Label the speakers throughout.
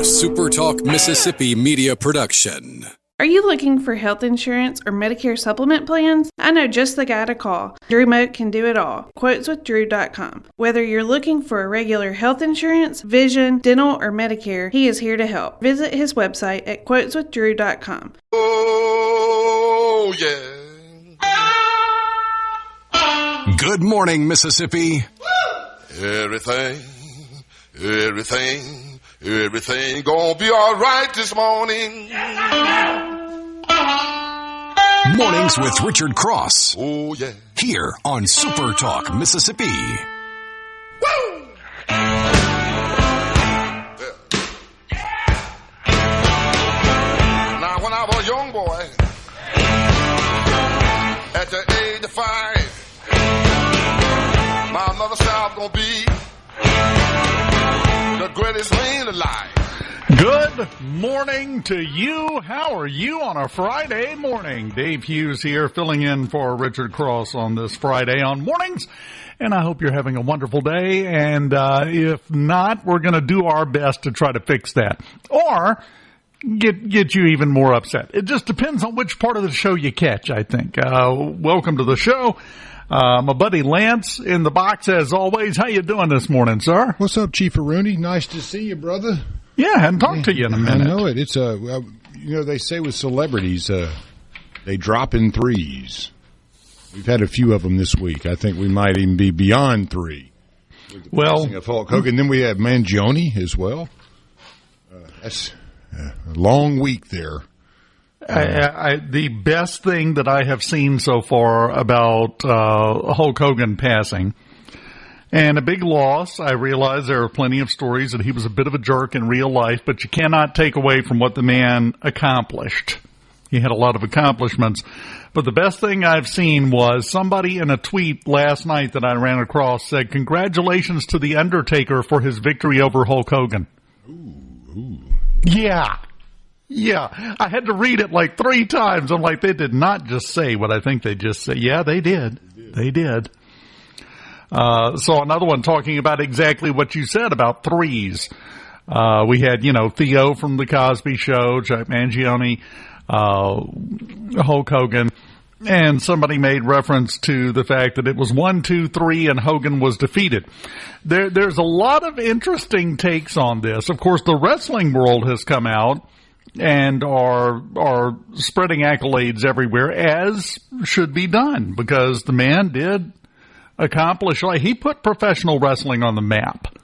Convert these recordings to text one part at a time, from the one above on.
Speaker 1: SuperTalk Mississippi media production.
Speaker 2: Are you looking for health insurance or Medicare supplement plans? I know just the guy to call. Drew Moat can do it all. QuotesWithDrew.com. Whether you're looking for a regular health insurance, vision, dental, or Medicare, he is here to help. Visit his website at QuotesWithDrew.com.
Speaker 3: Oh, yeah.
Speaker 1: Good morning, Mississippi.
Speaker 3: Everything gonna be all right this morning.
Speaker 1: Mornings with Richard Cross.
Speaker 3: Oh, yeah.
Speaker 1: Here on SuperTalk Mississippi.
Speaker 3: Woo! Now, when I was a young boy, at the age of 5, my mother said I was gonna be the greatest man alive.
Speaker 4: Good morning to you. How are you on a Friday morning? Dave Hughes here, filling in for Richard Cross on this Friday on mornings. And I hope you're having a wonderful day. And if not, we're going to do our best to try to fix that. Or get you even more upset. It just depends on which part of the show you catch, I think. Welcome to the show. My buddy Lance in the box, as always. How you doing this morning, sir?
Speaker 5: What's up, Chief Rooney? Nice to see you, brother.
Speaker 4: Yeah, I hadn't talked to you in a minute.
Speaker 5: I know it. It's they say with celebrities, they drop in threes. We've had a few of them this week. I think we might even be beyond 3. Well, of Hulk Hogan. Then we have Mangione as well. That's a long week there.
Speaker 4: The best thing that I have seen so far about Hulk Hogan passing, and a big loss, I realize there are plenty of stories that he was a bit of a jerk in real life, but you cannot take away from what the man accomplished. He had a lot of accomplishments. But the best thing I've seen was somebody in a tweet last night that I ran across said, "Congratulations to The Undertaker for his victory over Hulk Hogan."
Speaker 5: Ooh.
Speaker 4: Yeah. Yeah, I had to read it like 3 times. I'm like, they did not just say what I think they just said. Yeah, they did. They did. So another one talking about exactly what you said about threes. We had, Theo from The Cosby Show, Jack Mangione, Hulk Hogan, and somebody made reference to the fact that it was 1, 2, 3, and Hogan was defeated. There's a lot of interesting takes on this. Of course, the wrestling world has come out and are spreading accolades everywhere, as should be done, because the man did accomplish, he put professional wrestling on the map.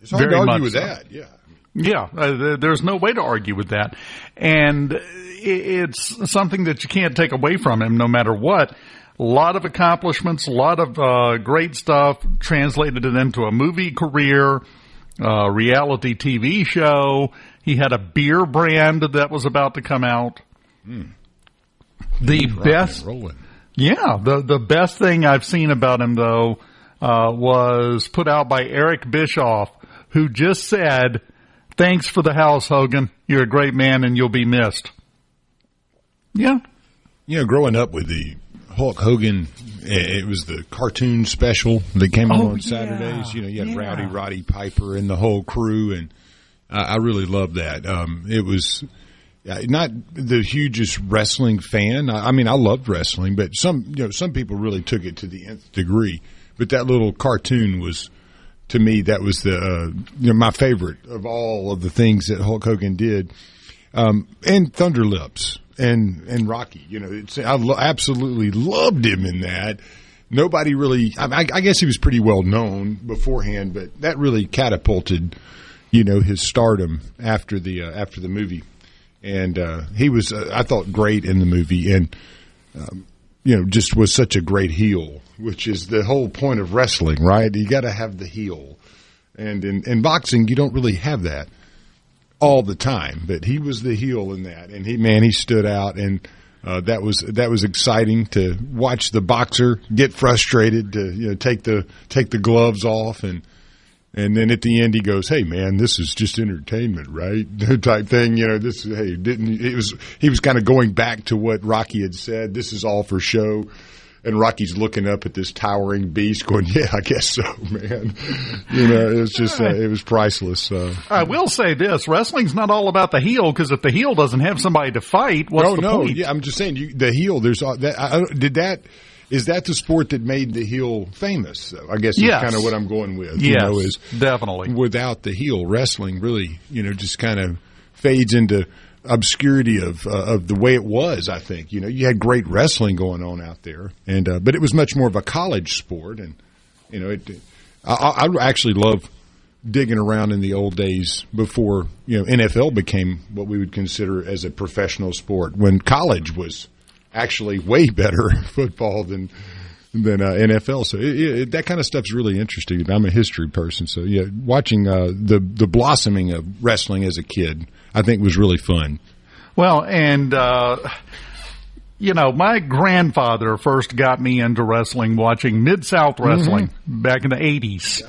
Speaker 5: It's hard to argue with that, yeah.
Speaker 4: Yeah, there's no way to argue with that. And it's something that you can't take away from him no matter what. A lot of accomplishments, a lot of great stuff, translated it into a movie career, reality TV show. He had a beer brand that was about to come out. The best, the best thing I've seen about him, though, was put out by Eric Bischoff, who just said, "Thanks for the house, Hogan. You're a great man and you'll be missed." Yeah.
Speaker 5: Growing up with the Hulk Hogan, it was the cartoon special that came on Saturdays.
Speaker 4: Yeah.
Speaker 5: You had Rowdy Roddy Piper and the whole crew, and I really loved that. It was not the hugest wrestling fan. I mean, I loved wrestling, but some people really took it to the nth degree. But that little cartoon was, to me, that was the my favorite of all of the things that Hulk Hogan did. And Thunder Lips and Rocky. I absolutely loved him in that. Nobody really. I guess he was pretty well known beforehand, but that really catapulted his stardom after the movie. And he was, I thought, great in the movie, and just was such a great heel, which is the whole point of wrestling, right? You got to have the heel, and in boxing, you don't really have that all the time. But he was the heel in that, and he stood out, and that was exciting to watch the boxer get frustrated to take the gloves off And then at the end he goes, "Hey man, this is just entertainment, right?" type thing. He was kind of going back to what Rocky had said. This is all for show. And Rocky's looking up at this towering beast going, yeah, I guess so, man. It was just, it was priceless.
Speaker 4: I will say this, wrestling's not all about the heel, because if the heel doesn't have somebody to fight, what's the point?
Speaker 5: Yeah, I'm just saying, the heel, there's that, is that the sport that made the heel famous? I guess is kind of what I'm going with.
Speaker 4: Yes,
Speaker 5: is
Speaker 4: definitely.
Speaker 5: Without the heel, wrestling really, just kind of fades into obscurity of the way it was. I think you had great wrestling going on out there, and but it was much more of a college sport, and I actually love digging around in the old days before NFL became what we would consider as a professional sport, when college was actually way better football than NFL. So that kind of stuff's really interesting. I'm a history person, so watching the blossoming of wrestling as a kid, I think, was really fun. Well, and
Speaker 4: my grandfather first got me into wrestling watching Mid-South Wrestling back in the 80s.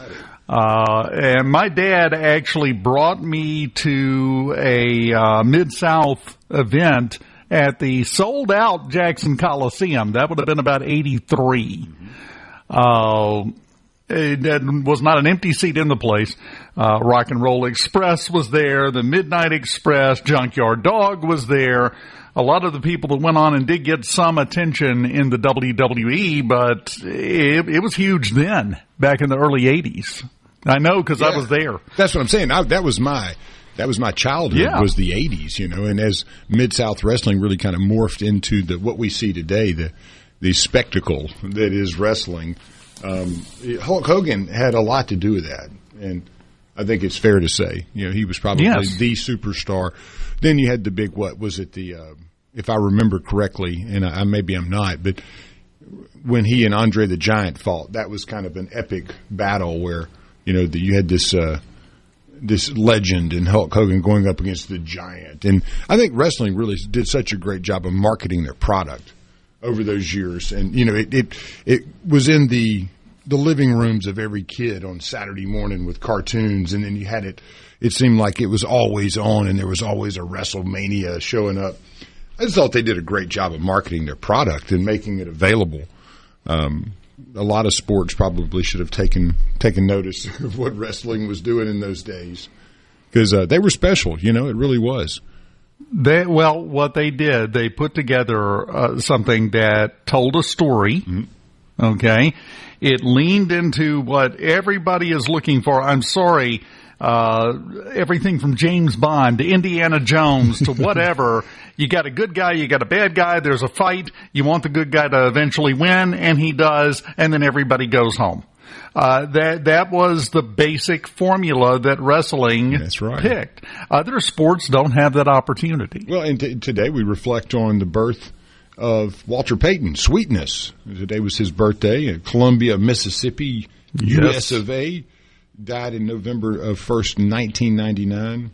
Speaker 4: And my dad actually brought me to a Mid-South event at the sold-out Jackson Coliseum. That would have been about 83. It was not an empty seat in the place. Rock and Roll Express was there. The Midnight Express, Junkyard Dog was there. A lot of the people that went on and did get some attention in the WWE, but it was huge then, back in the early 80s. I know, because I was there.
Speaker 5: That's what I'm saying. That was my childhood, was the 80s, and as Mid-South Wrestling really kind of morphed into what we see today, the spectacle that is wrestling. Hulk Hogan had a lot to do with that, and I think it's fair to say, he was probably the superstar. Then you had the big, if I remember correctly, and maybe I'm not, but when he and Andre the Giant fought, that was kind of an epic battle where, you had this legend in Hulk Hogan going up against the Giant. And I think wrestling really did such a great job of marketing their product over those years. And, it was in the living rooms of every kid on Saturday morning with cartoons. And then you had it seemed like it was always on, and there was always a WrestleMania showing up. I just thought they did a great job of marketing their product and making it available. A lot of sports probably should have taken notice of what wrestling was doing in those days, because they were special. It really was.
Speaker 4: What they did, they put together something that told a story. Mm-hmm. Okay, it leaned into what everybody is looking for. I'm sorry. Everything from James Bond to Indiana Jones to whatever. You got a good guy, you got a bad guy, there's a fight, you want the good guy to eventually win, and he does, and then everybody goes home. That was the basic formula that wrestling picked. Other sports don't have that opportunity.
Speaker 5: Well, and today we reflect on the birth of Walter Payton, Sweetness. Today was his birthday in Columbia, Mississippi, US of A. Died in November of 1st, 1999.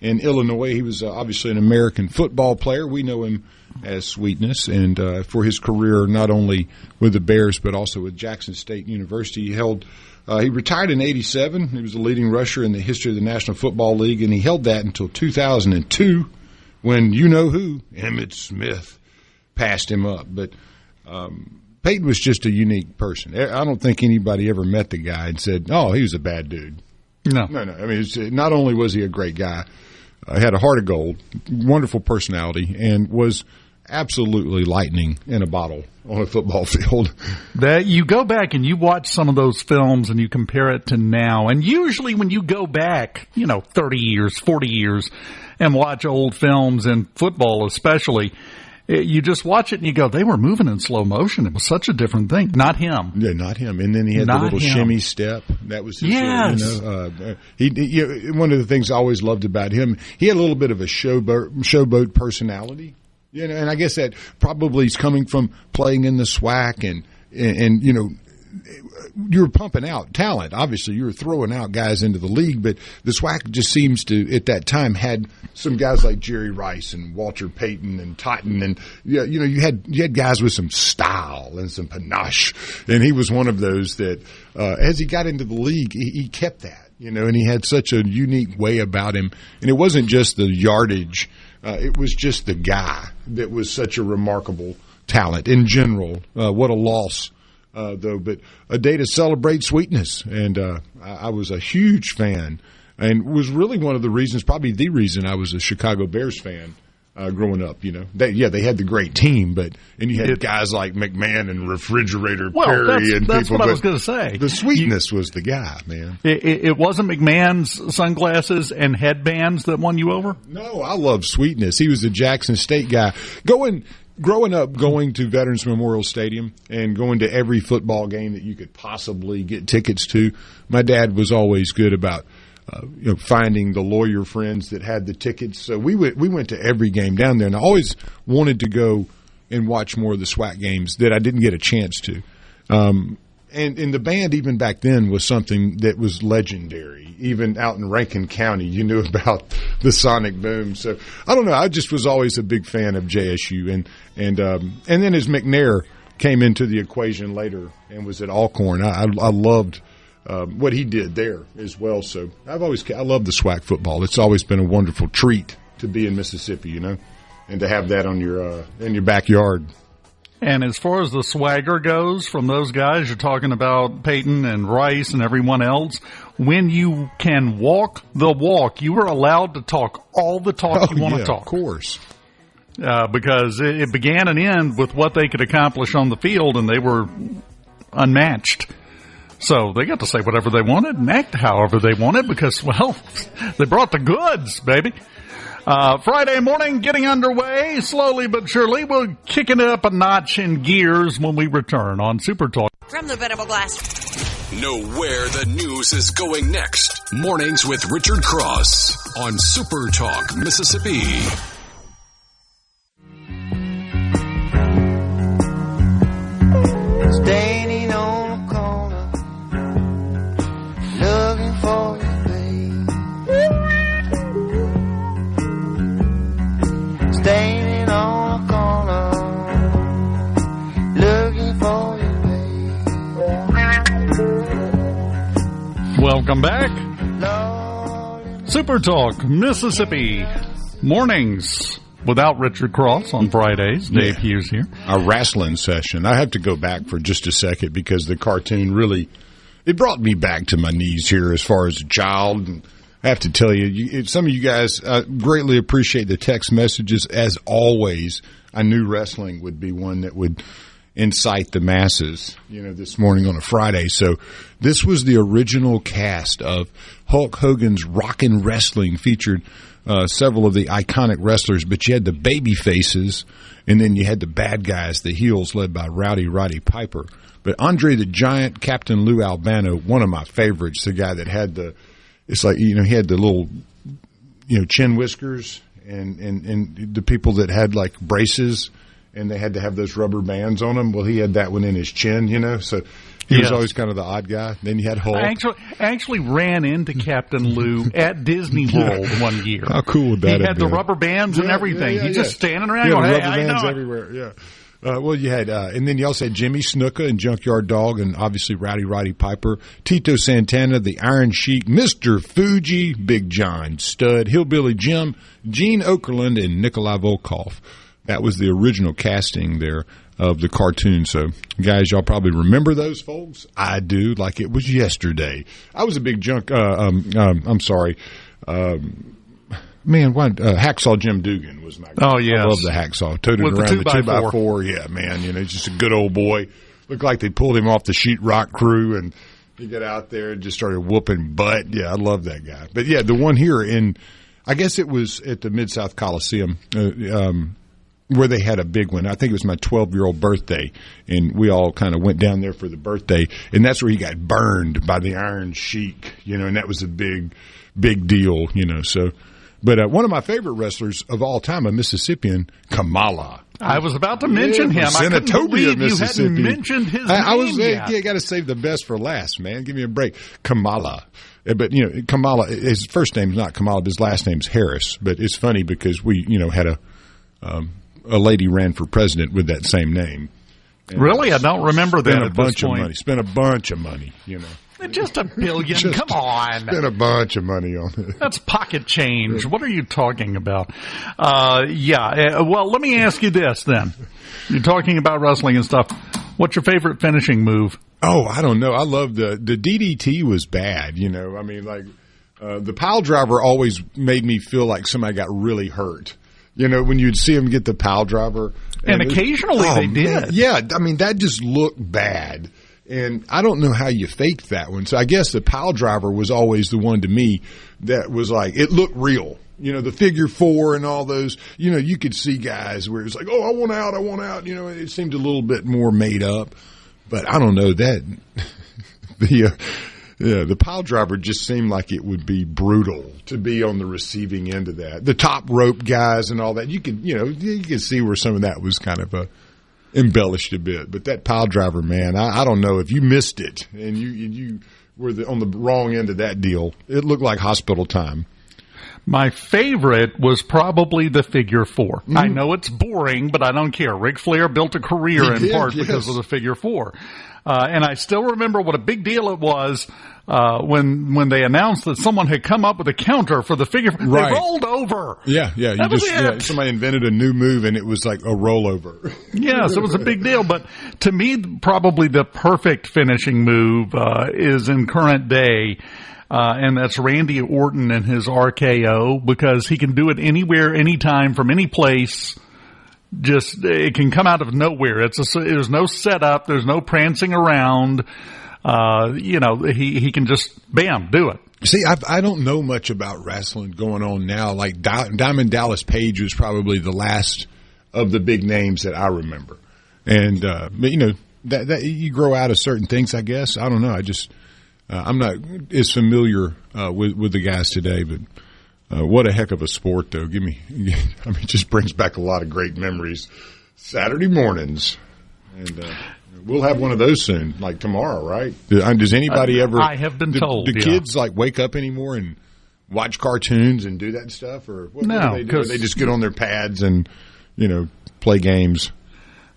Speaker 5: In Illinois, he was obviously an American football player. We know him as Sweetness, and for his career not only with the Bears but also with Jackson State University. He retired in 87. He was a leading rusher in the history of the National Football League, and he held that until 2002 when you-know-who, Emmitt Smith, passed him up. But Peyton was just a unique person. I don't think anybody ever met the guy and said, oh, he was a bad dude. No. I mean, not only was he a great guy, had a heart of gold, wonderful personality, and was absolutely lightning in a bottle on a football field.
Speaker 4: That you go back and you watch some of those films and you compare it to now, and usually when you go back, 30 years, 40 years, and watch old films in football especially, you just watch it and you go, they were moving in slow motion. It was such a different thing. Not him.
Speaker 5: Yeah, not him. And then he had the little shimmy step. That was his one of the things I always loved about him, he had a little bit of a showboat personality. And I guess that probably is coming from playing in the SWAC and you were pumping out talent. Obviously, you were throwing out guys into the league, but the SWAC just seems to, at that time, had some guys like Jerry Rice and Walter Payton and Totten, and you had guys with some style and some panache, and he was one of those that, as he got into the league, he kept that, and he had such a unique way about him, and it wasn't just the yardage, it was just the guy that was such a remarkable talent in general. What a loss, though. But a day to celebrate sweetness, and I was a huge fan, and was really one of the reasons, probably the reason, I was a Chicago Bears fan. Growing up, they had the great team, and you had guys like McMahon and Refrigerator Perry and
Speaker 4: that's
Speaker 5: people.
Speaker 4: What I was going to say.
Speaker 5: The sweetness was the guy, man.
Speaker 4: It wasn't McMahon's sunglasses and headbands that won you over?
Speaker 5: No, I love sweetness. He was a Jackson State guy. Growing up, going to Veterans Memorial Stadium and going to every football game that you could possibly get tickets to, my dad was always good about finding the lawyer friends that had the tickets. So we went to every game down there, and I always wanted to go and watch more of the SWAC games that I didn't get a chance to. And the band, even back then, was something that was legendary. Even out in Rankin County, you knew about the sonic boom. So I don't know. I just was always a big fan of JSU, and then as McNair came into the equation later and was at Alcorn, I loved what he did there as well. So I love the SWAC football. It's always been a wonderful treat to be in Mississippi, and to have that on your in your backyard.
Speaker 4: And as far as the swagger goes from those guys, you're talking about Peyton and Rice and everyone else. When you can walk the walk, you are allowed to talk all the talk you want to talk.
Speaker 5: Of course.
Speaker 4: Because it began and ended with what they could accomplish on the field, and they were unmatched. So they got to say whatever they wanted and act however they wanted because, well, they brought the goods, baby. Friday morning getting underway, slowly but surely. We're kicking it up a notch in gears when we return on SuperTalk.
Speaker 6: From the Venable Glass.
Speaker 1: Know where the news is going next. Mornings with Richard Cross on SuperTalk, Mississippi.
Speaker 7: Standing on a corner, looking for you, babe. Standing on a corner, looking for you, babe.
Speaker 4: Welcome back. SuperTalk, Mississippi. Mornings without Richard Cross on Fridays. Dave Hughes here.
Speaker 5: A wrestling session. I have to go back for just a second because the cartoon really, it brought me back to my knees here as far as a child. And I have to tell you, some of you guys greatly appreciate the text messages. As always, I knew wrestling would be one that would incite the masses, this morning on a Friday. So this was the original cast of Hulk Hogan's Rockin' Wrestling, featured several of the iconic wrestlers, but you had the baby faces, and then you had the bad guys, the heels, led by Rowdy Roddy Piper. But Andre the Giant, Captain Lou Albano, one of my favorites, the guy that had he had the little, chin whiskers, and the people that had like braces, and they had to have those rubber bands on them. Well, he had that one in his chin, so he was always kind of the odd guy. Then you had Hulk. I
Speaker 4: actually ran into Captain Lou at Disney World one year.
Speaker 5: How cool would that have been?
Speaker 4: He had the rubber bands and everything. He's just standing around going,
Speaker 5: rubber
Speaker 4: hey,
Speaker 5: bands
Speaker 4: I know
Speaker 5: everywhere, well, you had, and then you also had Jimmy Snuka and Junkyard Dog, and obviously Rowdy Roddy Piper, Tito Santana, the Iron Sheik, Mr. Fuji, Big John Studd, Hillbilly Jim, Gene Okerlund, and Nikolai Volkov. That was the original casting there of the cartoon. So, guys, y'all probably remember those folks. I do, like it was yesterday. I was a big Hacksaw Jim Dugan was my guy.
Speaker 4: Oh, yes.
Speaker 5: I love the Hacksaw. Toted
Speaker 4: with
Speaker 5: around the
Speaker 4: 2x4.
Speaker 5: Yeah, man. He's just a good old boy. Looked like they pulled him off the sheetrock crew, and he got out there and just started whooping butt. Yeah, I love that guy. But, yeah, the one here I guess it was at the Mid-South Coliseum, where they had a big one. I think it was my 12-year-old birthday, and we all kind of went down there for the birthday, and that's where he got burned by the Iron Sheik, and that was a big, big deal, so. But one of my favorite wrestlers of all time, a Mississippian, Kamala.
Speaker 4: I was about to mention him. I couldn't believe you hadn't mentioned his name yet.
Speaker 5: You got to save the best for last, man. Give me a break. Kamala. But, Kamala, his first name's not Kamala, but his last name's Harris. But it's funny because we, had a lady ran for president with that same name. And
Speaker 4: really? I don't remember that at
Speaker 5: this
Speaker 4: point.
Speaker 5: Spent a bunch of money,
Speaker 4: Just $1 billion. Come on.
Speaker 5: Spent a bunch of money on it.
Speaker 4: That's pocket change. What are you talking about? Well, let me ask you this then. You're talking about wrestling and stuff. What's your favorite finishing move?
Speaker 5: Oh, I don't know. I love the DDT was bad, you know. I mean, like, the pile driver always made me feel like somebody got really hurt. You know, when you'd see them get the pile driver.
Speaker 4: And occasionally they did.
Speaker 5: Man, yeah, I mean, that just looked bad. And I don't know how you faked that one. So I guess the pile driver was always the one to me that was like, it looked real. You know, the figure four and all those, you know, you could see guys where it's like, oh, I want out. You know, it seemed a little bit more made up. But I don't know that the pile driver just seemed like it would be brutal to be on the receiving end of that. The top rope guys and all that, you could see where some of that was kind of embellished a bit. But that pile driver, man, I don't know if you missed it and you were on the wrong end of that deal. It looked like hospital time.
Speaker 4: My favorite was probably the figure four. I know it's boring, but I don't care. Ric Flair built a career because of the figure four. And I still remember what a big deal it was when they announced that someone had come up with a counter for the figure. Right. They rolled over.
Speaker 5: Yeah. Somebody invented a new move, and it was like a rollover.
Speaker 4: Yes, it was a big deal. But to me, probably the perfect finishing move is in current day. And that's Randy Orton and his RKO, because he can do it anywhere, anytime, from any place. Just, it can come out of nowhere. There's no setup. There's no prancing around. He can just, bam, do it.
Speaker 5: See, I don't know much about wrestling going on now. Like Diamond Dallas Page was probably the last of the big names that I remember. And, but you know, that you grow out of certain things, I guess. I don't know. I'm not as familiar with the guys today, but what a heck of a sport, though. It just brings back a lot of great memories. Saturday mornings, and we'll have one of those soon, like tomorrow, right? Does anybody ever?
Speaker 4: I have been told.
Speaker 5: Do kids like wake up anymore and watch cartoons and do that stuff, or what
Speaker 4: no?
Speaker 5: Do they do? They just get on their pads and play games.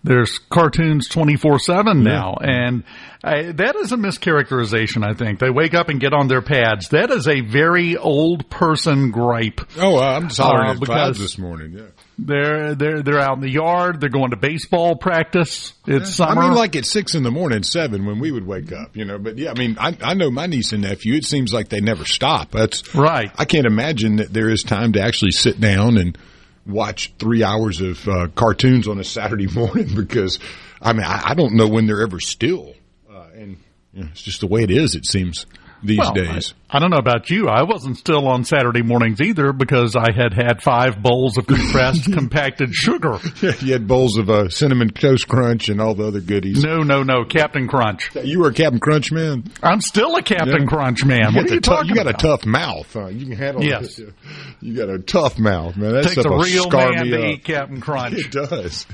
Speaker 4: There's cartoons 24/7 now, and that is a mischaracterization, I think. They wake up and get on their pads. That is a very old person gripe.
Speaker 5: Oh, I'm just hollering at clouds this morning, yeah.
Speaker 4: They're out in the yard. They're going to baseball practice. It's summer.
Speaker 5: I mean, like at 6 in the morning, 7 when we would wake up, But yeah, I mean, I know my niece and nephew. It seems like they never stop. That's
Speaker 4: right.
Speaker 5: I can't imagine that there is time to actually sit down and watch 3 hours of cartoons on a Saturday morning, because I mean I don't know when they're ever still, and it's just the way it is. It seems these days.
Speaker 4: I don't know about you. I wasn't still on Saturday mornings either, because I had 5 bowls of compressed compacted sugar.
Speaker 5: Yeah, you had bowls of Cinnamon Toast Crunch and all the other goodies.
Speaker 4: No, Captain Crunch.
Speaker 5: You were a Captain Crunch man?
Speaker 4: I'm still a Captain Crunch man. What are you talking
Speaker 5: about? You got
Speaker 4: a
Speaker 5: tough mouth. You can handle
Speaker 4: yes.
Speaker 5: it. You got a tough mouth, man. That
Speaker 4: takes
Speaker 5: stuff
Speaker 4: a real
Speaker 5: scar
Speaker 4: man
Speaker 5: me
Speaker 4: to
Speaker 5: up.
Speaker 4: eat Captain Crunch.
Speaker 5: It does.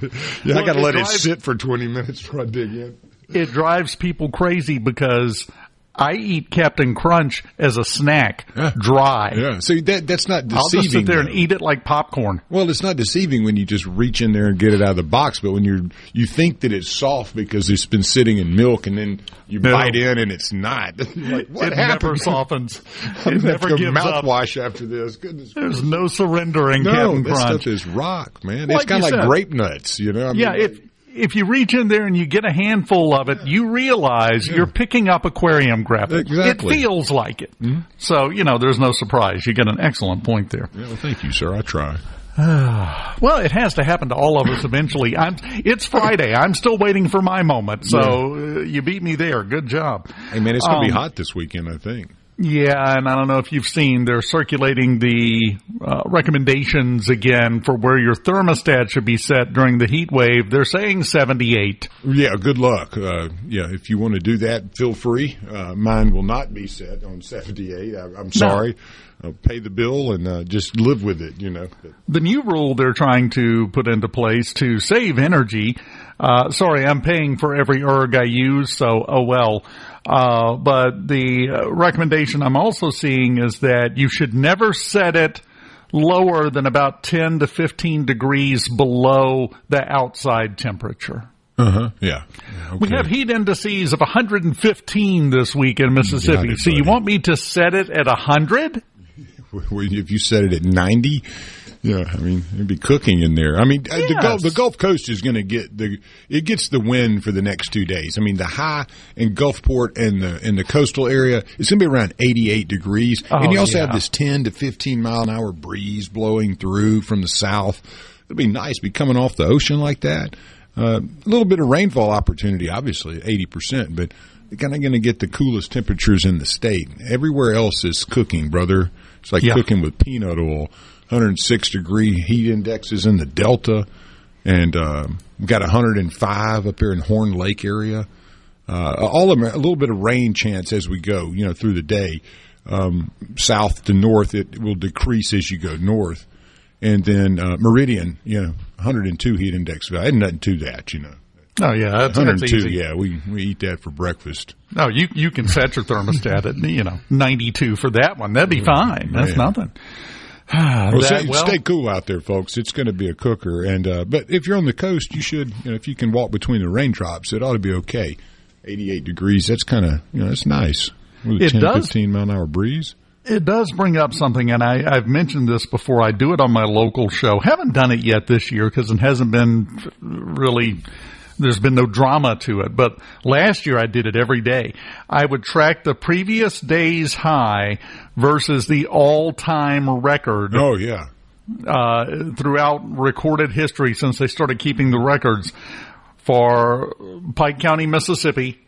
Speaker 5: Yeah, I got to let it sit for 20 minutes before I dig in.
Speaker 4: It drives people crazy because I eat Captain Crunch as a snack, dry.
Speaker 5: Yeah, so that's not deceiving.
Speaker 4: I'll just sit there and eat it like popcorn.
Speaker 5: Well, it's not deceiving when you just reach in there and get it out of the box, but when you think that it's soft because it's been sitting in milk, and then you bite in and it's not. Like, what happened?
Speaker 4: Never softens. It never gives up.
Speaker 5: Mouthwash after this. Goodness.
Speaker 4: There's no surrendering Captain Crunch.
Speaker 5: No, that stuff is rock, man. It's kind of like grape nuts, I mean,
Speaker 4: If you reach in there and you get a handful of it, you realize you're picking up aquarium gravel.
Speaker 5: Exactly.
Speaker 4: It feels like it. Mm-hmm. So, there's no surprise. You get an excellent point there.
Speaker 5: Yeah, well, thank you, sir. I try.
Speaker 4: Well, it has to happen to all of us eventually. It's Friday. I'm still waiting for my moment. So you beat me there. Good job.
Speaker 5: Hey, man, it's going to be hot this weekend, I think.
Speaker 4: Yeah, and I don't know if you've seen, they're circulating the recommendations again for where your thermostat should be set during the heat wave. They're saying 78.
Speaker 5: Yeah, good luck. If you want to do that, feel free. Mine will not be set on 78. I'm sorry. No. Pay the bill and just live with it, The
Speaker 4: new rule they're trying to put into place to save energy. Sorry, I'm paying for every erg I use, so oh well. But the recommendation I'm also seeing is that you should never set it lower than about 10 to 15 degrees below the outside temperature.
Speaker 5: Yeah. Okay.
Speaker 4: We have heat indices of 115 this week in Mississippi. So you want me to set it at 100?
Speaker 5: If you set it at 90, yeah, I mean, it'd be cooking in there. I mean,
Speaker 4: Yes.
Speaker 5: the Gulf Coast is going to get it gets the wind for the next 2 days. I mean, the high in Gulfport and the coastal area, it's going to be around 88 degrees. And you also have this 10 to 15 mile an hour breeze blowing through from the south. It'll be nice, be coming off the ocean like that. A little bit of rainfall opportunity, obviously, 80%, but you're kind of going to get the coolest temperatures in the state. Everywhere else is cooking, brother. It's like cooking with peanut oil. 106-degree heat indexes in the Delta, and we've got 105 up here in Horn Lake area. All of them, a little bit of rain chance as we go, through the day. South to north, it will decrease as you go north. And then Meridian, 102 heat index. Ain't nothing to that,
Speaker 4: Oh, yeah. That's
Speaker 5: 102,
Speaker 4: easy.
Speaker 5: yeah. We eat that for breakfast.
Speaker 4: No, you can set your thermostat at, 92 for that one. That'd be fine. That's nothing.
Speaker 5: Stay cool out there, folks. It's going to be a cooker. And but if you're on the coast, you should, if you can walk between the raindrops, it ought to be okay. 88 degrees, that's kind of, it's nice. With a 10, 15 mile an hour breeze.
Speaker 4: It does bring up something, and I've mentioned this before. I do it on my local show. Haven't done it yet this year because it hasn't been really... There's been no drama to it, but last year I did it every day. I would track the previous day's high versus the all-time record.
Speaker 5: Oh, yeah.
Speaker 4: Throughout recorded history since they started keeping the records for Pike County, Mississippi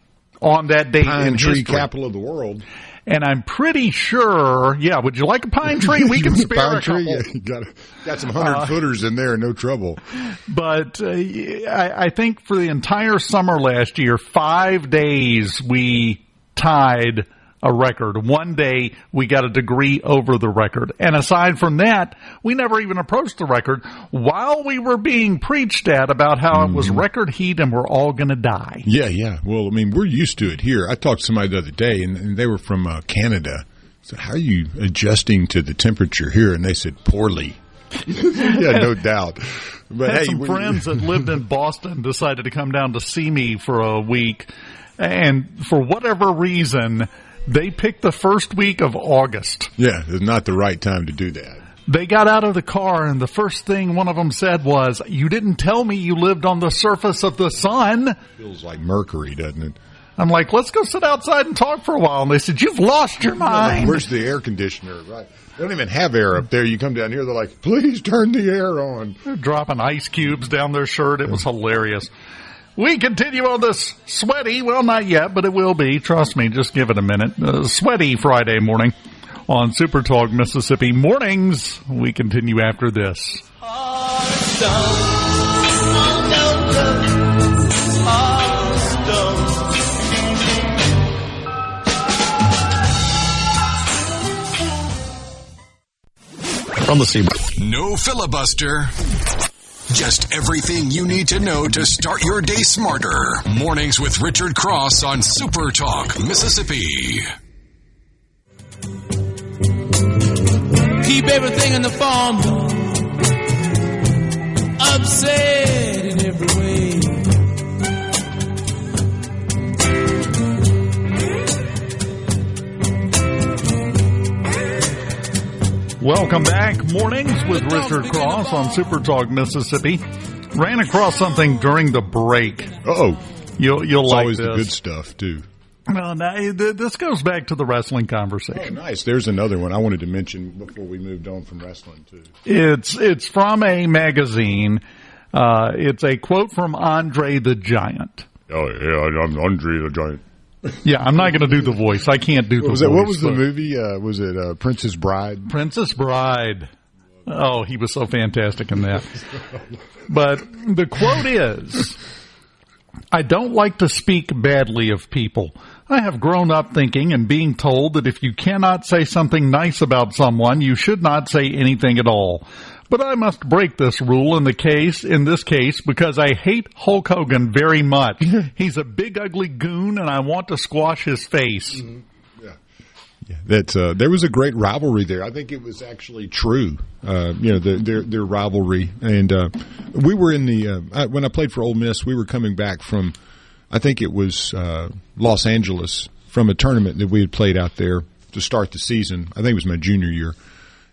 Speaker 4: on that date
Speaker 5: Pine
Speaker 4: in
Speaker 5: tree
Speaker 4: history.
Speaker 5: Capital of the world.
Speaker 4: And I'm pretty sure, would you like a pine tree? We can spare
Speaker 5: pine
Speaker 4: a couple.
Speaker 5: tree, yeah, got some 100-footers in there, no trouble.
Speaker 4: But I think for the entire summer last year, 5 days we tied a record. One day we got a degree over the record. And aside from that, we never even approached the record while we were being preached at about how it was record heat and we're all going to die.
Speaker 5: Yeah. Well, I mean, we're used to it here. I talked to somebody the other day, and they were from Canada. I said, how are you adjusting to the temperature here? And they said, poorly. Yeah, no doubt. But
Speaker 4: had some friends that lived in Boston decided to come down to see me for a week. And for whatever reason, they picked the first week of August.
Speaker 5: Yeah, it's not the right time to do that.
Speaker 4: They got out of the car, and the first thing one of them said was, you didn't tell me you lived on the surface of the sun.
Speaker 5: Feels like Mercury, doesn't it?
Speaker 4: I'm like, let's go sit outside and talk for a while. And they said, you've lost your mind.
Speaker 5: Where's the air conditioner? Right. They don't even have air up there. You come down here, they're like, please turn the air on.
Speaker 4: They're dropping ice cubes down their shirt. It was hilarious. We continue on this sweaty, well, not yet, but it will be. Trust me, just give it a minute. Sweaty Friday morning on SuperTalk Mississippi Mornings. We continue after this.
Speaker 1: From the Sea. No filibuster. Just everything you need to know to start your day smarter. Mornings with Richard Cross on SuperTalk Mississippi.
Speaker 8: Keep everything in the farm upset in every way.
Speaker 4: Welcome back. Mornings with Richard Cross on SuperTalk Mississippi. Ran across something during the break.
Speaker 5: Uh-oh.
Speaker 4: You'll
Speaker 5: it's
Speaker 4: like
Speaker 5: always
Speaker 4: this.
Speaker 5: the good stuff, too.
Speaker 4: Well, now, this goes back to the wrestling conversation.
Speaker 5: Oh, nice. There's another one I wanted to mention before we moved on from wrestling, too.
Speaker 4: It's from a magazine. It's a quote from Andre the Giant.
Speaker 5: Oh, yeah, I'm Andre the Giant.
Speaker 4: Yeah, I'm not going to do the voice. I can't do the voice.
Speaker 5: What was the movie? Was it Princess Bride?
Speaker 4: Princess Bride. Oh, he was so fantastic in that. But the quote is, I don't like to speak badly of people. I have grown up thinking and being told that if you cannot say something nice about someone, you should not say anything at all. But I must break this rule in this case, because I hate Hulk Hogan very much. He's a big, ugly goon, and I want to squash his face.
Speaker 5: Mm-hmm. Yeah. Yeah, there was a great rivalry there. I think it was actually true. Their rivalry, and we were in the when I played for Ole Miss, we were coming back from, I think it was Los Angeles, from a tournament that we had played out there to start the season. I think it was my junior year,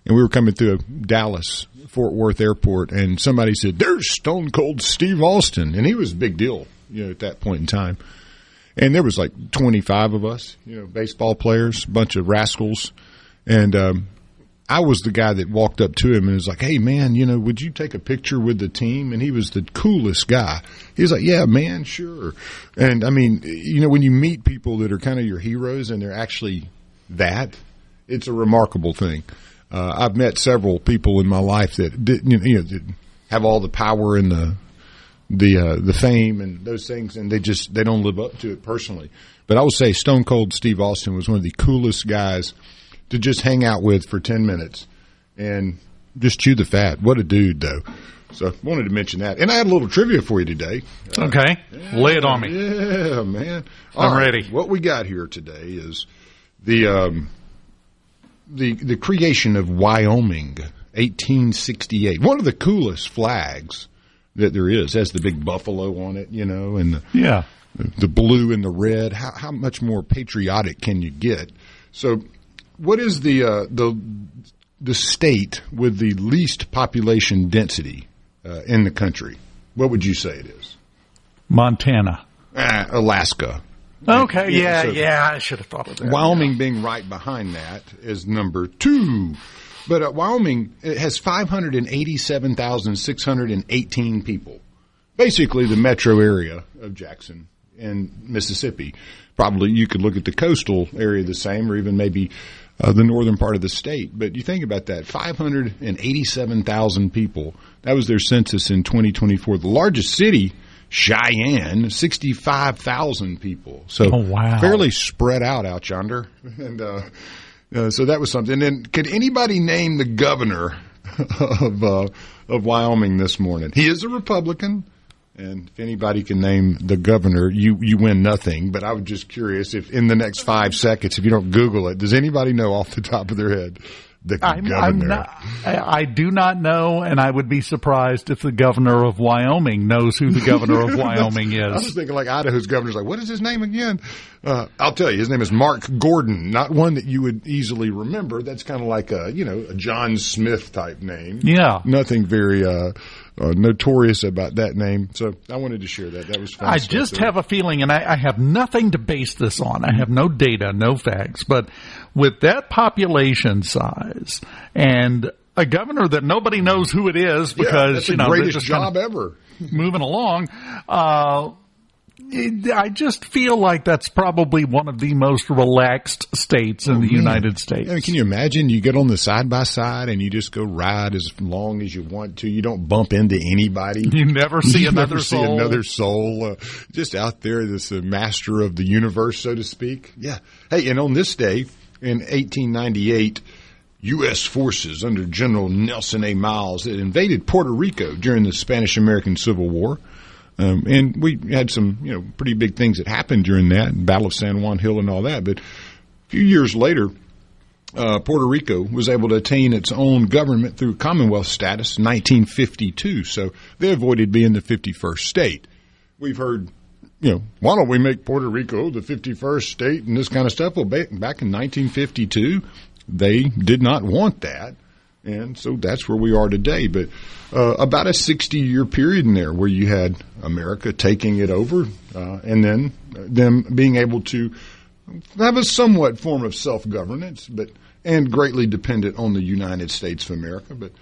Speaker 5: and we were coming through Dallas Fort Worth Airport, and somebody said, "There's Stone Cold Steve Austin," and he was a big deal, at that point in time. And there was like 25 of us, baseball players, a bunch of rascals. And I was the guy that walked up to him and was like, "Hey, man, would you take a picture with the team?" And he was the coolest guy. He was like, "Yeah, man, sure." And, I mean, when you meet people that are kind of your heroes and they're actually that, it's a remarkable thing. I've met several people in my life that that have all the power and the fame and those things, and they don't live up to it personally. But I will say Stone Cold Steve Austin was one of the coolest guys to just hang out with for 10 minutes and just chew the fat. What a dude, though. So I wanted to mention that. And I had a little trivia for you today.
Speaker 4: Okay. Lay it on me.
Speaker 5: Yeah, man.
Speaker 4: I'm ready.
Speaker 5: What we got here today is the creation of Wyoming, 1868. One of the coolest flags that there is. Has the big buffalo on it, and the blue and the red. How much more patriotic can you get? So, what is the state with the least population density in the country? What would you say it is?
Speaker 4: Montana.
Speaker 5: Alaska.
Speaker 4: Okay, I should have thought of that.
Speaker 5: Wyoming being right behind that is number 2. But Wyoming, it has 587,618 people. Basically the metro area of Jackson and Mississippi. Probably you could look at the coastal area the same, or even maybe the northern part of the state. But you think about that, 587,000 people. That was their census in 2024. The largest city, Cheyenne, 65,000 people. So fairly spread out yonder. And so that was something. And could anybody name the governor of Wyoming this morning? He is a Republican, and if anybody can name the governor, you win nothing. But I was just curious if in the next 5 seconds, if you don't Google it, does anybody know off the top of their head the governor?
Speaker 4: I do not know, and I would be surprised if the governor of Wyoming knows who the governor of Wyoming is.
Speaker 5: I was thinking like Idaho's governor's like, what is his name again? I'll tell you, his name is Mark Gordon, not one that you would easily remember. That's kind of like a John Smith type name.
Speaker 4: Yeah.
Speaker 5: Nothing very notorious about that name. So I wanted to share that. That was fun.
Speaker 4: I just have a feeling, and I have nothing to base this on. I have no data, no facts, but with that population size and a governor that nobody knows who it is because,
Speaker 5: that's the greatest job ever.
Speaker 4: Moving along, I just feel like that's probably one of the most relaxed states in the United States.
Speaker 5: I mean, can you imagine? You get on the side-by-side and you just go ride as long as you want to. You don't bump into anybody.
Speaker 4: You never see another soul.
Speaker 5: See another soul. Just out there, this master of the universe, so to speak. Yeah. Hey, and on this day in 1898, U.S. forces under General Nelson A. Miles had invaded Puerto Rico during the Spanish-American Civil War. And we had some, pretty big things that happened during that, Battle of San Juan Hill and all that. But a few years later, Puerto Rico was able to attain its own government through Commonwealth status in 1952. So they avoided being the 51st state. We've heard, why don't we make Puerto Rico the 51st state and this kind of stuff? Well, back in 1952, they did not want that. And so that's where we are today. But about a 60-year period in there where you had America taking it over and then them being able to have a somewhat form of self-governance, and greatly dependent on the United States of America. But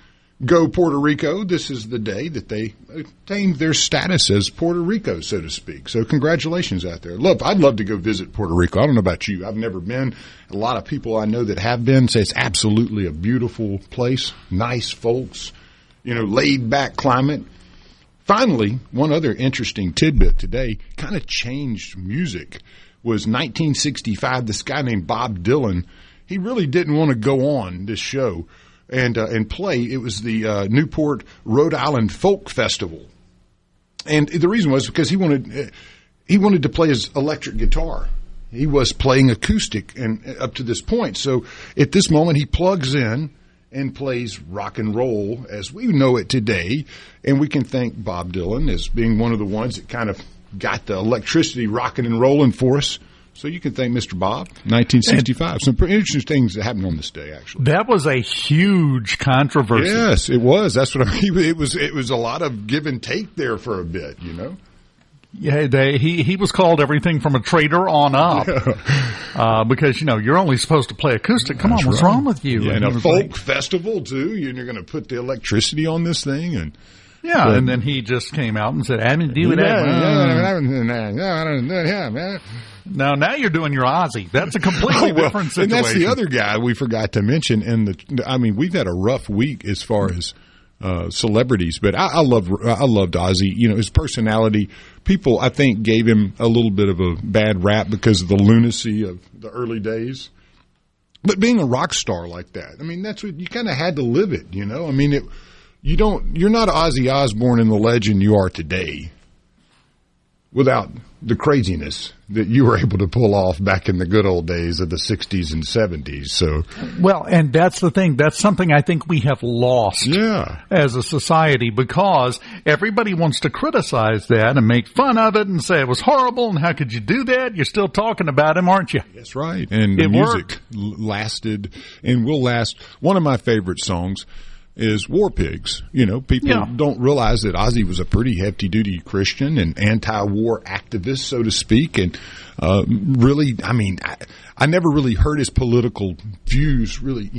Speaker 5: go Puerto Rico, this is the day that they attained their status as Puerto Rico, so to speak. So congratulations out there. Look, I'd love to go visit Puerto Rico. I don't know about you. I've never been. A lot of people I know that have been say it's absolutely a beautiful place, nice folks, laid back climate. Finally, one other interesting tidbit today, kind of changed music, was 1965. This guy named Bob Dylan, he really didn't want to go on this show and play. It was the Newport, Rhode Island Folk Festival. And the reason was because he wanted to play his electric guitar. he was playing acoustic and up to this point. So at this moment, he plugs in and plays rock and roll as we know it today. And we can thank Bob Dylan as being one of the ones that kind of got the electricity rocking and rolling for us. So you can thank Mr. Bob, 1965. Some pretty interesting things that happened on this day, actually.
Speaker 4: That was a huge controversy.
Speaker 5: Yes, it was. That's what I mean. It was a lot of give and take there for a bit, you know.
Speaker 4: Yeah, he was called everything from a traitor on up, because you're only supposed to play acoustic. Come on, what's wrong with you?
Speaker 5: Yeah, and a folk festival too. And you're going to put the electricity on this thing, and
Speaker 4: and then he just came out and said, "I didn't do that." Now you're doing your Ozzy. That's a completely different situation.
Speaker 5: And that's the other guy we forgot to mention. We've had a rough week as far as celebrities, but I loved Ozzy. His personality. People, I think, gave him a little bit of a bad rap because of the lunacy of the early days. But being a rock star like that, that's what you kind of had to live it. You're not Ozzy Osbourne in the legend you are today without the craziness that you were able to pull off back in the good old days of the 60s and 70s. So,
Speaker 4: well, and that's the thing. That's something I think we have lost as a society, because everybody wants to criticize that and make fun of it and say it was horrible and how could you do that? You're still talking about him, aren't you?
Speaker 5: That's right. And the music lasted and will last. One of my favorite songs is War Pigs. People don't realize that Ozzy was a pretty hefty-duty Christian and anti-war activist, so to speak. And really, I never really heard his political views really,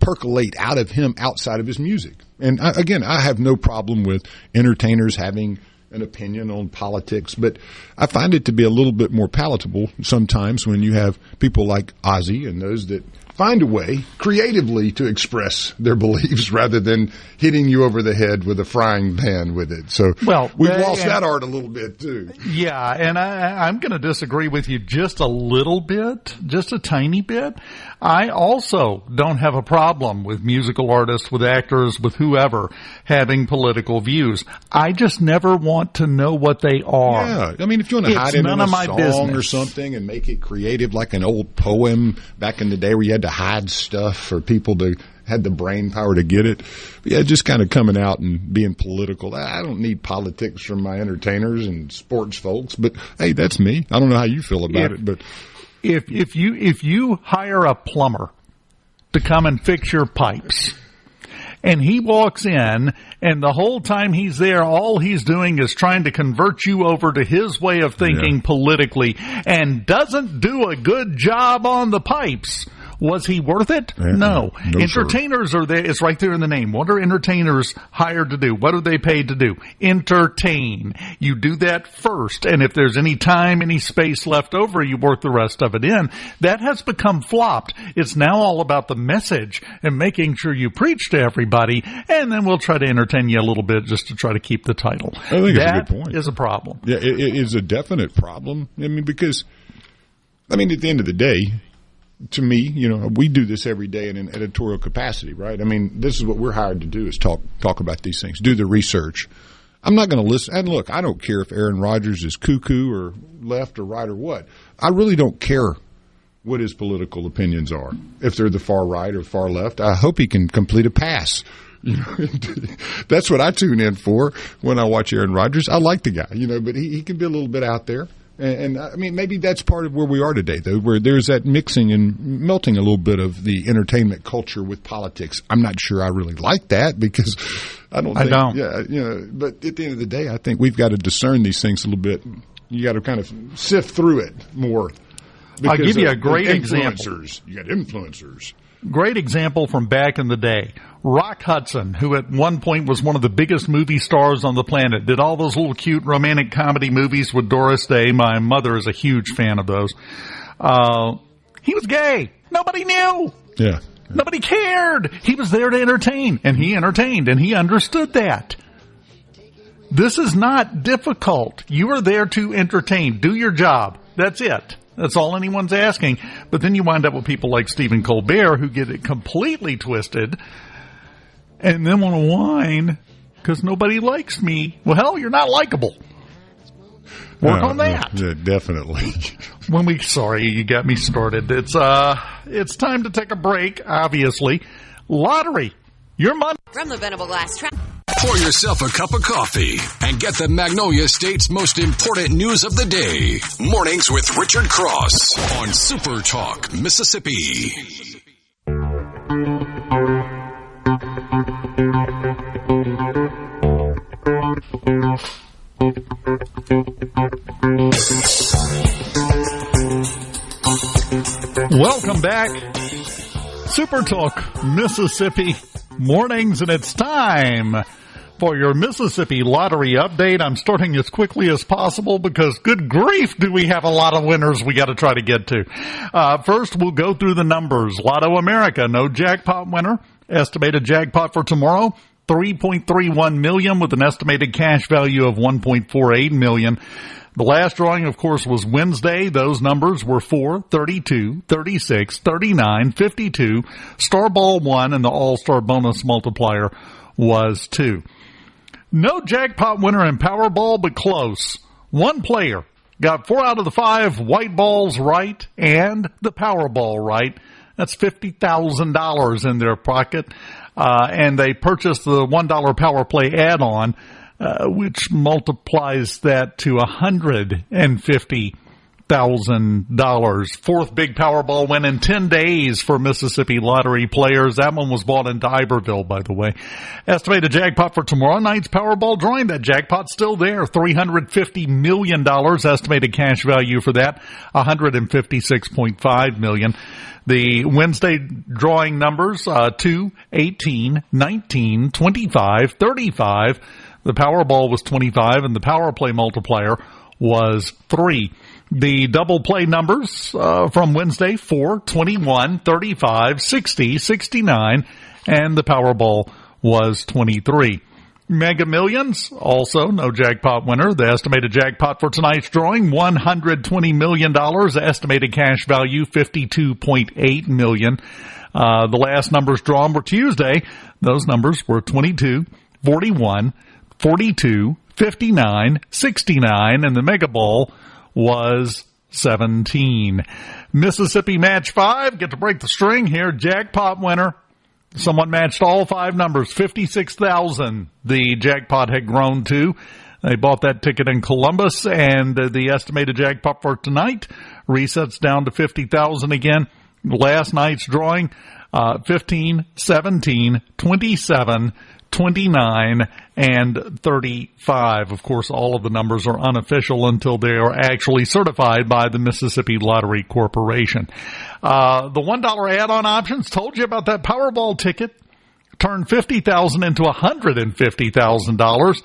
Speaker 5: percolate out of him outside of his music. And I have no problem with entertainers having an opinion on politics, but I find it to be a little bit more palatable sometimes when you have people like Ozzy and those that find a way creatively to express their beliefs rather than hitting you over the head with a frying pan with it. So we've lost that art a little bit too.
Speaker 4: Yeah, and I'm going to disagree with you just a little bit, just a tiny bit. I also don't have a problem with musical artists, with actors, with whoever having political views. I just never want to know what they are.
Speaker 5: Yeah, if you want to hide it in a song or something and make it creative like an old poem back in the day where you had to hide stuff for people to had the brain power to get it. But yeah, just kind of coming out and being political. I don't need politics from my entertainers and sports folks, but hey, that's me. I don't know how you feel about it, but
Speaker 4: if you hire a plumber to come and fix your pipes, and he walks in, and the whole time he's there, all he's doing is trying to convert you over to his way of thinking politically, and doesn't do a good job on the pipes, was he worth it? No. Entertainers are there. It's right there in the name. What are entertainers hired to do? What are they paid to do? Entertain. You do that first. And if there's any time, any space left over, you work the rest of it in. That has become flopped. It's now all about the message and making sure you preach to everybody. And then we'll try to entertain you a little bit just to try to keep the title.
Speaker 5: I think that's a good point.
Speaker 4: That is a problem.
Speaker 5: Yeah, it is a definite problem. Because at the end of the day, to me, we do this every day in an editorial capacity, right? This is what we're hired to do, is talk about these things, do the research. I'm not going to listen. And look, I don't care if Aaron Rodgers is cuckoo or left or right or what. I really don't care what his political opinions are. If they're the far right or far left, I hope he can complete a pass. That's what I tune in for when I watch Aaron Rodgers. I like the guy, but he can be a little bit out there. And maybe that's part of where we are today, though, where there's that mixing and melting a little bit of the entertainment culture with politics. I'm not sure I really like that, because I don't. Yeah, but at the end of the day, I think we've got to discern these things a little bit. You got to kind of sift through it more.
Speaker 4: I'll give you a great example.
Speaker 5: You got influencers.
Speaker 4: Great example from back in the day. Rock Hudson, who at one point was one of the biggest movie stars on the planet, did all those little cute romantic comedy movies with Doris Day. My mother is a huge fan of those. He was gay. Nobody knew.
Speaker 5: Yeah.
Speaker 4: Nobody cared. He was there to entertain, and he entertained, and he understood that. This is not difficult. You are there to entertain. Do your job. That's it. That's all anyone's asking. But then you wind up with people like Stephen Colbert, who get it completely twisted and then want to whine because nobody likes me. Well, hell, you're not likable. Work on that.
Speaker 5: Yeah, definitely.
Speaker 4: Sorry, you got me started. It's time to take a break, obviously. Lottery. Your money.
Speaker 6: From the Venable Glass Trap.
Speaker 1: Pour yourself a cup of coffee and get the Magnolia State's most important news of the day. Mornings with Richard Cross on SuperTalk, Mississippi.
Speaker 4: Welcome back. SuperTalk, Mississippi mornings, and it's time for your Mississippi Lottery update. I'm starting as quickly as possible because, good grief, do we have a lot of winners we got to try to get to. First, we'll go through the numbers. Lotto America, no jackpot winner. Estimated jackpot for tomorrow, $3.31 million with an estimated cash value of $1.48 million. The last drawing, of course, was Wednesday. Those numbers were 4, 32, 36, 39, 52. Starball 1, and the All-Star bonus multiplier was 2. No jackpot winner in Powerball, but close. One player got 4 out of the 5 white balls right and the Powerball right. That's $50,000 in their pocket. And they purchased the $1 Power Play add-on, which multiplies that to $150,000. Fourth big Powerball win in 10 days for Mississippi Lottery players. That one was bought into Iberville, by the way. Estimated jackpot for tomorrow night's Powerball drawing. That jackpot's still there. $350 million. Estimated cash value for that, $156.5 million. The Wednesday drawing numbers, 2, 18, 19, 25, 35. The Powerball was 25, and the Power Play multiplier was 3. The double play numbers from Wednesday, 4, 21, 35, 60, 69, and the Powerball was 23. Mega Millions, also no jackpot winner. The estimated jackpot for tonight's drawing, $120 million. The estimated cash value, $52.8 million. The last numbers drawn were Tuesday. Those numbers were 22, 41, 42, 59, 69, and the Mega Ball was 17. Mississippi Match 5, get to break the string here. Jackpot winner. Someone matched all 5 numbers, 56,000 the jackpot had grown to. They bought that ticket in Columbus, and the estimated jackpot for tonight resets down to 50,000 again. Last night's drawing, 15, 17, 27, 29, and 35. Of course, all of the numbers are unofficial until they are actually certified by the Mississippi Lottery Corporation. The $1 add-on options, told you about that Powerball ticket. Turned $50,000 into $150,000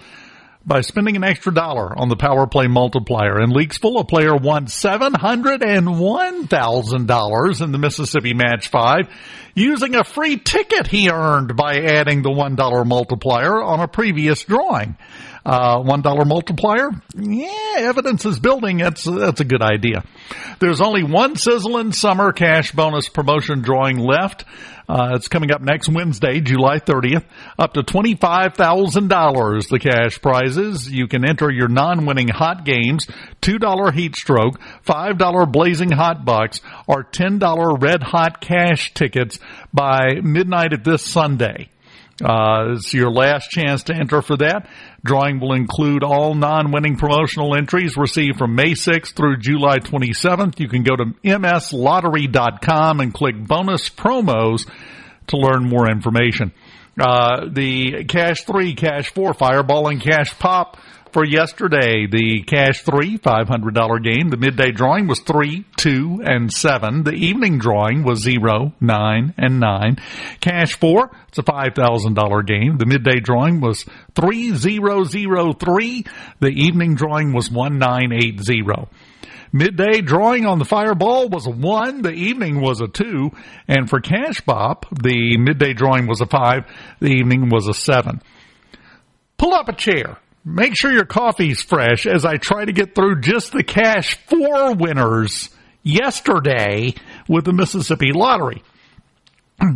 Speaker 4: by spending an extra $1 on the Power Play multiplier. In Leaksville, a player won $701,000 in the Mississippi Match 5 using a free ticket he earned by adding the $1 multiplier on a previous drawing. $1 multiplier? Yeah, evidence is building. That's a good idea. There's only one Sizzlin' Summer Cash Bonus promotion drawing left. It's coming up next Wednesday, July 30th. Up to $25,000 the cash prizes. You can enter your non-winning hot games, $2 heat stroke, $5 blazing hot bucks, or $10 red hot cash tickets by midnight of this Sunday. It's your last chance to enter for that. Drawing will include all non-winning promotional entries received from May 6th through July 27th. You can go to mslottery.com and click bonus promos to learn more information. The Cash 3, Cash 4, Fireball, and Cash Pop for yesterday. The Cash 3, $500 game. The midday drawing was 3, 2, and 7. The evening drawing was 0, 9, and 9. Cash 4, it's a $5,000 game. The midday drawing was 3003. The evening drawing was 1980. Midday drawing on the Fireball was a 1. The evening was a 2. And for Cash Pop, the midday drawing was a 5. The evening was a 7. Pull up a chair. Make sure your coffee's fresh as I try to get through just the Cash 4 winners yesterday with the Mississippi Lottery.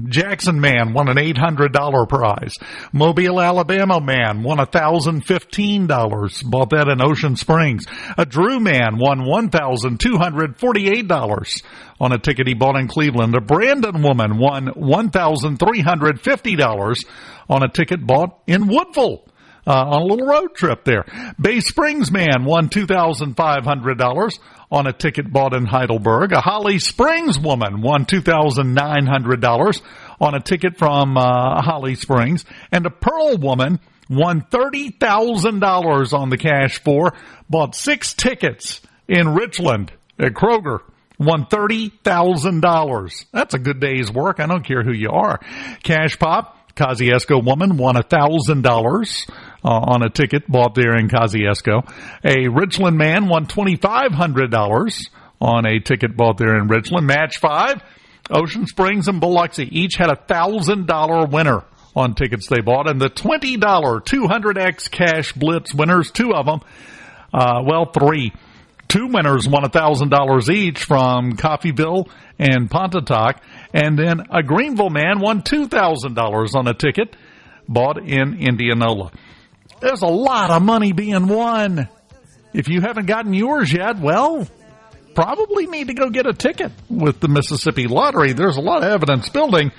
Speaker 4: Jackson man won an $800 prize. Mobile, Alabama man won $1,015. Bought that in Ocean Springs. A Drew man won $1,248 on a ticket he bought in Cleveland. A Brandon woman won $1,350 on a ticket bought in Woodville. On a little road trip there. Bay Springs man won $2,500 on a ticket bought in Heidelberg. A Holly Springs woman won $2,900 on a ticket from Holly Springs. And a Pearl woman won $30,000 on the cash for, bought 6 tickets in Richland at Kroger. Won $30,000. That's a good day's work. I don't care who you are. Cash Pop. Kosciuszko woman won $1,000 on a ticket bought there in Kosciuszko. A Richland man won $2,500 on a ticket bought there in Richland. Match 5, Ocean Springs and Biloxi each had a $1,000 winner on tickets they bought. And the $20 200X Cash Blitz winners, 2 of them, 3. 2 winners won $1,000 each from Coffeyville and Pontotoc. And then a Greenville man won $2,000 on a ticket bought in Indianola. There's a lot of money being won. If you haven't gotten yours yet, well, probably need to go get a ticket with the Mississippi Lottery. There's a lot of evidence building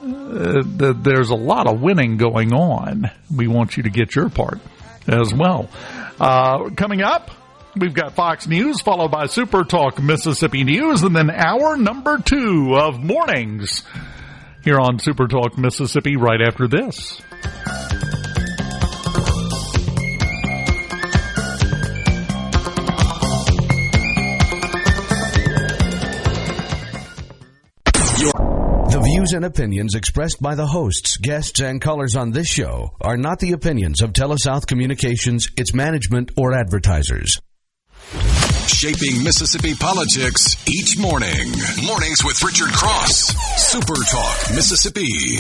Speaker 4: that there's a lot of winning going on. We want you to get your part as well. Coming up, we've got Fox News, followed by Super Talk Mississippi News, and then hour number 2 of mornings here on Super Talk Mississippi right after this.
Speaker 9: The views and opinions expressed by the hosts, guests, and callers on this show are not the opinions of TeleSouth Communications, its management, or advertisers.
Speaker 1: Shaping Mississippi politics each morning. Mornings with Richard Cross. Super Talk Mississippi.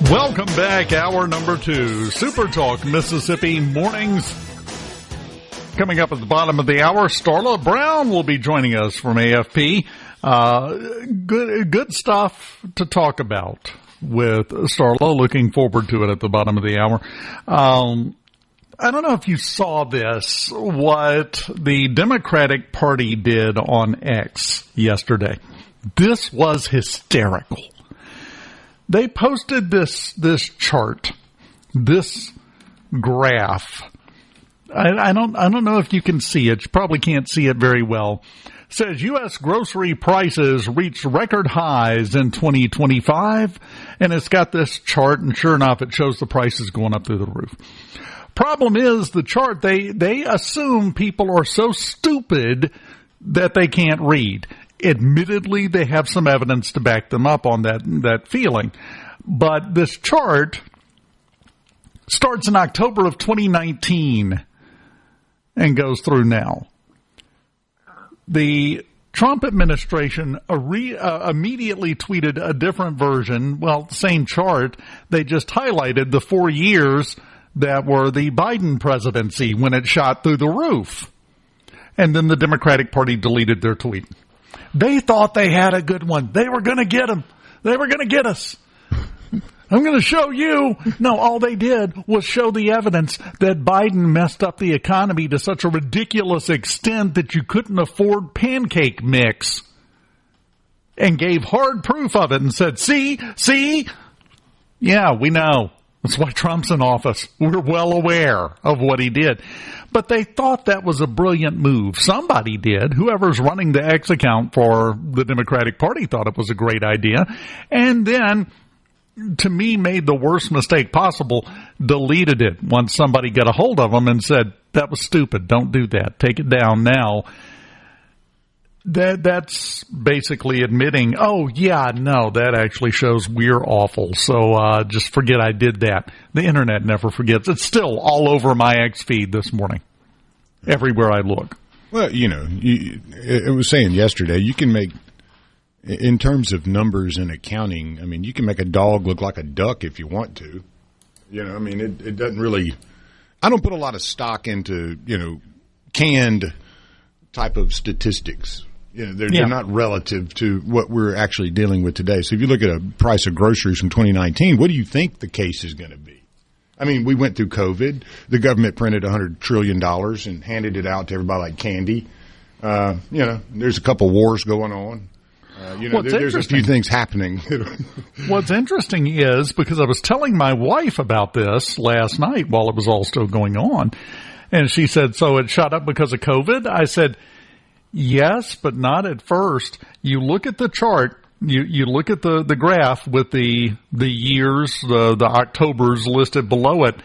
Speaker 4: Welcome back, hour number 2, Super Talk Mississippi mornings. Coming up at the bottom of the hour, Starla Brown will be joining us from AFP. Good stuff to talk about with Starla. Looking forward to it at the bottom of the hour. I don't know if you saw this, what the Democratic Party did on X yesterday. This was hysterical. They posted this chart, this graph. I don't know if you can see it. You probably can't see it very well. It says U.S. grocery prices reached record highs in 2025, and it's got this chart, and sure enough, it shows the prices going up through the roof. Problem is, the chart, they assume people are so stupid that they can't read. Admittedly, they have some evidence to back them up on that feeling. But this chart starts in October of 2019 and goes through now. The Trump administration immediately tweeted a different version. Well, same chart. They just highlighted the 4 years that were the Biden presidency when it shot through the roof. And then the Democratic Party deleted their tweet. They thought they had a good one. They were going to get them. They were going to get us. I'm going to show you. No, all they did was show the evidence that Biden messed up the economy to such a ridiculous extent that you couldn't afford pancake mix, and gave hard proof of it and said, see, yeah, we know. That's why Trump's in office. We're well aware of what he did. But they thought that was a brilliant move. Somebody did. Whoever's running the X account for the Democratic Party thought it was a great idea. And then, to me, made the worst mistake possible, deleted it once somebody got a hold of them and said, that was stupid. Don't do that. Take it down now. That's basically admitting, oh, yeah, no, that actually shows we're awful. So just forget I did that. The Internet never forgets. It's still all over my X feed this morning, everywhere I look.
Speaker 5: Well, it was saying yesterday, you can make, in terms of numbers and accounting, I mean, you can make a dog look like a duck if you want to. It doesn't really, I don't put a lot of stock into, canned type of statistics. They're not relative to what we're actually dealing with today. So if you look at a price of groceries from 2019, what do you think the case is going to be? I mean, we went through COVID. The government printed $100 trillion and handed it out to everybody like candy. There's a couple wars going on. There's a few things happening.
Speaker 4: What's interesting is, because I was telling my wife about this last night while it was all still going on, and she said, so it shot up because of COVID? I said, yes, but not at first. You look at the chart, you look at the graph with the years, the Octobers listed below it.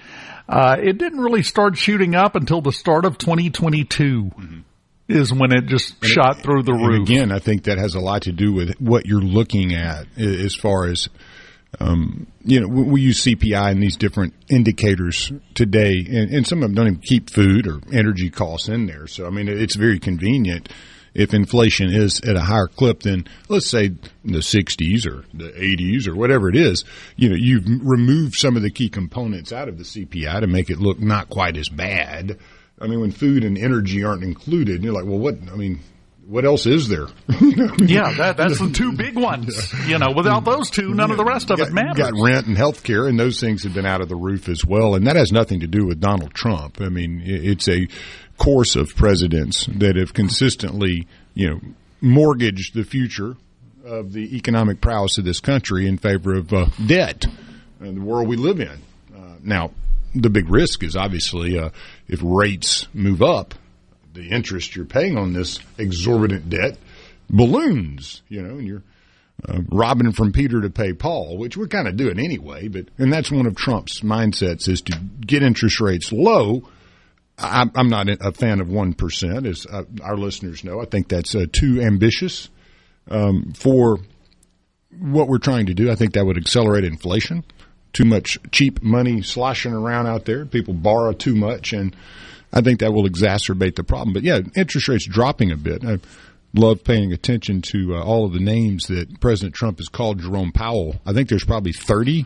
Speaker 4: It didn't really start shooting up until the start of 2022 is when it just shot through the roof.
Speaker 5: Again, I think that has a lot to do with what you're looking at as far as, we use CPI and these different indicators today, and some of them don't even keep food or energy costs in there. So, it's very convenient if inflation is at a higher clip than, let's say, the 60s or the 80s or whatever it is. You've removed some of the key components out of the CPI to make it look not quite as bad. When food and energy aren't included, you're like, well, what else is there?
Speaker 4: Yeah, that's the two big ones. Without those two, none of the rest of it matters.
Speaker 5: You got rent and health care, and those things have been out of the roof as well. And that has nothing to do with Donald Trump. It's a course of presidents that have consistently, mortgaged the future of the economic prowess of this country in favor of debt and the world we live in. Now, the big risk is obviously if rates move up, the interest you're paying on this exorbitant debt balloons, and you're robbing from Peter to pay Paul, which we're kind of doing anyway. And that's one of Trump's mindsets, is to get interest rates low. I'm not a fan of 1%, as our listeners know. I think that's too ambitious for what we're trying to do. I think that would accelerate inflation. Too much cheap money sloshing around out there. People borrow too much, and I think that will exacerbate the problem. But, yeah, interest rates dropping a bit. I love paying attention to all of the names that President Trump has called Jerome Powell. I think there's probably 30.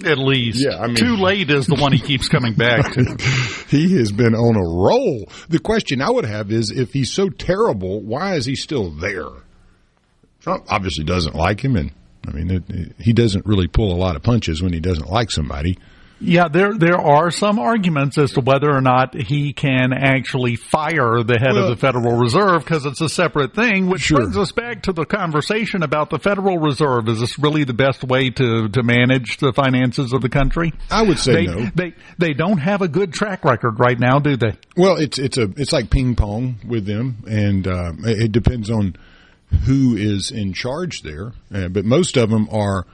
Speaker 4: At least. Yeah, too late is the one he keeps coming back to.
Speaker 5: He has been on a roll. The question I would have is, if he's so terrible, why is he still there? Trump obviously doesn't like him, and he doesn't really pull a lot of punches when he doesn't like somebody.
Speaker 4: Yeah, there are some arguments as to whether or not he can actually fire the head of the Federal Reserve, because it's a separate thing, which brings us back to the conversation about the Federal Reserve. Is this really the best way to manage the finances of the country?
Speaker 5: I would say no.
Speaker 4: They don't have a good track record right now, do they?
Speaker 5: Well, it's like ping pong with them, and it depends on who is in charge there. But most of them are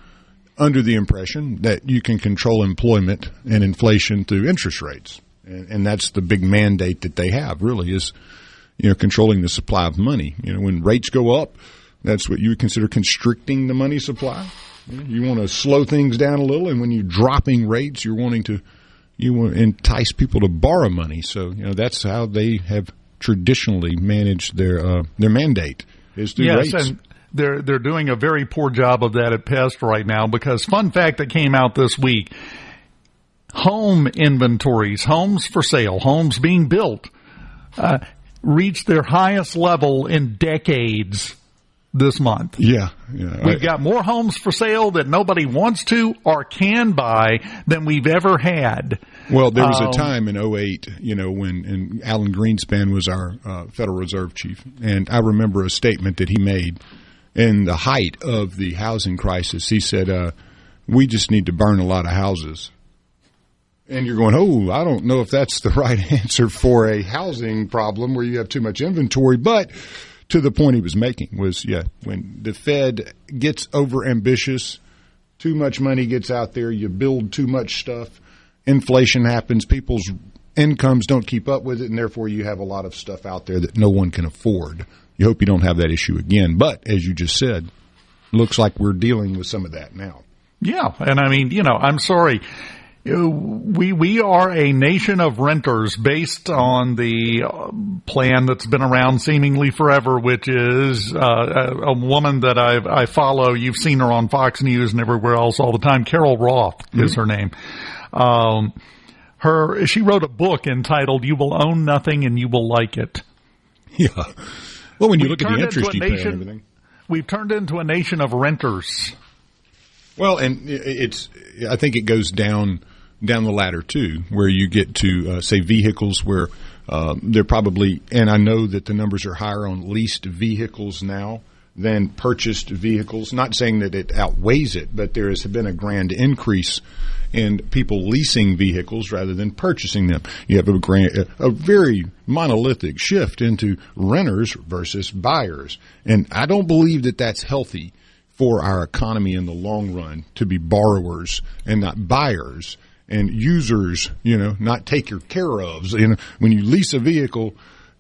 Speaker 5: under the impression that you can control employment and inflation through interest rates. And that's the big mandate that they have, really, is, controlling the supply of money. When rates go up, that's what you would consider constricting the money supply. You want to slow things down a little, and when you're dropping rates, you want to entice people to borrow money. So, that's how they have traditionally managed their mandate, is through rates.
Speaker 4: And they're doing a very poor job of that at Pest right now, because fun fact that came out this week, home inventories, homes for sale, homes being built, reached their highest level in decades this month.
Speaker 5: Yeah.
Speaker 4: We've got more homes for sale that nobody wants to or can buy than we've ever had.
Speaker 5: Well, there was a time in 2008, when Alan Greenspan was our Federal Reserve chief, and I remember a statement that he made in the height of the housing crisis. He said, we just need to burn a lot of houses. And you're going, I don't know if that's the right answer for a housing problem where you have too much inventory. But to the point he was making was, when the Fed gets overambitious, too much money gets out there, you build too much stuff, inflation happens, people's incomes don't keep up with it, and therefore you have a lot of stuff out there that no one can afford. You hope you don't have that issue again. But as you just said, looks like we're dealing with some of that now.
Speaker 4: Yeah, and I mean, I'm sorry. We are a nation of renters based on the plan that's been around seemingly forever, which is a woman that I follow. You've seen her on Fox News and everywhere else all the time. Carol Roth is her name. She wrote a book entitled "You Will Own Nothing and You Will Like It."
Speaker 5: Yeah. Well, when you look at the interest you pay and everything,
Speaker 4: we've turned into a nation of renters. Well,
Speaker 5: and I think it goes down the ladder too, where you get to say vehicles where they're probably, and I know that the numbers are higher on leased vehicles now than purchased vehicles. Not saying that it outweighs it, but there has been a grand increase in people leasing vehicles rather than purchasing them. You have a very monolithic shift into renters versus buyers, and I don't believe that that's healthy for our economy in the long run, to be borrowers and not buyers, and users, not taker care ofs. When you lease a vehicle,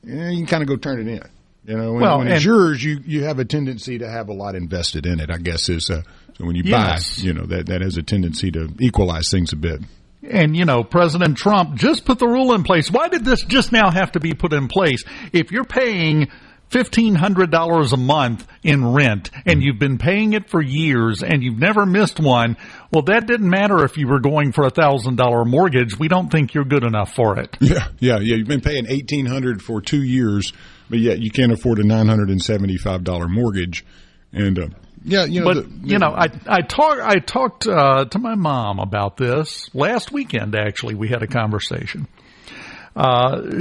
Speaker 5: you can kind of go turn it in. When it's yours, you have a tendency to have a lot invested in it, I guess is, so when you buy, that has a tendency to equalize things a bit.
Speaker 4: And, President Trump just put the rule in place. Why did this just now have to be put in place? If you're paying $1,500 a month in rent, and you've been paying it for years, and you've never missed one, well, that didn't matter if you were going for $1,000 mortgage. We don't think you're good enough for it.
Speaker 5: Yeah. You've been paying $1,800 for 2 years, but yet you can't afford a $975 mortgage. And
Speaker 4: I talked to my mom about this last weekend. Actually, we had a conversation.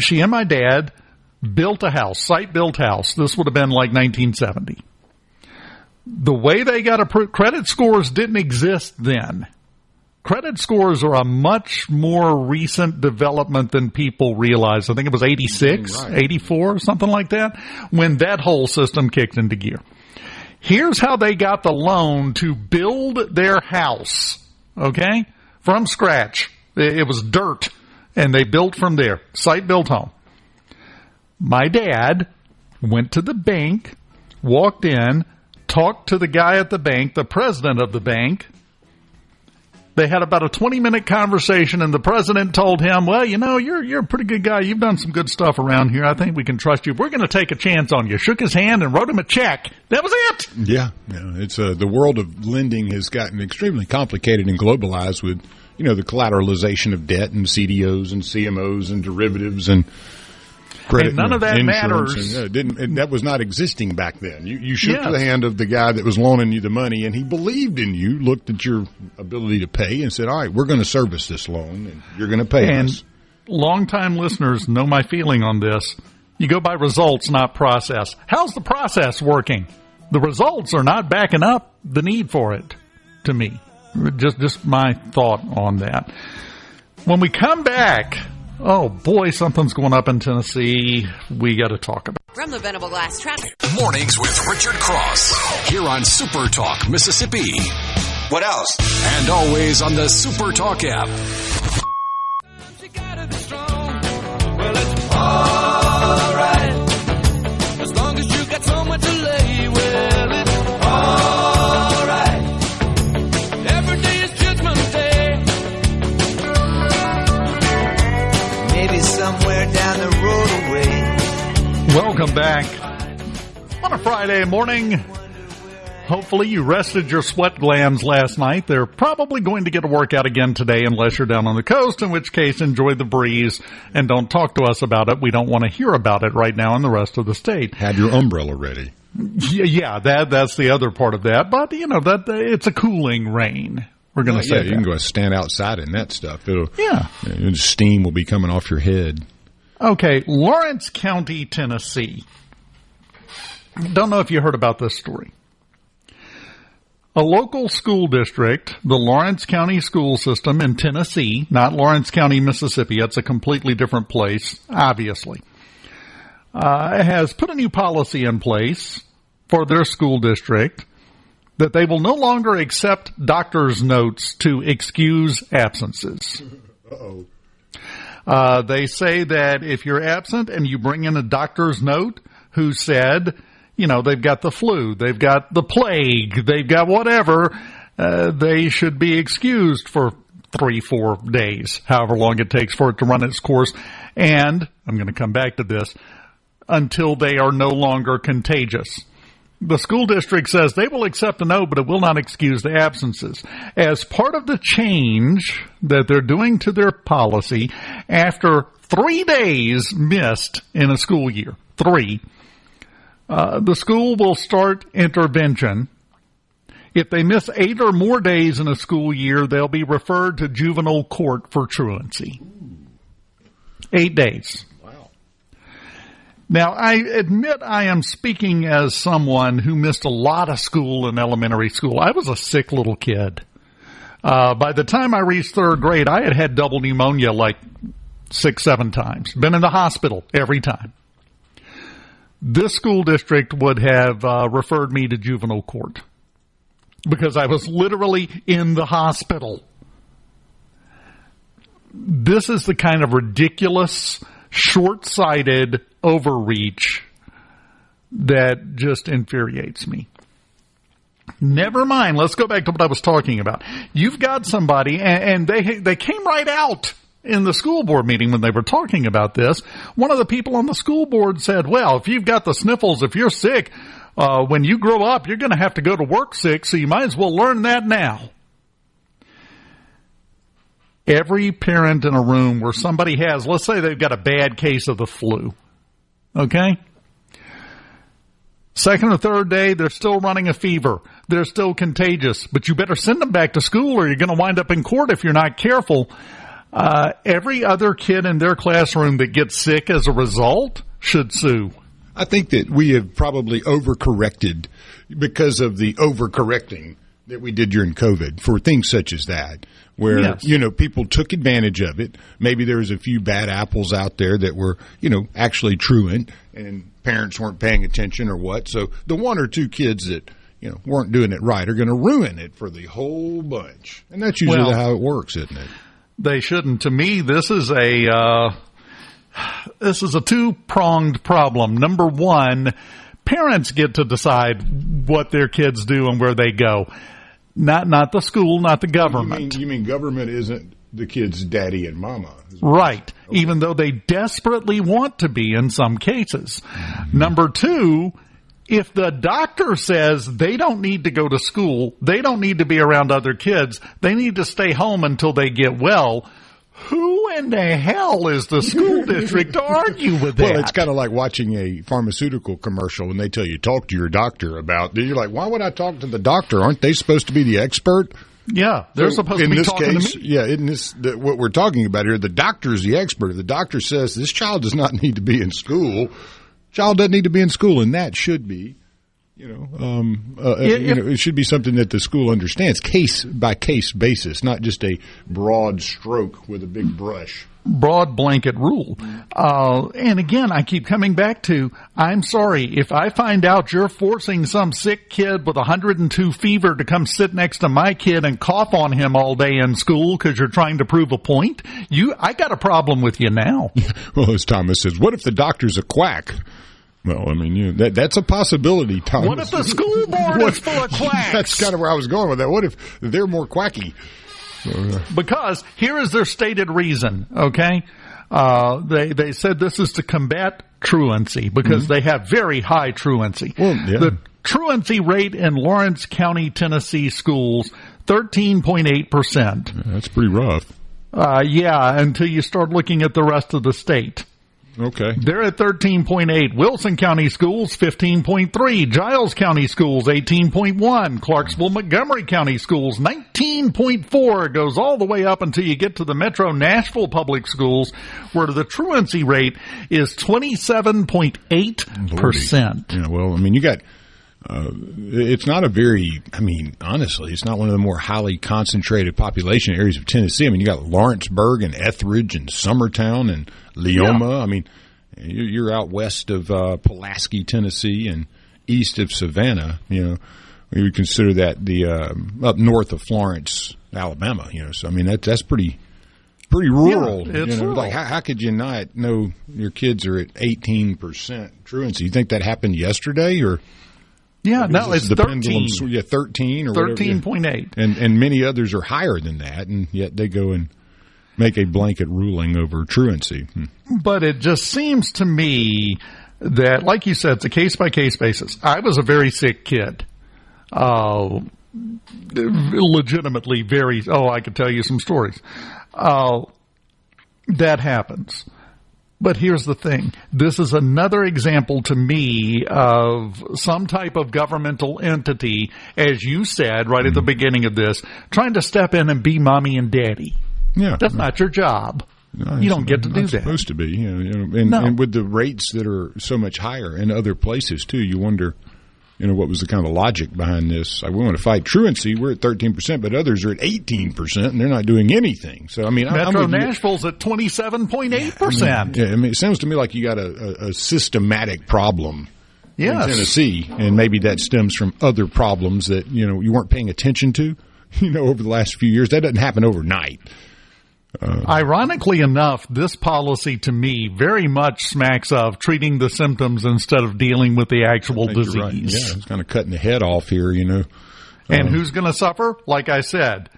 Speaker 4: She and my dad built a house, site-built house. This would have been like 1970. The way they got approved, credit scores didn't exist then. Credit scores are a much more recent development than people realize. I think it was 86, right. 84, something like that, when that whole system kicked into gear. Here's how they got the loan to build their house, okay, from scratch. It was dirt, and they built from there, site-built home. My dad went to the bank, walked in, talked to the guy at the bank, the president of the bank. They had about a 20-minute conversation, and the president told him, well, you're a pretty good guy. You've done some good stuff around here. I think we can trust you. We're going to take a chance on you. Shook his hand and wrote him a check. That was it.
Speaker 5: Yeah. It's the world of lending has gotten extremely complicated and globalized with, the collateralization of debt and CDOs and CMOs and derivatives and credit,
Speaker 4: and none of that matters.
Speaker 5: And that was not existing back then. You shook the hand of the guy that was loaning you the money, and he believed in you, looked at your ability to pay, and said, all right, we're going to service this loan, and you're going to pay us.
Speaker 4: And longtime listeners know my feeling on this. You go by results, not process. How's the process working? The results are not backing up the need for it, to me. Just my thought on that. When we come back, oh, boy, something's going up in Tennessee we got to talk about.
Speaker 6: From the Venable Glass Traffic.
Speaker 1: Mornings with Richard Cross, here on SuperTalk, Mississippi.
Speaker 10: What else?
Speaker 1: And always on the SuperTalk app.
Speaker 8: You gotta be strong. Well, it's all right. As long as you got someone to lay, well, it's all right. Every day is Judgment Day.
Speaker 7: Maybe somewhere down the road away.
Speaker 4: Welcome back on a Friday morning. Hopefully you rested your sweat glands last night. They're probably going to get a workout again today unless you're down on the coast, in which case enjoy the breeze and don't talk to us about it. We don't want to hear about it right now in the rest of the state.
Speaker 5: Have your umbrella ready.
Speaker 4: Yeah, that's the other part of that. But, that it's a cooling rain. We're going to say
Speaker 5: you can go stand outside in that stuff. Steam will be coming off your head.
Speaker 4: Okay, Lawrence County, Tennessee. Don't know if you heard about this story. A local school district, the Lawrence County school system in Tennessee, not Lawrence County, Mississippi, that's a completely different place, obviously, has put a new policy in place for their school district that they will no longer accept doctor's notes to excuse absences.
Speaker 5: Uh-oh.
Speaker 4: They say that if you're absent and you bring in a doctor's note who said, they've got the flu, they've got the plague, they've got whatever, they should be excused for 3-4 days, however long it takes for it to run its course. And I'm going to come back to this, until they are no longer contagious. The school district says they will accept a note, but it will not excuse the absences. As part of the change that they're doing to their policy, after 3 days missed in a school year, the school will start intervention. If they miss 8 or more days in a school year, they'll be referred to juvenile court for truancy. 8 days. Now, I admit I am speaking as someone who missed a lot of school in elementary school. I was a sick little kid. By the time I reached 3rd grade, I had double pneumonia like 6-7 times. Been in the hospital every time. This school district would have referred me to juvenile court because I was literally in the hospital. This is the kind of ridiculous, short-sighted overreach that just infuriates me. Never mind. Let's go back to what I was talking about. You've got somebody, and they came right out in the school board meeting when they were talking about this. One of the people on the school board said, well, if you've got the sniffles, if you're sick, when you grow up, you're going to have to go to work sick, so you might as well learn that now. Every parent in a room where somebody has, let's say they've got a bad case of the flu, okay? 2nd or 3rd day, they're still running a fever. They're still contagious, but you better send them back to school or you're going to wind up in court if you're not careful. Every other kid in their classroom that gets sick as a result should sue.
Speaker 5: I think that we have probably overcorrected because of the overcorrecting that we did during COVID for things such as that, where,
Speaker 4: yes,
Speaker 5: people took advantage of it. Maybe there was a few bad apples out there that were, actually truant and parents weren't paying attention or what. So the 1 or 2 kids that, weren't doing it right are going to ruin it for the whole bunch. And that's usually how it works, isn't it?
Speaker 4: They shouldn't. To me, this is a two-pronged problem. Number one, parents get to decide what their kids do and where they go. Not the school, not the government.
Speaker 5: You mean government isn't the kid's daddy and mama?
Speaker 4: Right. Okay. Even though they desperately want to be in some cases. Mm-hmm. Number two, if the doctor says they don't need to go to school, they don't need to be around other kids, they need to stay home until they get well, who in the hell is the school district to argue with that?
Speaker 5: Well, it's kind of like watching a pharmaceutical commercial when they tell you talk to your doctor about. You're like, why would I talk to the doctor? Aren't they supposed to be the expert?
Speaker 4: Yeah, they're supposed to be talking to me.
Speaker 5: Yeah, in this, what we're talking about here, the doctor is the expert. If the doctor says this child does not need to be in school, child doesn't need to be in school, and that should be, it should be something that the school understands, case by case basis, not just a broad stroke with a big brush.
Speaker 4: Broad blanket rule. And again, I keep coming back to, I'm sorry, if I find out you're forcing some sick kid with 102 fever to come sit next to my kid and cough on him all day in school because you're trying to prove a point, I got a problem with you now.
Speaker 5: Well, as Thomas says, what if the doctor's a quack? Well, I mean, that's a possibility, Thomas.
Speaker 4: What if the school board is full of quacks?
Speaker 5: That's kind of where I was going with that. What if they're more quacky?
Speaker 4: Because here is their stated reason, okay? They said this is to combat truancy because they have very high truancy.
Speaker 5: Well, yeah.
Speaker 4: The truancy rate in Lawrence County, Tennessee schools, 13.8%.
Speaker 5: That's pretty rough.
Speaker 4: Yeah, until you start looking at the rest of the state.
Speaker 5: Okay.
Speaker 4: They're at 13.8. Wilson County Schools, 15.3. Giles County Schools, 18.1. Clarksville Montgomery County Schools, 19.4. It goes all the way up until you get to the Metro Nashville Public Schools, where the truancy rate is 27.8%.
Speaker 5: Yeah, well, I mean, you got, it's not a very, honestly, it's not one of the more highly concentrated population areas of Tennessee. I mean, you got Lawrenceburg and Etheridge and Summertown and Leoma. Yeah. I mean, you're out west of Pulaski, Tennessee, and east of Savannah. We would consider that the up north of Florence, Alabama. So I mean, that's pretty pretty rural.
Speaker 4: Yeah, it's rural.
Speaker 5: Like how could you not know your kids are at 18% truancy? You think that happened yesterday, or?
Speaker 4: Yeah, no, it's 13.
Speaker 5: 13 or
Speaker 4: 13.8.
Speaker 5: And many others are higher than that, and yet they go and make a blanket ruling over truancy.
Speaker 4: But it just seems to me that, like you said, it's a case-by-case basis. I was a very sick kid. Legitimately very, I could tell you some stories. That happens. But here's the thing. This is another example to me of some type of governmental entity, as you said right at the beginning of this, trying to step in and be mommy and daddy.
Speaker 5: Yeah.
Speaker 4: That's not your job.
Speaker 5: No,
Speaker 4: you don't get to do that.
Speaker 5: It's supposed to be. And with the rates that are so much higher in other places, too, you wonder, what was the kind of logic behind this? Like, we want to fight truancy. We're at 13%, but others are at 18%, and they're not doing anything. So,
Speaker 4: Metro Nashville's at 27.8%.
Speaker 5: It sounds to me like you got a systematic problem in Tennessee, and maybe that stems from other problems that, you weren't paying attention to, over the last few years. That doesn't happen overnight.
Speaker 4: Ironically enough, this policy to me very much smacks of treating the symptoms instead of dealing with the actual disease.
Speaker 5: Right. Yeah, it's kind of cutting the head off here,
Speaker 4: And who's going to suffer? Like I said,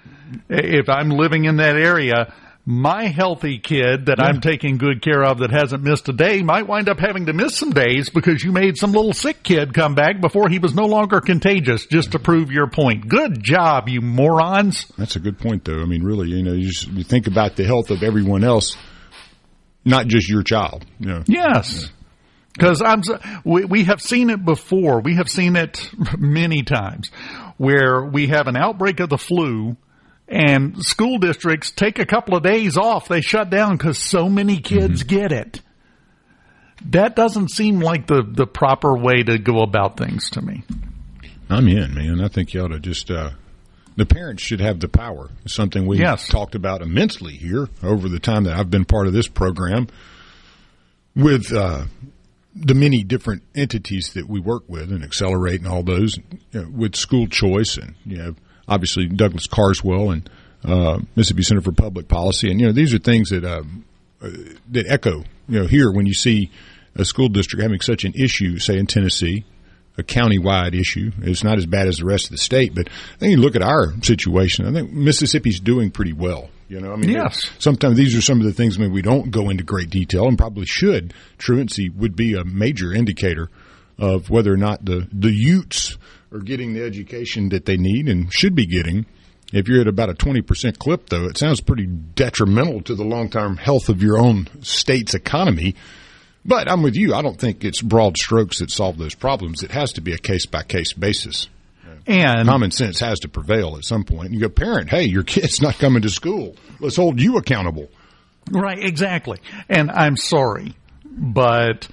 Speaker 4: if I'm living in that area, my healthy kid that I'm taking good care of that hasn't missed a day might wind up having to miss some days because you made some little sick kid come back before he was no longer contagious, just to prove your point. Good job, you morons.
Speaker 5: That's a good point, though. Really, you think about the health of everyone else, not just your child.
Speaker 4: Yes. Because we have seen it before. We have seen it many times where we have an outbreak of the flu, and school districts take a couple of days off. They shut down because so many kids get it. That doesn't seem like the proper way to go about things to me.
Speaker 5: I'm in, man. I think you ought to just the parents should have the power. It's something we talked about immensely here over the time that I've been part of this program with the many different entities that we work with and Accelerate and all those, with school choice and, obviously Douglas Carswell and Mississippi Center for Public Policy. And, these are things that echo, here when you see a school district having such an issue, say in Tennessee, a countywide issue. It's not as bad as the rest of the state, but I think you look at our situation, I think Mississippi's doing pretty well.
Speaker 4: Yes.
Speaker 5: Sometimes these are some of the things we don't go into great detail and probably should. Truancy would be a major indicator of whether or not the Utes are getting the education that they need and should be getting. If you're at about a 20% clip, though, it sounds pretty detrimental to the long-term health of your own state's economy. But I'm with you. I don't think it's broad strokes that solve those problems. It has to be a case-by-case basis. And common sense has to prevail at some point. You go, parent, hey, your kid's not coming to school. Let's hold you accountable.
Speaker 4: Right, exactly. And I'm sorry, but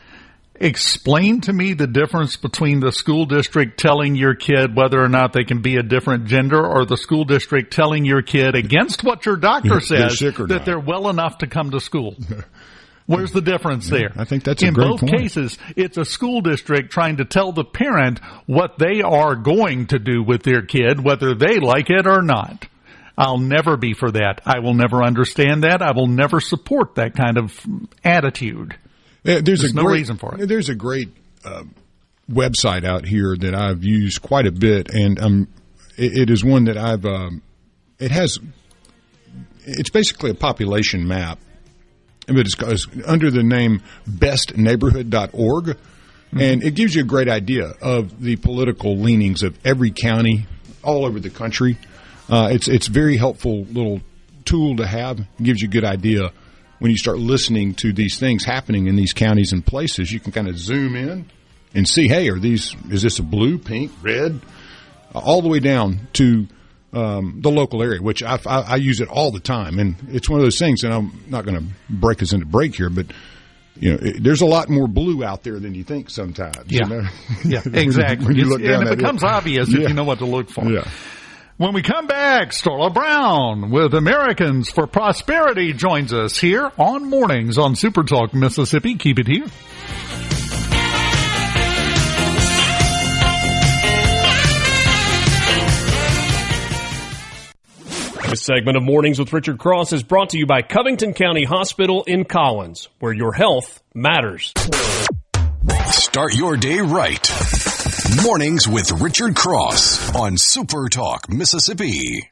Speaker 4: explain to me the difference between the school district telling your kid whether or not they can be a different gender or the school district telling your kid against what your doctor says that they're well enough to come to school. Where's the difference there?
Speaker 5: I think that's a great point.
Speaker 4: In both cases, it's a school district trying to tell the parent what they are going to do with their kid, whether they like it or not. I'll never be for that. I will never understand that. I will never support that kind of attitude. There's no reason for it.
Speaker 5: There's a great website out here that I've used quite a bit, and it is one that I've. It's basically a population map, but it's under the name bestneighborhood.org, and it gives you a great idea of the political leanings of every county all over the country. It's a very helpful little tool to have. It gives you a good idea. When you start listening to these things happening in these counties and places, you can kind of zoom in and see, hey, is this a blue, pink, red, all the way down to the local area, which I use it all the time. And it's one of those things, and I'm not going to break us into break here, but there's a lot more blue out there than you think sometimes.
Speaker 4: Yeah, yeah, exactly.
Speaker 5: when you look down
Speaker 4: and it becomes obvious if you know what to look for.
Speaker 5: Yeah.
Speaker 4: When we come back, Starla Brown with Americans for Prosperity joins us here on Mornings on SuperTalk Mississippi. Keep it here.
Speaker 10: This segment of Mornings with Richard Cross is brought to you by Covington County Hospital in Collins, where your health matters.
Speaker 1: Start your day right. Mornings with Richard Cross on SuperTalk, Mississippi.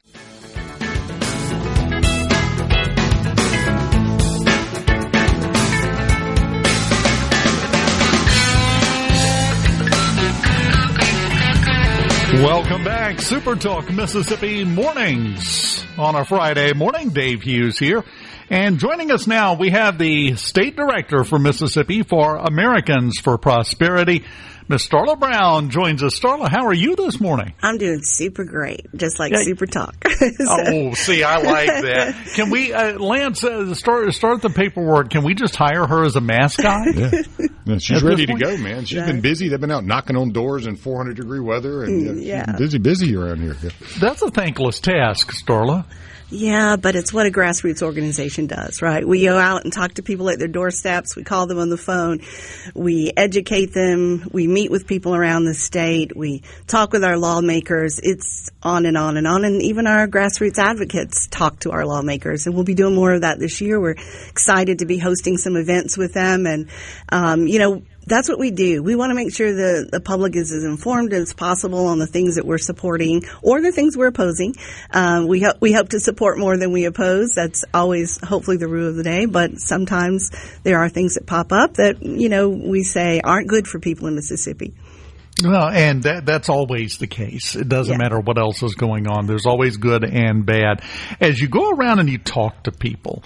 Speaker 4: Welcome back. Super Talk Mississippi Mornings on a Friday morning. Dave Hughes here. And joining us now, we have the State Director for Mississippi for Americans for Prosperity, Miss Starla Brown joins us. Starla, how are you this morning?
Speaker 11: I'm doing super great, just like Super Talk.
Speaker 4: Oh, see, I like that. Can we, Lance, start the paperwork? Can we just hire her as a mascot?
Speaker 5: Yeah, she's ready to go, man. She's been busy. They've been out knocking on doors in 400-degree weather, and she's busy around here. Yeah.
Speaker 4: That's a thankless task, Starla.
Speaker 11: Yeah, but it's what a grassroots organization does, right? We go out and talk to people at their doorsteps. We call them on the phone. We educate them. We meet with people around the state. We talk with our lawmakers. It's on and on and on. And even our grassroots advocates talk to our lawmakers. And we'll be doing more of that this year. We're excited to be hosting some events with them. And, that's what we do. We want to make sure the public is as informed as possible on the things that we're supporting or the things we're opposing. We hope to support more than we oppose. That's always hopefully the rule of the day. But sometimes there are things that pop up that, we say aren't good for people in Mississippi.
Speaker 4: Well, and that's always the case. It doesn't matter what else is going on. There's always good and bad. As you go around and you talk to people,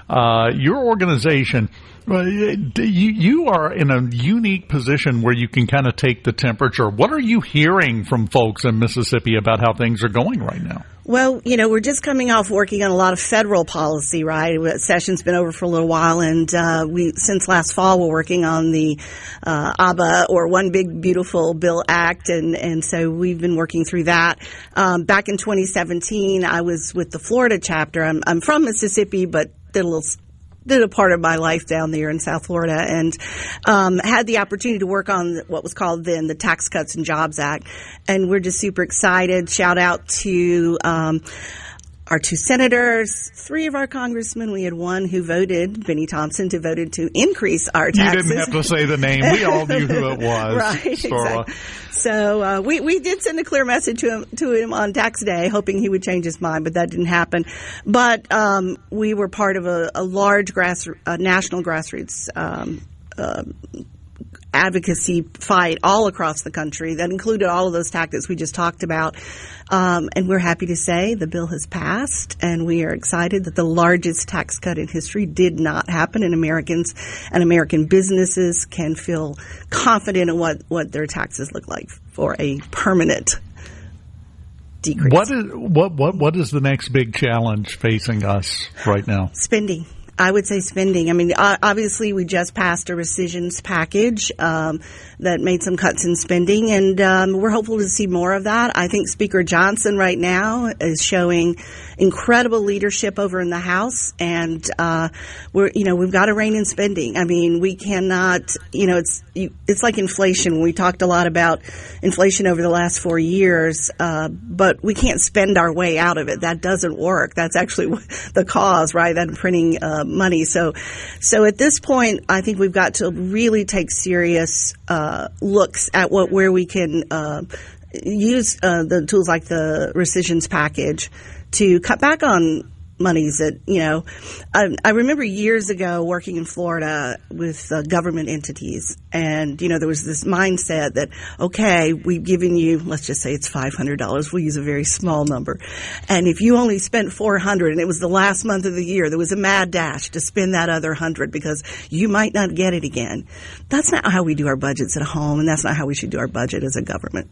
Speaker 4: your organization, you are in a unique position where you can kind of take the temperature. What are you hearing from folks in Mississippi about how things are going right now?
Speaker 11: Well, we're just coming off working on a lot of federal policy, right? Session's been over for a little while, and since last fall, we're working on the ABBA, or One Big Beautiful Bill Act, and so we've been working through that. Back in 2017, I was with the Florida chapter. I'm from Mississippi, but did a part of my life down there in South Florida, and had the opportunity to work on what was called then the Tax Cuts and Jobs Act. And we're just super excited. Shout out to our two senators, three of our congressmen. We had one who voted, Benny Thompson, who voted to increase our taxes.
Speaker 4: You didn't have to say the name. We all knew who it was.
Speaker 11: Right, exactly. So we did send a clear message to him on tax day, hoping he would change his mind, but that didn't happen. But we were part of a large national grassroots advocacy fight all across the country that included all of those tactics we just talked about. And we're happy to say the bill has passed, and we are excited that the largest tax cut in history did not happen, and Americans and American businesses can feel confident in what their taxes look like for a permanent decrease.
Speaker 4: What is the next big challenge facing us right now?
Speaker 11: Spending. I would say spending. I mean, obviously, we just passed a rescissions package that made some cuts in spending, and we're hopeful to see more of that. I think Speaker Johnson right now is showing incredible leadership over in the House, and we've got to rein in spending. I mean, we cannot. It's like inflation. We talked a lot about inflation over the last 4 years, but we can't spend our way out of it. That doesn't work. That's actually the cause, right? That printing money. So at this point, I think we've got to really take serious looks at where we can use the tools like the rescissions package to cut back on monies that, I remember years ago working in Florida with government entities, and, there was this mindset that, okay, we've given you, let's just say it's $500. We'll use a very small number. And if you only spent $400 and it was the last month of the year, there was a mad dash to spend that other $100 because you might not get it again. That's not how we do our budgets at home, and that's not how we should do our budget as a government.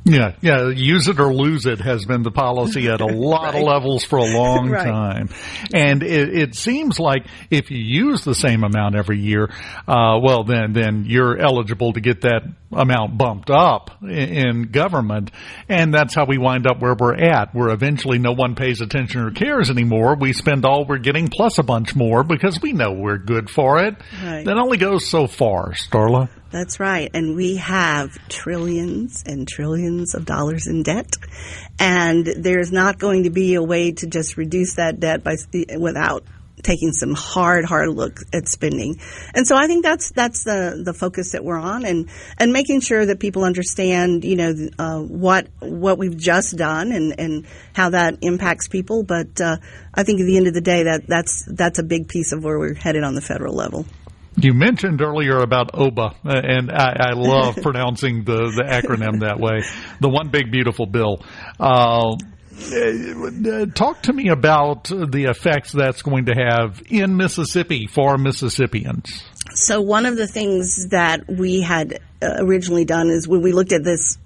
Speaker 4: Yeah, use it or lose it has been the policy at a lot of levels for a long time. And it seems like if you use the same amount every year, then you're eligible to get that amount bumped up in government, and that's how we wind up where we're at, where eventually no one pays attention or cares anymore. We spend all we're getting plus a bunch more because we know we're good for it.
Speaker 11: Right.
Speaker 4: That only goes so far, Starla.
Speaker 11: That's right. And we have trillions and trillions of dollars in debt. And there's not going to be a way to just reduce that debt without taking some hard look at spending. And so I think that's the focus that we're on, and making sure that people understand, what we've just done and how that impacts people. But I think at the end of the day, that's a big piece of where we're headed on the federal level.
Speaker 4: You mentioned earlier about OBA, and I love pronouncing the acronym that way. The One Big Beautiful Bill. Talk to me about the effects that's going to have in Mississippi for Mississippians.
Speaker 11: So one of the things that we had originally done is when we looked at this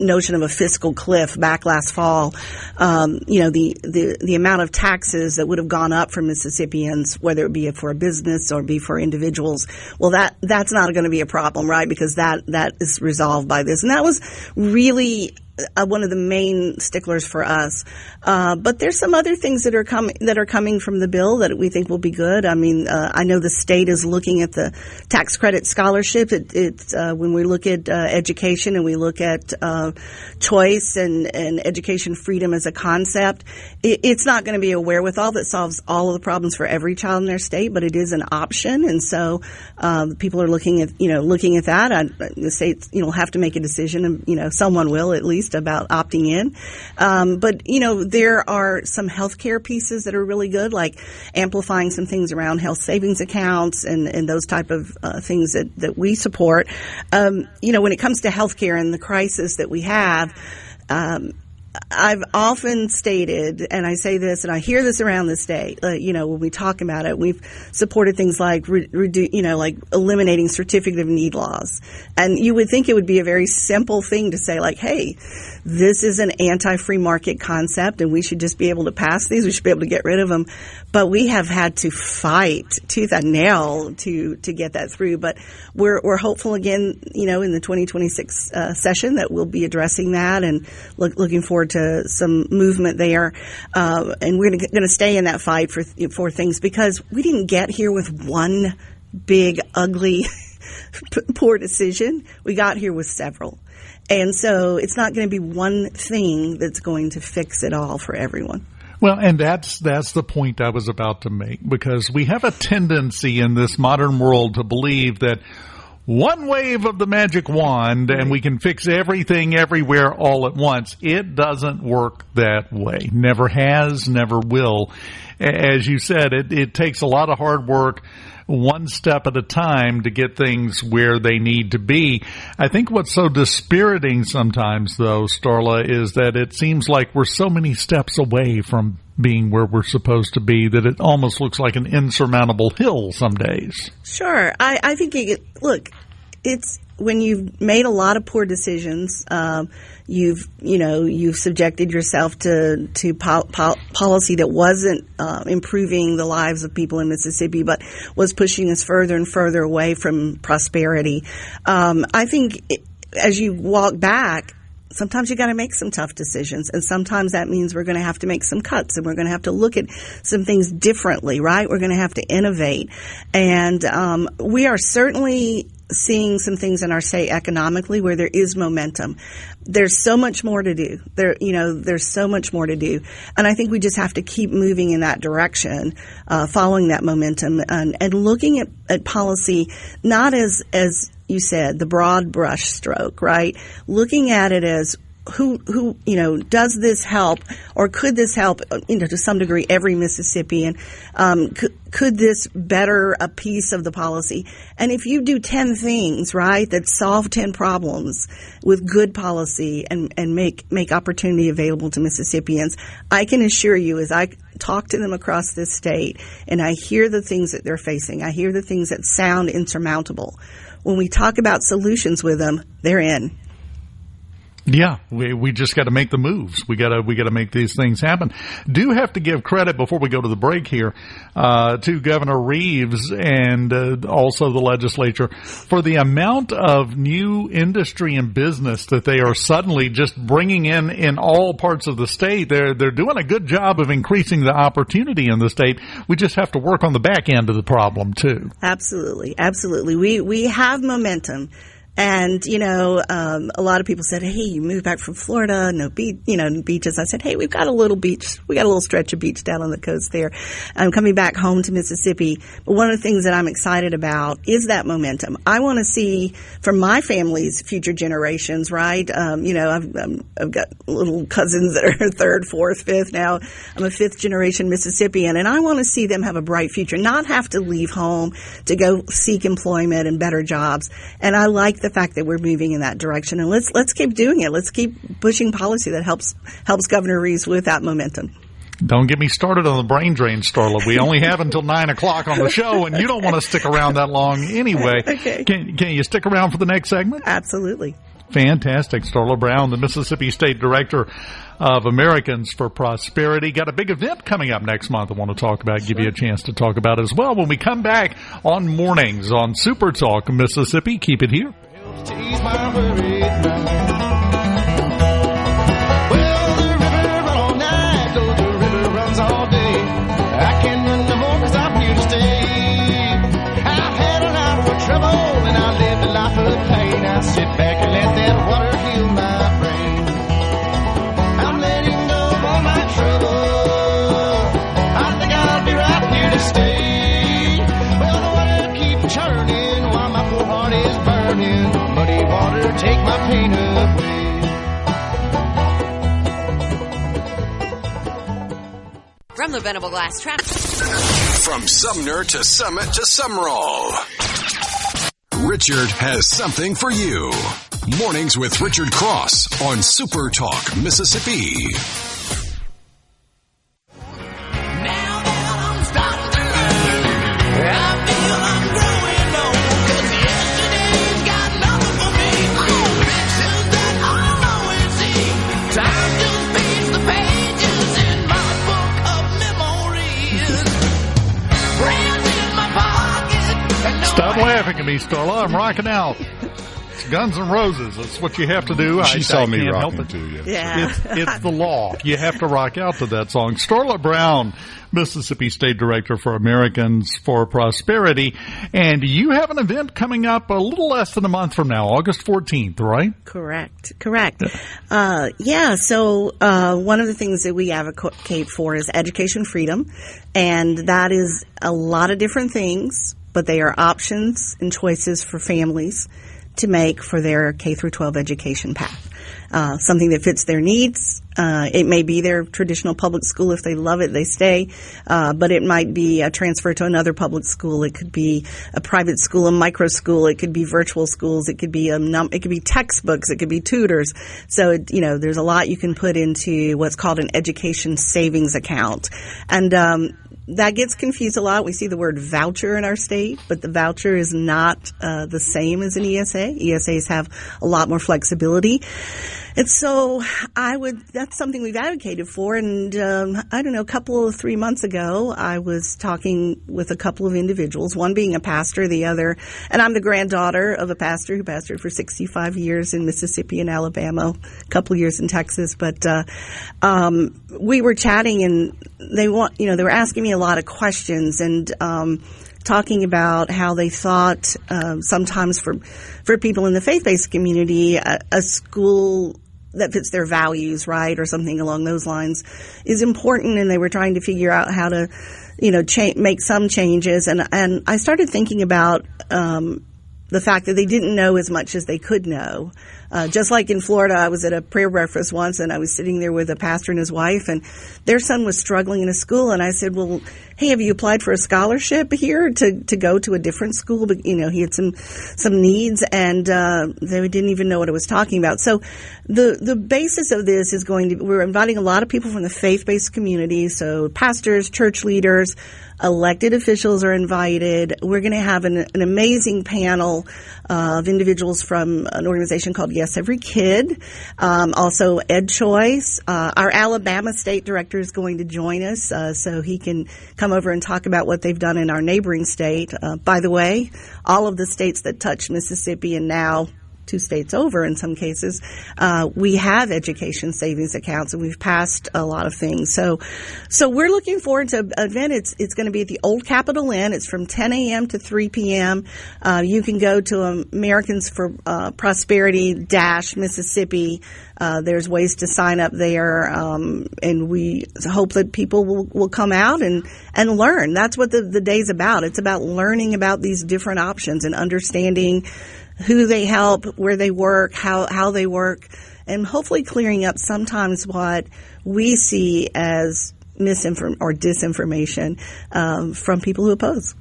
Speaker 11: notion of a fiscal cliff back last fall, the amount of taxes that would have gone up for Mississippians, whether it be for a business or be for individuals, well, that's not going to be a problem, right? Because that is resolved by this. And that was really one of the main sticklers for us. But there's some other things that are coming from the bill that we think will be good. I mean, I know the state is looking at the tax credit scholarship. It's when we look at education and we look at choice and education freedom as a concept, it's not going to be a wherewithal that solves all of the problems for every child in their state, but it is an option. And so people are looking at that. The states have to make a decision, and someone will at least about opting in. But there are some healthcare pieces that are really good, like amplifying some things around health savings accounts and those type of things that we support. When it comes to healthcare and the crisis that we have, I've often stated, and I say this, and I hear this around the state, when we talk about it, we've supported things like, like eliminating certificate of need laws. And you would think it would be a very simple thing to say, like, hey, this is an anti-free market concept and we should just be able to pass these. We should be able to get rid of them. But we have had to fight tooth and nail to get that through. But we're hopeful again, in the 2026 session that we'll be addressing that, and looking forward to some movement there. And we're going to stay in that fight for things, because we didn't get here with one big, ugly, poor decision. We got here with several. And so it's not going to be one thing that's going to fix it all for everyone.
Speaker 4: Well, and that's the point I was about to make, because we have a tendency in this modern world to believe that one wave of the magic wand and we can fix everything everywhere all at once. It doesn't work that way. Never has, never will. As you said, it takes a lot of hard work, one step at a time, to get things where they need to be. I think what's so dispiriting sometimes, though, Starla, is that it seems like we're so many steps away from being where we're supposed to be that it almost looks like an insurmountable hill some days.
Speaker 11: Sure. I think, it's when you've made a lot of poor decisions, you've subjected yourself to policy that wasn't improving the lives of people in Mississippi, but was pushing us further and further away from prosperity. I think as you walk back, sometimes you got to make some tough decisions, and sometimes that means we're going to have to make some cuts, and we're going to have to look at some things differently, right? We're going to have to innovate, and we are certainly seeing some things in our state economically where there is momentum. There's so much more to do. There's so much more to do. And I think we just have to keep moving in that direction, following that momentum and looking at policy, not as you said, the broad brush stroke, right? Looking at it as who does this help, or could this help, to some degree, every Mississippian? Could this better a piece of the policy? And if you do 10 things, right, that solve 10 problems with good policy and make opportunity available to Mississippians, I can assure you, as I talk to them across this state and I hear the things that they're facing, I hear the things that sound insurmountable, when we talk about solutions with them, they're in.
Speaker 4: Yeah, we just got to make the moves. We got to make these things happen. Do have to give credit before we go to the break here to Governor Reeves and also the legislature for the amount of new industry and business that they are suddenly just bringing in all parts of the state. They're doing a good job of increasing the opportunity in the state. We just have to work on the back end of the problem too.
Speaker 11: Absolutely. We have momentum. And, a lot of people said, hey, you moved back from Florida, no beaches. I said, hey, we've got a little beach. We got a little stretch of beach down on the coast there. I'm coming back home to Mississippi. But one of the things that I'm excited about is that momentum. I want to see from my family's future generations, right? I've got little cousins that are third, fourth, fifth. Now I'm a fifth generation Mississippian, and I want to see them have a bright future, not have to leave home to go seek employment and better jobs. And I like the fact that we're moving in that direction, and let's keep doing it. Let's keep pushing policy that helps Governor Reeves with that momentum.
Speaker 4: Don't get me started on the brain drain, Starla. We only have until 9 o'clock on the show, and you don't want to stick around that long anyway.
Speaker 11: Okay.
Speaker 4: Can you stick around for the next segment?
Speaker 11: Absolutely.
Speaker 4: Fantastic. Starla Brown, the Mississippi State Director of Americans for Prosperity. Got a big event coming up next month I want to talk about, give you a chance to talk about as well when we come back on Mornings on Super Talk Mississippi. Keep it here.
Speaker 8: To ease my worried mind. Well, the river run all night, though the river runs all day. I can't run no more 'cause I'm here to stay. I've had a lot of trouble and I lived a life of pain. I sit back and let that water heal my brain. I'm letting go of all my trouble. I think I'll be right here to stay. Well, the water keeps churning while my poor heart is burning. Muddy water, take my pain away.
Speaker 6: From the Venable Glass Trap.
Speaker 1: From Sumner to Summit to Summerall, Richard has something for you. Mornings with Richard Cross on Super Talk Mississippi.
Speaker 4: Stop laughing at me, Starla. I'm rocking out. It's Guns N' Roses. That's what you have to do.
Speaker 5: She saw me
Speaker 4: can't
Speaker 5: rocking
Speaker 4: help it.
Speaker 5: too.
Speaker 11: Yeah.
Speaker 4: It's the law. You have to rock out to that song. Starla Brown, Mississippi State Director for Americans for Prosperity. And you have an event coming up a little less than a month from now, August 14th, right?
Speaker 11: Correct. So one of the things that we advocate for is education freedom. And that is a lot of different things, but they are options and choices for families to make for their K through 12 education path. Something that fits their needs. It may be their traditional public school. If they love it, they stay. But it might be a transfer to another public school. It could be a private school, a micro school. It could be virtual schools. It could be it could be textbooks. It could be tutors. So, there's a lot you can put into what's called an education savings account. And, that gets confused a lot. We see the word voucher in our state, but the voucher is not the same as an ESA. ESAs have a lot more flexibility. And so that's something we've advocated for. And, a 3 months ago, I was talking with a couple of individuals, one being a pastor, the other, and I'm the granddaughter of a pastor who pastored for 65 years in Mississippi and Alabama, a couple of years in Texas. But, we were chatting and they were asking me a lot of questions and, talking about how they thought, sometimes for people in the faith-based community, a school that fits their values, right, or something along those lines is important, and they were trying to figure out how to, make some changes. And I started thinking about the fact that they didn't know as much as they could know. Just like in Florida, I was at a prayer breakfast once, and I was sitting there with a pastor and his wife, and their son was struggling in a school, and I said, well, hey, have you applied for a scholarship here to go to a different school? But, he had some needs, and they didn't even know what it was talking about. So the basis of this is we're inviting a lot of people from the faith-based community, so pastors, church leaders, elected officials are invited. We're going to have an amazing panel of individuals from an organization called Yes Every Kid, also Ed Choice. Our Alabama state director is going to join us, so he can come over and talk about what they've done in our neighboring state. By the way, all of the states that touch Mississippi and now 2 states over in some cases, we have education savings accounts, and we've passed a lot of things. So we're looking forward to an event. It's going to be at the Old Capitol Inn. It's from 10 a.m. to 3 p.m. You can go to Americans for Prosperity Mississippi. There's ways to sign up there, and we hope that people will come out and learn. That's what the day's about. It's about learning about these different options and understanding who they help, where they work, how they work, and hopefully clearing up sometimes what we see as disinformation from people who oppose.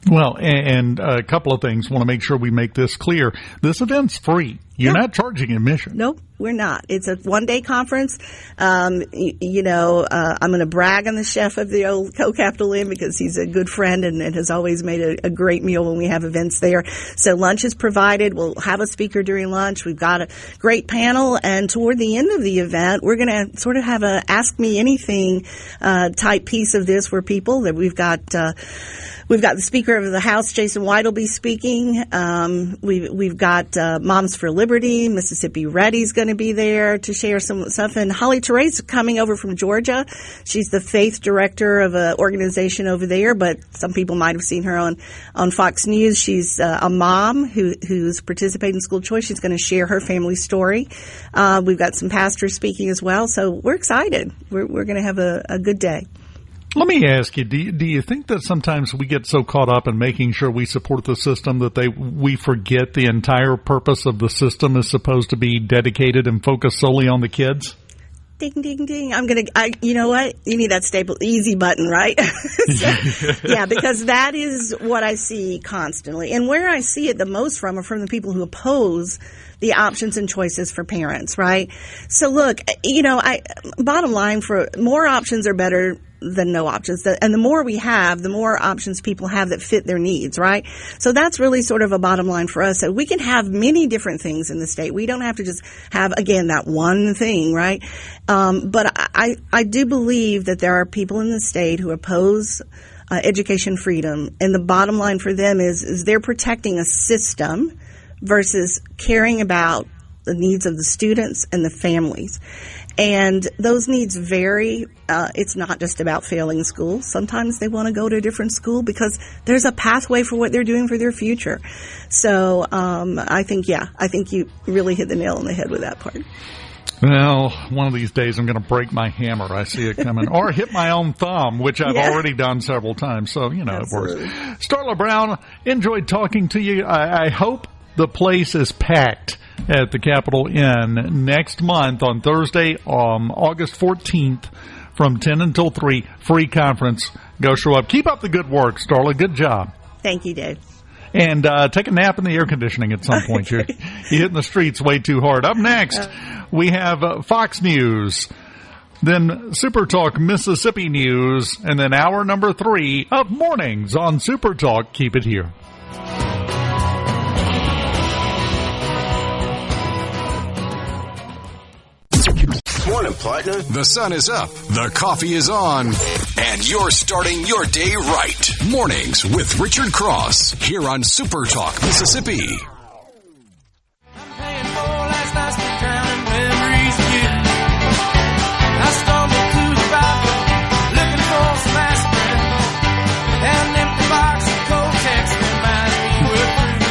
Speaker 4: Well, and a couple of things. Want to make sure we make this clear. This event's free. You're not charging admission.
Speaker 11: Nope, we're not. It's a one-day conference. I'm going to brag on the chef of the Old Capitol Inn because he's a good friend and has always made a great meal when we have events there. So lunch is provided. We'll have a speaker during lunch. We've got a great panel. And toward the end of the event, we're going to sort of have a Ask Me Anything type piece of this for people that we've got the Speaker of the House, Jason White, will be speaking. We've got Moms for Liberty. Mississippi Ready's going to be there to share some stuff. And Holly Teray's coming over from Georgia. She's the faith director of an organization over there, but some people might have seen her on Fox News. She's a mom who's participating in school choice. She's going to share her family story. We've got some pastors speaking as well. So we're excited. We're going to have a good day.
Speaker 4: Let me ask you, do you think that sometimes we get so caught up in making sure we support the system that we forget the entire purpose of the system is supposed to be dedicated and focused solely on the kids?
Speaker 11: Ding, ding, ding. You know what? You need that staple easy button, right? Yeah, because that is what I see constantly. And where I see it the most from are from the people who oppose the options and choices for parents, right? So look, bottom line, for more options are better than no options. And the more we have, the more options people have that fit their needs, right? So that's really sort of a bottom line for us. So we can have many different things in the state. We don't have to just have, again, that one thing, right? But I do believe that there are people in the state who oppose education freedom. And the bottom line for them is they're protecting a system versus caring about the needs of the students and the families. And those needs vary. It's not just about failing school. Sometimes they want to go to a different school because there's a pathway for what they're doing for their future. So I think you really hit the nail on the head with that part.
Speaker 4: Well, one of these days I'm going to break my hammer. I see it coming. Or hit my own thumb, which I've already done several times. So, Absolutely. It works. Starla Brown, enjoyed talking to you. I hope the place is packed at the Capitol Inn next month on Thursday, August 14th from 10 until 3. Free conference. Go show up. Keep up the good work, Starla. Good job.
Speaker 11: Thank you, Dave.
Speaker 4: And take a nap in the air conditioning at some point. You're hitting the streets way too hard. Up next, we have Fox News, then SuperTalk Mississippi News, and then hour number 3 of Mornings on SuperTalk. Keep it here.
Speaker 1: Morning, partner. The sun is up, the coffee is on, and you're starting your day right. Mornings with Richard Cross here on Super Talk, Mississippi.
Speaker 8: I'm paying for last night's drowning memories again. I stumbled through the Bible looking for some aspirin. An empty box of Kotex reminds me we're through.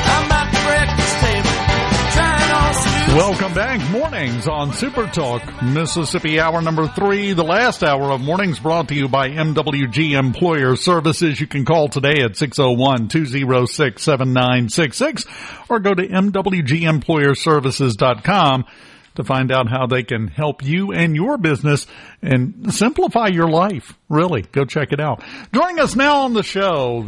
Speaker 8: I'm at the breakfast table trying on some.
Speaker 4: Welcome back. Mornings on Super Talk Mississippi, hour number 3. The last hour of mornings brought to you by MWG Employer Services. You can call today at 601-206-7966 or go to MWGEmployerservices.com. to find out how they can help you and your business and simplify your life. Really, go check it out. Joining us now on the show,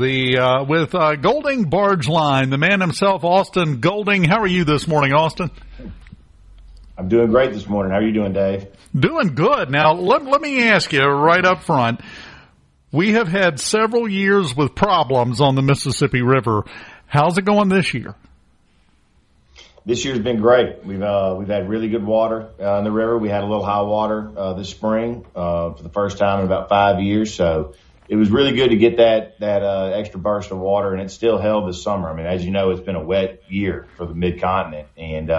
Speaker 4: with Golding Barge Line, the man himself, Austin Golding. How are you this morning, Austin?
Speaker 12: I'm doing great this morning. How are you doing, Dave?
Speaker 4: Doing good. Now, let me ask you right up front. We have had several years with problems on the Mississippi River. How's it going this year?
Speaker 12: This year's been great. We've had really good water in the river. We had a little high water this spring for the first time in about 5 years. So it was really good to get that extra burst of water, and it still held this summer. I mean, as you know, it's been a wet year for the mid-continent, and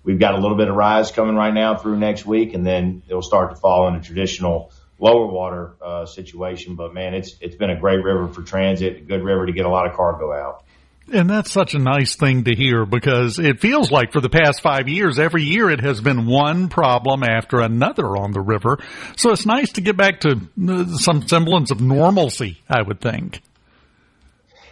Speaker 12: we've got a little bit of rise coming right now through next week, and then it'll start to fall into traditional lower water situation. But man, it's been a great river for transit, a good river to get a lot of cargo out.
Speaker 4: And that's such a nice thing to hear, because it feels like for the past 5 years, every year it has been one problem after another on the river. So it's nice to get back to some semblance of normalcy, I would think.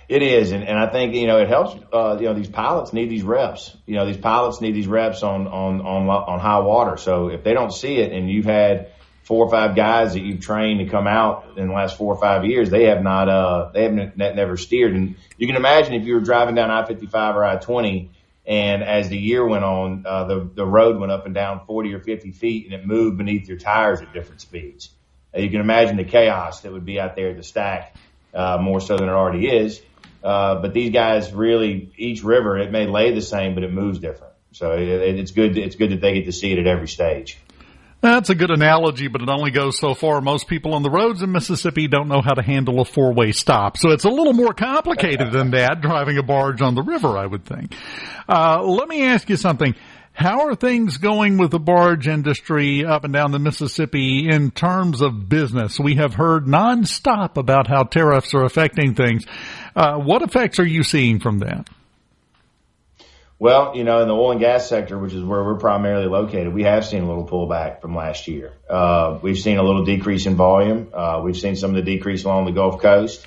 Speaker 12: It is, and I think, it helps. These pilots need these reps. These pilots need these reps on high water. So if they don't see it, and you've had 4 or 5 guys that you've trained to come out in the last 4 or 5 years, they have never steered. And you can imagine if you were driving down I-55 or I-20, and as the year went on, the road went up and down 40 or 50 feet, and it moved beneath your tires at different speeds. You can imagine the chaos that would be out there at the stack, more so than it already is. But these guys really, each river, it may lay the same, but it moves different. So it's good that they get to see it at every stage.
Speaker 4: That's a good analogy, but it only goes so far. Most people on the roads in Mississippi don't know how to handle a 4-way stop. So it's a little more complicated than that, driving a barge on the river, I would think. Let me ask you something. How are things going with the barge industry up and down the Mississippi in terms of business? We have heard nonstop about how tariffs are affecting things. What effects are you seeing from that?
Speaker 12: Well, in the oil and gas sector, which is where we're primarily located, we have seen a little pullback from last year. We've seen a little decrease in volume. We've seen some of the decrease along the Gulf Coast.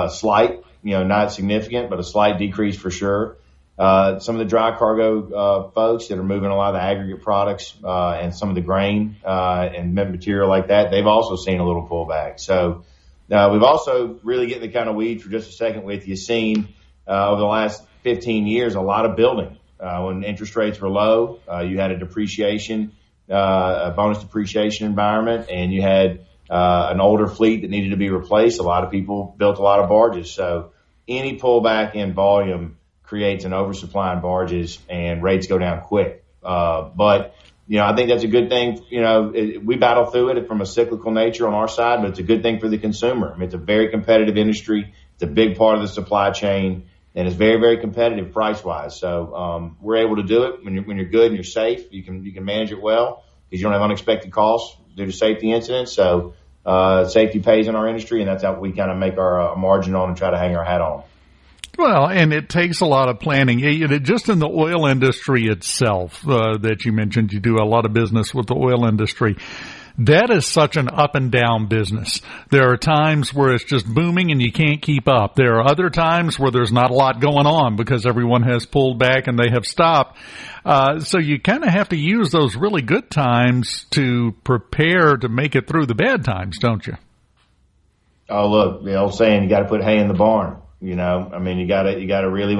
Speaker 12: Slight, not significant, but a slight decrease for sure. Some of the dry cargo folks that are moving a lot of the aggregate products and some of the grain and material like that, they've also seen a little pullback. So we've also really getting the kind of weeds for just a second with you, seen over the last 15 years, a lot of building. When interest rates were low, you had a bonus depreciation environment, and you had an older fleet that needed to be replaced. A lot of people built a lot of barges. So any pullback in volume creates an oversupply in barges, and rates go down quick. But I think that's a good thing. We battle through it from a cyclical nature on our side, but it's a good thing for the consumer. I mean, it's a very competitive industry. It's a big part of the supply chain. And it's very, very competitive price-wise. So we're able to do it when you're good and you're safe. You can manage it well because you don't have unexpected costs due to safety incidents. So safety pays in our industry, and that's how we kind of make our margin on and try to hang our hat on.
Speaker 4: Well, and it takes a lot of planning. Just in the oil industry itself that you mentioned, you do a lot of business with the oil industry. That is such an up and down business. There are times where it's just booming and you can't keep up. There are other times where there's not a lot going on because everyone has pulled back and they have stopped. So you kind of have to use those really good times to prepare to make it through the bad times, don't you?
Speaker 12: Oh, look, the old saying, you got to put hay in the barn. You got to really,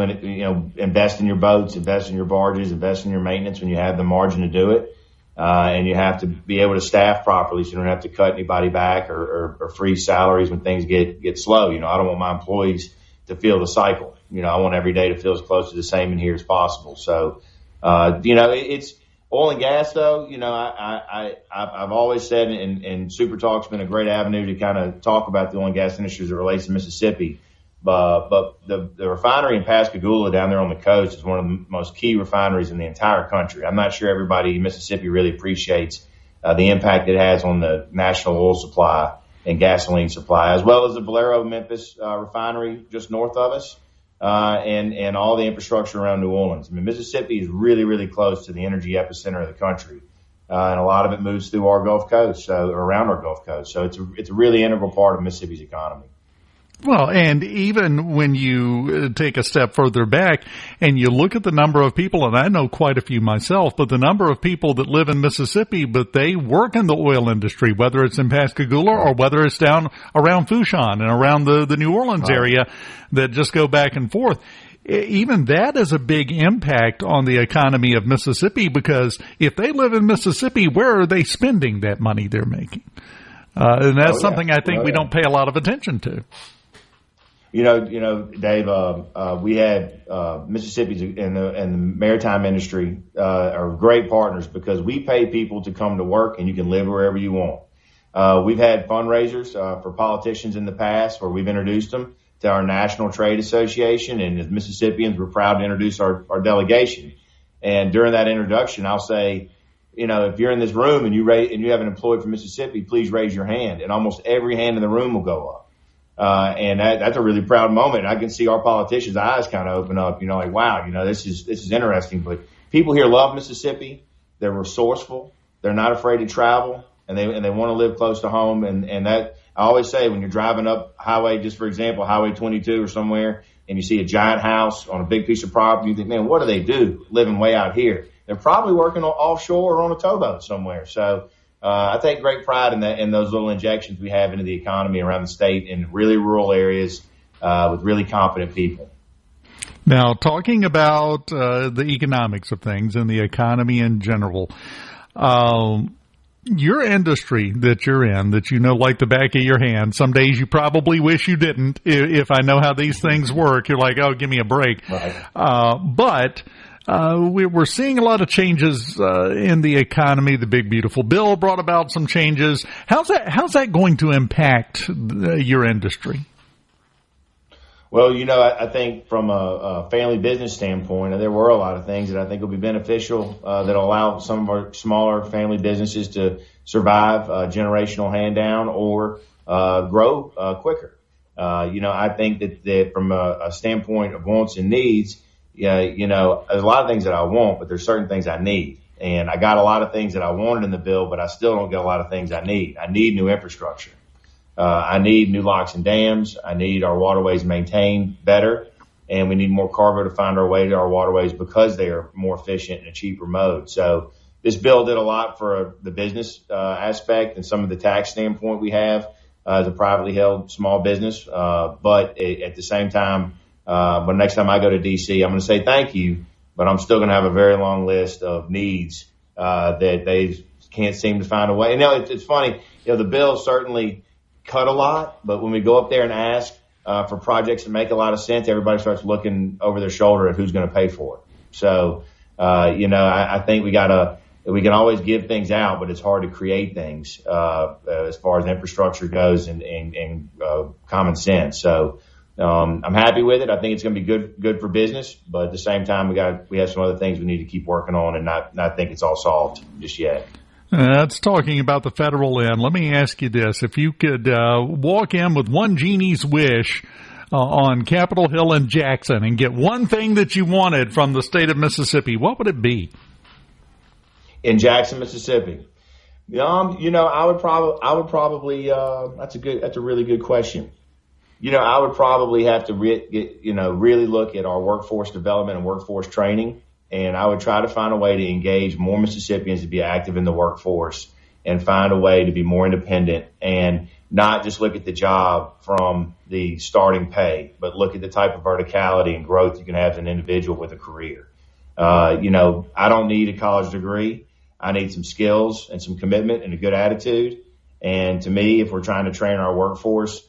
Speaker 12: invest in your boats, invest in your barges, invest in your maintenance when you have the margin to do it. And you have to be able to staff properly so you don't have to cut anybody back or freeze salaries when things get slow. I don't want my employees to feel the cycle. I want every day to feel as close to the same in here as possible. So, it's oil and gas though. I've always said, and SuperTalk's been a great avenue to kind of talk about the oil and gas industry as it relates to Mississippi. But the refinery in Pascagoula down there on the coast is one of the most key refineries in the entire country. I'm not sure everybody in Mississippi really appreciates the impact it has on the national oil supply and gasoline supply, as well as the Valero Memphis refinery just north of us, and all the infrastructure around New Orleans. I mean, Mississippi is really, really close to the energy epicenter of the country, and a lot of it moves through our Gulf Coast, or around our Gulf Coast. So it's a really integral part of Mississippi's economy.
Speaker 4: Well, and even when you take a step further back and you look at the number of people, and I know quite a few myself, but the number of people that live in Mississippi, but they work in the oil industry, whether it's in Pascagoula or whether it's down around Fourchon and around the New Orleans area that just go back and forth. Even that is a big impact on the economy of Mississippi, because if they live in Mississippi, where are they spending that money they're making? And that's something I think we don't pay a lot of attention to.
Speaker 12: You know, Dave, we had Mississippi's and the maritime industry are great partners because we pay people to come to work and you can live wherever you want. We've had fundraisers for politicians in the past where we've introduced them to our National Trade Association, and as Mississippians, we're proud to introduce our delegation. And during that introduction, I'll say, you know, if you're in this room and you have an employee from Mississippi, please raise your hand, and almost every hand in the room will go up. And that's a really proud moment. I can see our politicians' eyes kind of open up, you know, like, wow, you know, this is interesting. But people here love Mississippi. They're resourceful. They're not afraid to travel, and they want to live close to home. And that, I always say, when you're driving up highway, just for example, Highway 22 or somewhere, and you see a giant house on a big piece of property, you think, man, what do they do living way out here? They're probably working offshore or on a towboat somewhere. So, I take great pride in those little injections we have into the economy around the state in really rural areas with really competent people.
Speaker 4: Now, talking about the economics of things and the economy in general, your industry that you're in, that you know like the back of your hand, some days you probably wish you didn't. If I know how these things work, you're like, oh, give me a break.
Speaker 12: Right.
Speaker 4: But we're seeing a lot of changes in the economy. The big beautiful bill brought about some changes. How's that going to impact your industry?
Speaker 12: Well, you know, I think from a family business standpoint, there were a lot of things that I think will be beneficial that'll allow some of our smaller family businesses to survive generational hand down or grow quicker. You know, I think that from a standpoint of wants and needs, yeah, you know, there's a lot of things that I want, but there's certain things I need. And I got a lot of things that I wanted in the bill, but I still don't get a lot of things I need. I need new infrastructure. I need new locks and dams. I need our waterways maintained better. And we need more cargo to find our way to our waterways because they are more efficient in a cheaper mode. So this bill did a lot for the business aspect and some of the tax standpoint we have as a privately held small business. But at the same time, but next time I go to D.C., I'm going to say thank you, but I'm still going to have a very long list of needs that they can't seem to find a way. And it's funny, you know, the bill certainly cut a lot, but when we go up there and ask for projects that make a lot of sense, everybody starts looking over their shoulder at who's going to pay for it. So, you know, I think we can always give things out, but it's hard to create things as far as infrastructure goes and common sense. So. I'm happy with it. I think it's going to be good for business, but at the same time, we have some other things we need to keep working on and not think it's all solved just yet.
Speaker 4: That's talking about the federal end. Let me ask you this. If you could walk in with one genie's wish on Capitol Hill in Jackson and get one thing that you wanted from the state of Mississippi, what would it be?
Speaker 12: In Jackson, Mississippi. You know, I would probably that's a really good question. You know, I would probably have to really look at our workforce development and workforce training, and I would try to find a way to engage more Mississippians to be active in the workforce and find a way to be more independent and not just look at the job from the starting pay, but look at the type of verticality and growth you can have as an individual with a career. You know, I don't need a college degree. I need some skills and some commitment and a good attitude. And to me, if we're trying to train our workforce,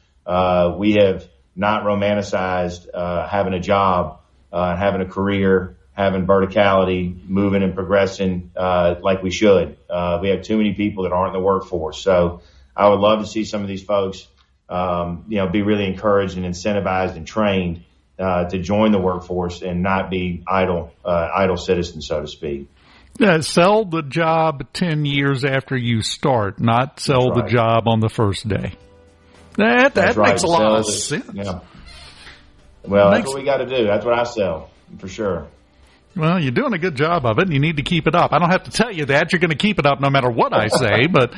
Speaker 12: we have not romanticized having a job, having a career, having verticality, moving and progressing like we should. We have too many people that aren't in the workforce. So I would love to see some of these folks, be really encouraged and incentivized and trained to join the workforce and not be idle citizens, so to speak.
Speaker 4: Yeah, sell the job 10 years after you start, not sell the job on the first day. That makes a lot of sense.
Speaker 12: Yeah. Well, that's what we got to do. That's what I sell, for sure.
Speaker 4: Well, you're doing a good job of it, and you need to keep it up. I don't have to tell you that. You're going to keep it up no matter what I say, but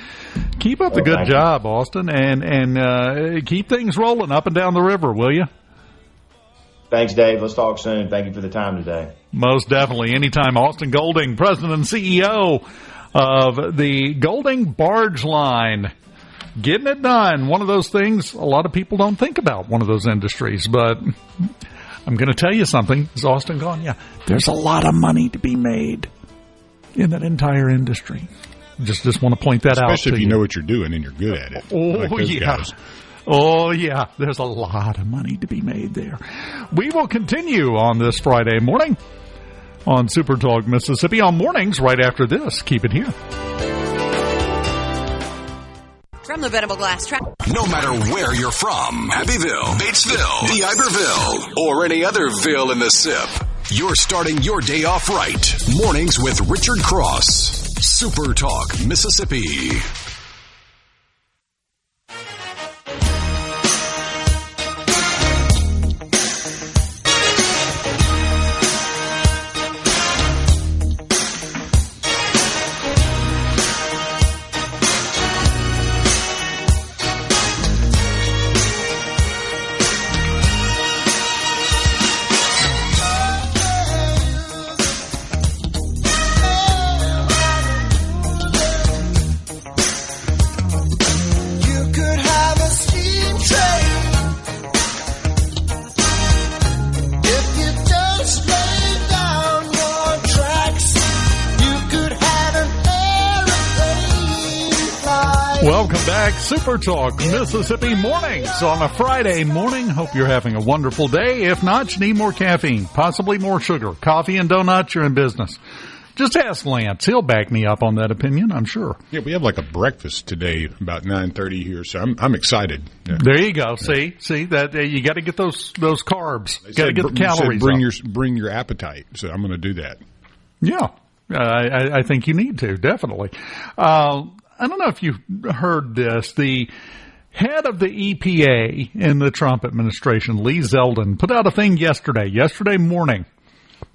Speaker 4: keep up the good job, Austin, and keep things rolling up and down the river, will you?
Speaker 12: Thanks, Dave. Let's talk soon. Thank you for the time today.
Speaker 4: Most definitely. Anytime. Austin Golding, President and CEO of the Golding Barge Line. Getting it done. One of those things a lot of people don't think about, one of those industries, but I'm going to tell you something. Is Austin gone? Yeah. There's a lot of money to be made in that entire industry. Just want to point that out.
Speaker 5: Especially if you know what you're doing and you're good at it.
Speaker 4: Oh, yeah. Guys. Oh, yeah. There's a lot of money to be made there. We will continue on this Friday morning on Super Talk Mississippi on mornings right after this. Keep it here.
Speaker 6: From the Venable Glass Trap.
Speaker 1: No matter where you're from, Abbeville, Batesville, DeIberville, or any other ville in the SIP, you're starting your day off right. Mornings with Richard Cross. Super Talk Mississippi.
Speaker 4: Welcome back, Super Talk Mississippi mornings on a Friday morning. Hope you're having a wonderful day. If not, you need more caffeine, possibly more sugar. Coffee and donuts, you're in business. Just ask Lance. He'll back me up on that opinion, I'm sure.
Speaker 5: Yeah, we have like a breakfast today about 9:30 here, so I'm excited. Yeah.
Speaker 4: There you go. Yeah. See that you got to get those carbs. Got to get the calories.
Speaker 5: Bring your appetite. So I'm going to do that.
Speaker 4: Yeah, I think you need to, definitely. I don't know if you heard this. The head of the EPA in the Trump administration, Lee Zeldin, put out a thing yesterday morning.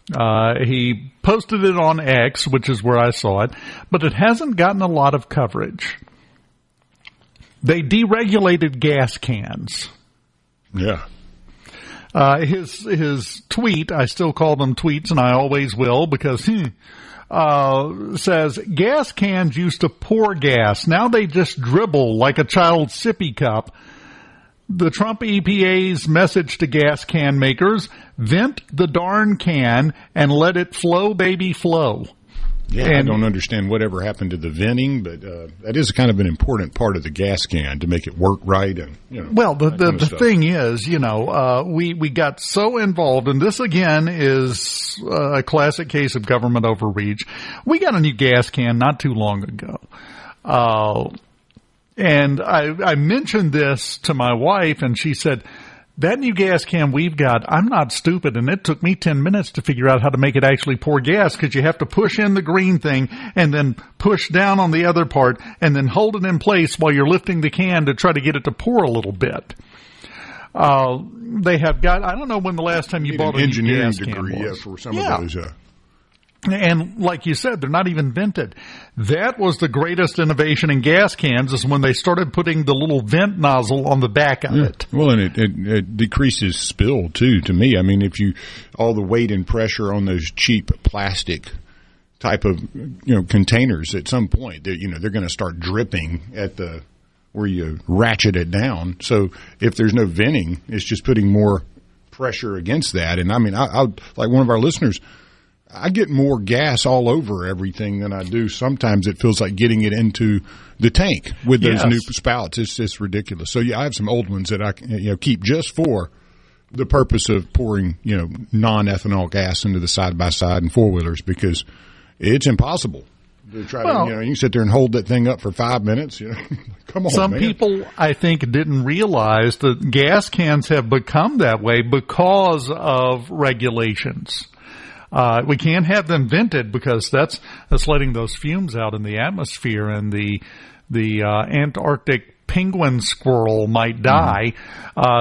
Speaker 4: He posted it on X, which is where I saw it, but it hasn't gotten a lot of coverage. They deregulated gas cans.
Speaker 5: Yeah.
Speaker 4: His tweet, I still call them tweets, and I always will, because says gas cans used to pour gas. Now they just dribble like a child's sippy cup. The Trump EPA's message to gas can makers: vent the darn can and let it flow, baby, flow.
Speaker 5: Yeah, and I don't understand whatever happened to the venting, but that is kind of an important part of the gas can to make it work right. And
Speaker 4: well, the thing is, we got so involved, and this again is a classic case of government overreach. We got a new gas can not too long ago, and I mentioned this to my wife, and she said, that new gas can we've got, I'm not stupid, and it took me 10 minutes to figure out how to make it actually pour gas, because you have to push in the green thing and then push down on the other part and then hold it in place while you're lifting the can to try to get it to pour a little bit. They have got, I don't know when the last time you bought an engineering degree
Speaker 5: for some of those.
Speaker 4: And like you said, they're not even vented. That was the greatest innovation in gas cans, is when they started putting the little vent nozzle on the back of it.
Speaker 5: Well, and it decreases spill too, to me. I mean, all the weight and pressure on those cheap plastic type of, containers, at some point, they're going to start dripping at where you ratchet it down. So if there's no venting, it's just putting more pressure against that. And I mean, I like one of our listeners, I get more gas all over everything than I do. Sometimes it feels like getting it into the tank with those new spouts. It's just ridiculous. So I have some old ones that I keep just for the purpose of pouring non-ethanol gas into the side-by-side and four-wheelers, because it's impossible to try to you sit there and hold that thing up for 5 minutes. Come on,
Speaker 4: some
Speaker 5: man.
Speaker 4: people, I think, didn't realize that gas cans have become that way because of regulations. We can't have them vented because that's letting those fumes out in the atmosphere, and the Antarctic penguin squirrel might die.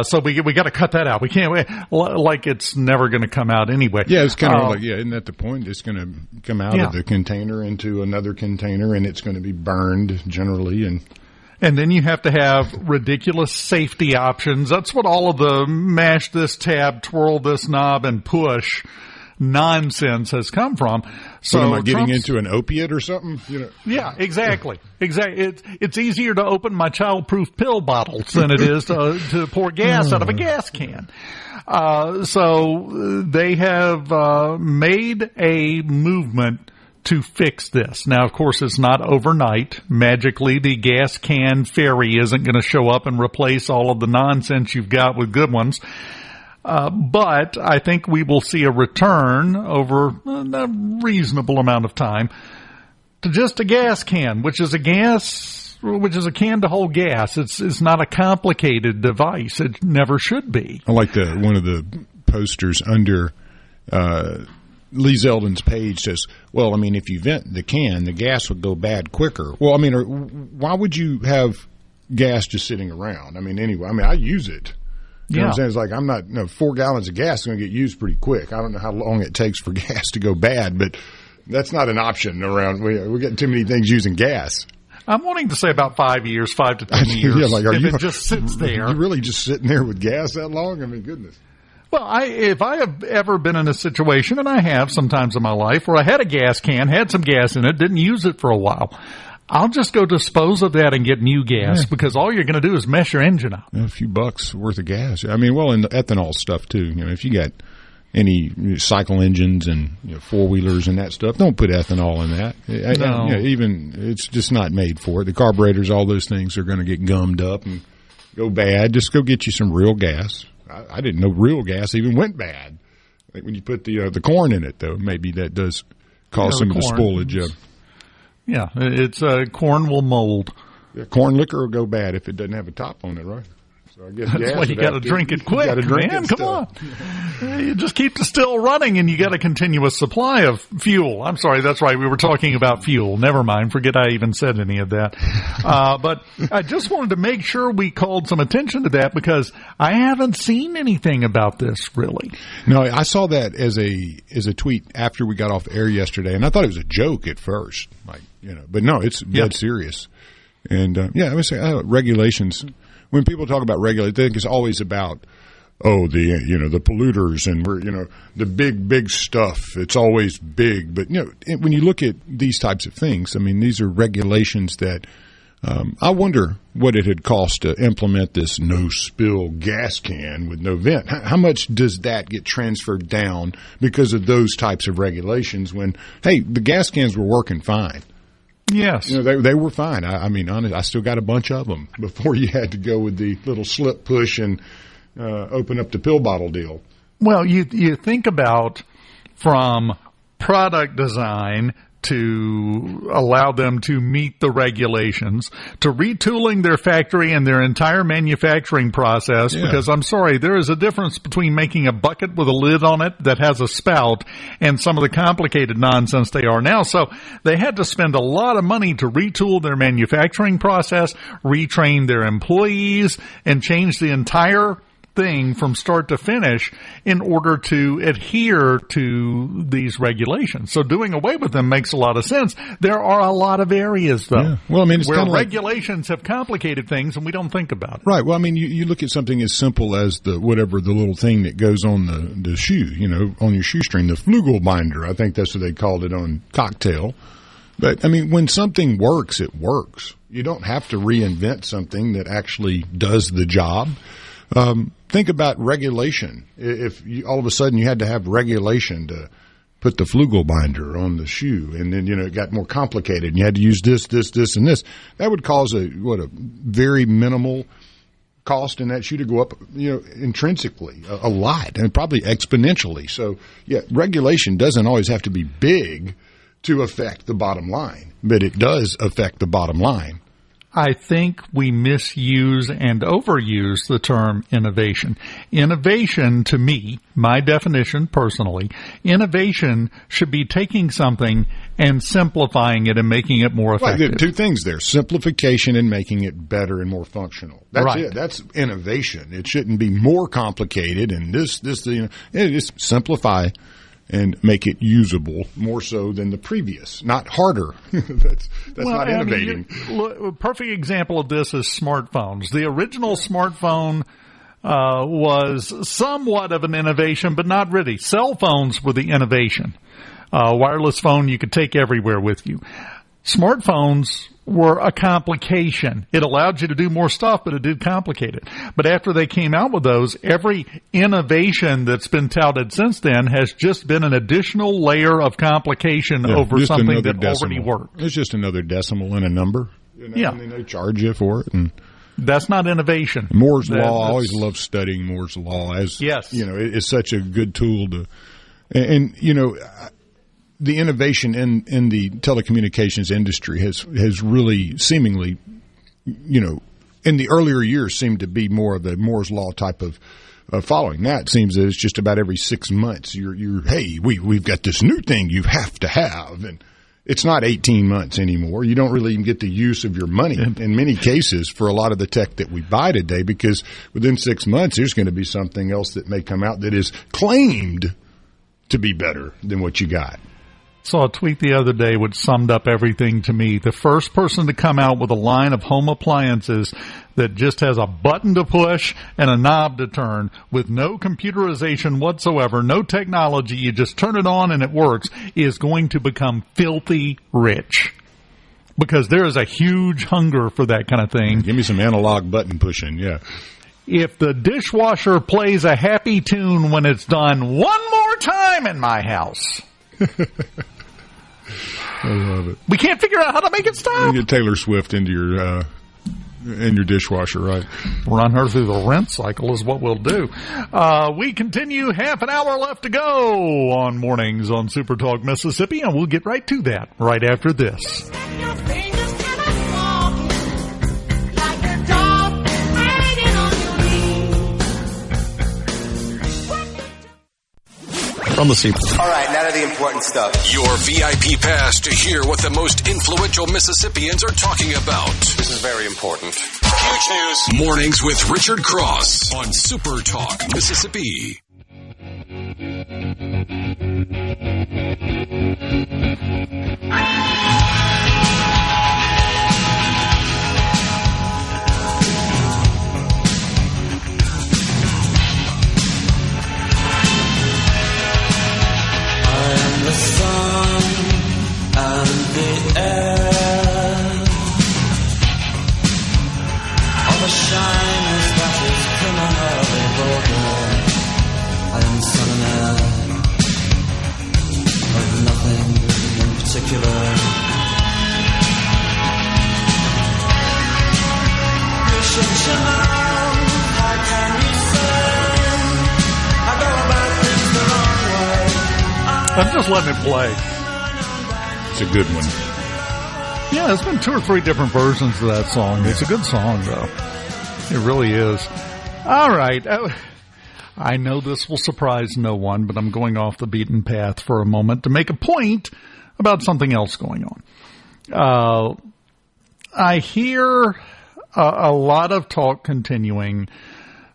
Speaker 4: So we got to cut that out. We can't, like it's never going to come out anyway.
Speaker 5: Yeah, it's kind of like, isn't that the point? It's going to come out of the container into another container, and it's going to be burned generally.
Speaker 4: And then you have to have ridiculous safety options. That's what all of the mash this tab, twirl this knob, and push nonsense has come from. So
Speaker 5: am I getting into an opiate or something?
Speaker 4: Yeah, exactly. It's easier to open my child-proof pill bottles than it is to pour gas out of a gas can. So they have made a movement to fix this. Now, of course, it's not overnight. Magically, the gas can fairy isn't going to show up and replace all of the nonsense you've got with good ones. But I think we will see a return over a reasonable amount of time to just a gas can, which is a can to hold gas. It's not a complicated device. It never should be.
Speaker 5: I like one of the posters under Lee Zeldin's page says, well, I mean, if you vent the can, the gas will go bad quicker. Well, I mean, why would you have gas just sitting around? I mean, anyway, I use it. You know what I'm saying? It's like 4 gallons of gas is going to get used pretty quick. I don't know how long it takes for gas to go bad, but that's not an option around. We're getting too many things using gas.
Speaker 4: I'm wanting to say about 5 years, 5 to 10 years. It just sits there.
Speaker 5: Are you really just sitting there with gas that long? I mean, goodness.
Speaker 4: Well, if I have ever been in a situation, and I have sometimes in my life, where I had a gas can, had some gas in it, didn't use it for a while, I'll just go dispose of that and get new gas because all you're going to do is mess your engine up.
Speaker 5: A few bucks worth of gas. I mean, well, in the ethanol stuff too. If you got any cycle engines and 4-wheelers and that stuff, don't put ethanol in that. No. Even it's just not made for it. The carburetors, all those things are going to get gummed up and go bad. Just go get you some real gas. I didn't know real gas even went bad. Like when you put the corn in it, though, maybe that does cause some of the spoilage.
Speaker 4: Yeah, it's corn will mold.
Speaker 5: Yeah, corn liquor will go bad if it doesn't have a top on it, right? So I guess
Speaker 4: that's why you got to drink it quick, man. Come on. You just keep the still running, and you got a continuous supply of fuel. I'm sorry, that's right. We were talking about fuel. Never mind. Forget I even said any of that. But I just wanted to make sure we called some attention to that because I haven't seen anything about this really.
Speaker 5: No, I saw that as a tweet after we got off air yesterday, and I thought it was a joke at first, but no, it's dead serious. And I would say regulations. When people talk about regulation, they think it's always about, the polluters and the big stuff. It's always big. But, when you look at these types of things, I mean, these are regulations that I wonder what it had cost to implement this no-spill gas can with no vent. How much does that get transferred down because of those types of regulations when, hey, the gas cans were working fine?
Speaker 4: Yes.
Speaker 5: They were fine. I mean, honestly, I still got a bunch of them before you had to go with the little slip push and open up the pill bottle deal.
Speaker 4: Well, you think about from product design to allow them to meet the regulations, to retooling their factory and their entire manufacturing process, because I'm sorry, there is a difference between making a bucket with a lid on it that has a spout and some of the complicated nonsense they are now. So they had to spend a lot of money to retool their manufacturing process, retrain their employees, and change the entire thing from start to finish in order to adhere to these regulations. So doing away with them makes a lot of sense. There are a lot of areas, though,
Speaker 5: yeah. Well, I mean, it's
Speaker 4: where regulations have complicated things and we don't think about it.
Speaker 5: Right. Well, I mean, you look at something as simple as the little thing that goes on the shoe, on your shoestring, the flugel binder. I think that's what they called it on Cocktail. But, I mean, when something works, it works. You don't have to reinvent something that actually does the job. Think about regulation. If all of a sudden you had to have regulation to put the flugel binder on the shoe, and then it got more complicated, and you had to use this, and this, that would cause a very minimal cost in that shoe to go up, intrinsically a lot, and probably exponentially. So, regulation doesn't always have to be big to affect the bottom line, but it does affect the bottom line.
Speaker 4: I think we misuse and overuse the term innovation. Innovation, to me, my definition personally, innovation should be taking something and simplifying it and making it more effective.
Speaker 5: Well, there are two things there: simplification and making it better and more functional. That's
Speaker 4: right.
Speaker 5: it. That's innovation. It shouldn't be more complicated. And just simplify and make it usable more so than the previous, not harder. That's not innovating.
Speaker 4: A perfect example of this is smartphones. The original smartphone was somewhat of an innovation, but not really. Cell phones were the innovation. Wireless phone you could take everywhere with you. Smartphones were a complication. It allowed you to do more stuff, but it did complicate it. But after they came out with those, every innovation that's been touted since then has just been an additional layer of complication over something that already worked.
Speaker 5: It's just another decimal in a number.
Speaker 4: Yeah.
Speaker 5: And then they charge you for it. And
Speaker 4: that's not innovation.
Speaker 5: Moore's Law, I always love studying Moore's Law.
Speaker 4: Yes.
Speaker 5: It's such a good tool to, and the innovation in the telecommunications industry has really seemingly, in the earlier years seemed to be more of the Moore's Law type of following. Now it seems that it's just about every 6 months we've got this new thing you have to have, and it's not 18 months anymore. You don't really even get the use of your money in many cases for a lot of the tech that we buy today, because within 6 months there's going to be something else that may come out that is claimed to be better than what you got.
Speaker 4: Saw a tweet the other day which summed up everything to me. The first person to come out with a line of home appliances that just has a button to push and a knob to turn with no computerization whatsoever, no technology, you just turn it on and it works, is going to become filthy rich. Because there is a huge hunger for that kind of thing.
Speaker 5: Give me some analog button pushing, yeah.
Speaker 4: If the dishwasher plays a happy tune when it's done one more time in my house...
Speaker 5: I love it.
Speaker 4: We can't figure out how to make it stop.
Speaker 5: You get Taylor Swift into your dishwasher, right?
Speaker 4: Run her through the rinse cycle is what we'll do. We continue. Half an hour left to go on Mornings on SuperTalk Mississippi, and we'll get right to that right after this.
Speaker 1: From the Super.
Speaker 13: All right, now to the important stuff.
Speaker 1: Your VIP pass to hear what the most influential Mississippians are talking about.
Speaker 13: This is very important. Huge news.
Speaker 1: Mornings with Richard Cross on Super Talk Mississippi.
Speaker 8: The sun and the air, all the shyness that is criminally vulgar. I am sun and air of nothing in particular. You should chill out, how can you say I go about things the wrong way?
Speaker 4: I'm just letting it play.
Speaker 5: It's a good one.
Speaker 4: Yeah, there's been 2 or 3 different versions of that song. It's a good song, though. It really is. All right. I know this will surprise no one, but I'm going off the beaten path for a moment to make a point about something else going on. I hear a lot of talk continuing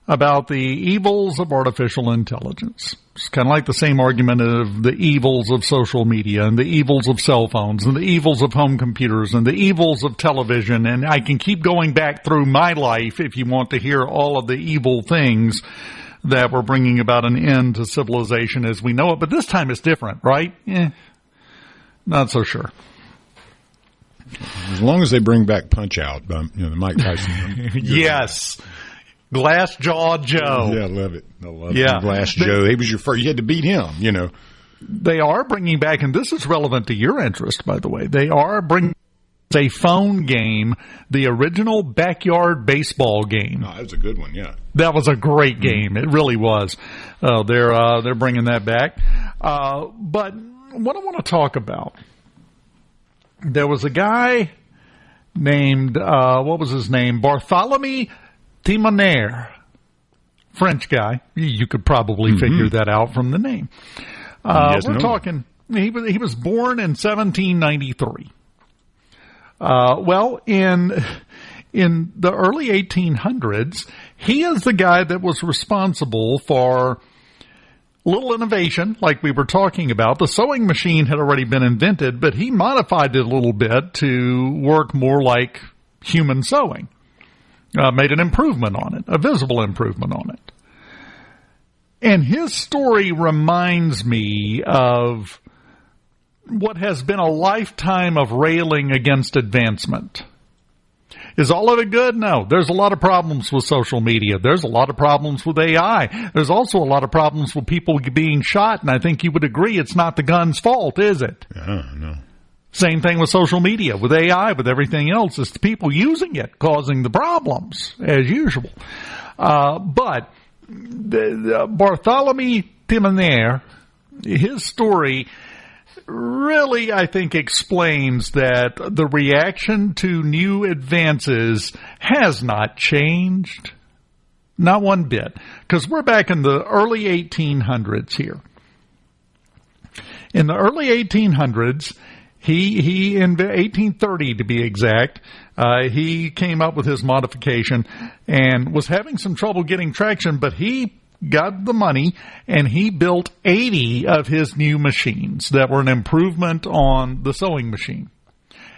Speaker 4: about the evils of artificial intelligence. It's kind of like the same argument of the evils of social media and the evils of cell phones and the evils of home computers and the evils of television. And I can keep going back through my life if you want to hear all of the evil things that were bringing about an end to civilization as we know it. But this time it's different, right? Not so sure.
Speaker 5: As long as they bring back Punch-Out, the Mike Tyson.
Speaker 4: Yes. Glass Jaw Joe.
Speaker 5: Yeah, I love it. I love it. Glass Joe. He was your first. You had to beat him,
Speaker 4: They are bringing back, and this is relevant to your interest, by the way, they are bringing a phone game, the original backyard baseball game.
Speaker 5: Oh, that was a good one, yeah.
Speaker 4: That was a great game. It really was. They're bringing that back. But what I want to talk about, there was a guy named, what was his name? Bartholomew Timoner. French guy. You could probably figure that out from the name. We're talking, he was born in 1793. Well, in the early 1800s, he is the guy that was responsible for little innovation, like we were talking about. The sewing machine had already been invented, but he modified it a little bit to work more like human sewing. Made an improvement on it, a visible improvement on it. And his story reminds me of what has been a lifetime of railing against advancement. Is all of it good? No. There's a lot of problems with social media. There's a lot of problems with AI. There's also a lot of problems with people being shot, and I think you would agree it's not the gun's fault, is it?
Speaker 5: No.
Speaker 4: Same thing with social media, with AI, with everything else. It's the people using it causing the problems, as usual. But the Bartholomew Timoner, his story really, I think, explains that the reaction to new advances has not changed. Not one bit. Because we're back in the early 1800s here. In the early 1800s, he in 1830 to be exact, he came up with his modification and was having some trouble getting traction, but he got the money and he built 80 of his new machines that were an improvement on the sewing machine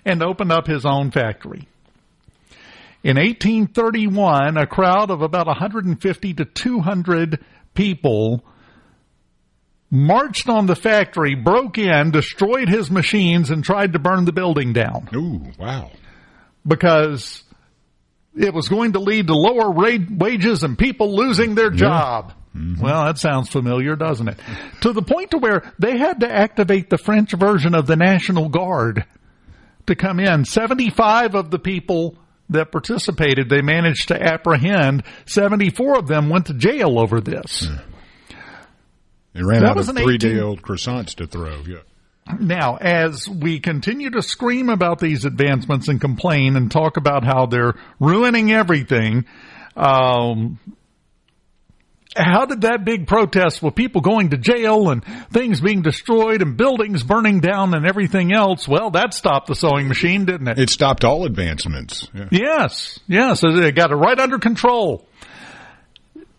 Speaker 4: and opened up his own factory. In 1831, a crowd of about 150 to 200 people marched on the factory, broke in, destroyed his machines, and tried to burn the building down.
Speaker 5: Ooh, wow.
Speaker 4: Because it was going to lead to lower wages and people losing their job. Mm-hmm. Well, that sounds familiar, doesn't it? To the point to where they had to activate the French version of the National Guard to come in. 75 of the people that participated, they managed to apprehend. 74 of them went to jail over this.
Speaker 5: They ran out of 3-day-old croissants to throw. Yeah.
Speaker 4: Now, as we continue to scream about these advancements and complain and talk about how they're ruining everything, how did that big protest with people going to jail and things being destroyed and buildings burning down and everything else, well, that stopped the sewing machine, didn't it?
Speaker 5: It stopped all advancements. Yeah.
Speaker 4: Yes. They got it right under control.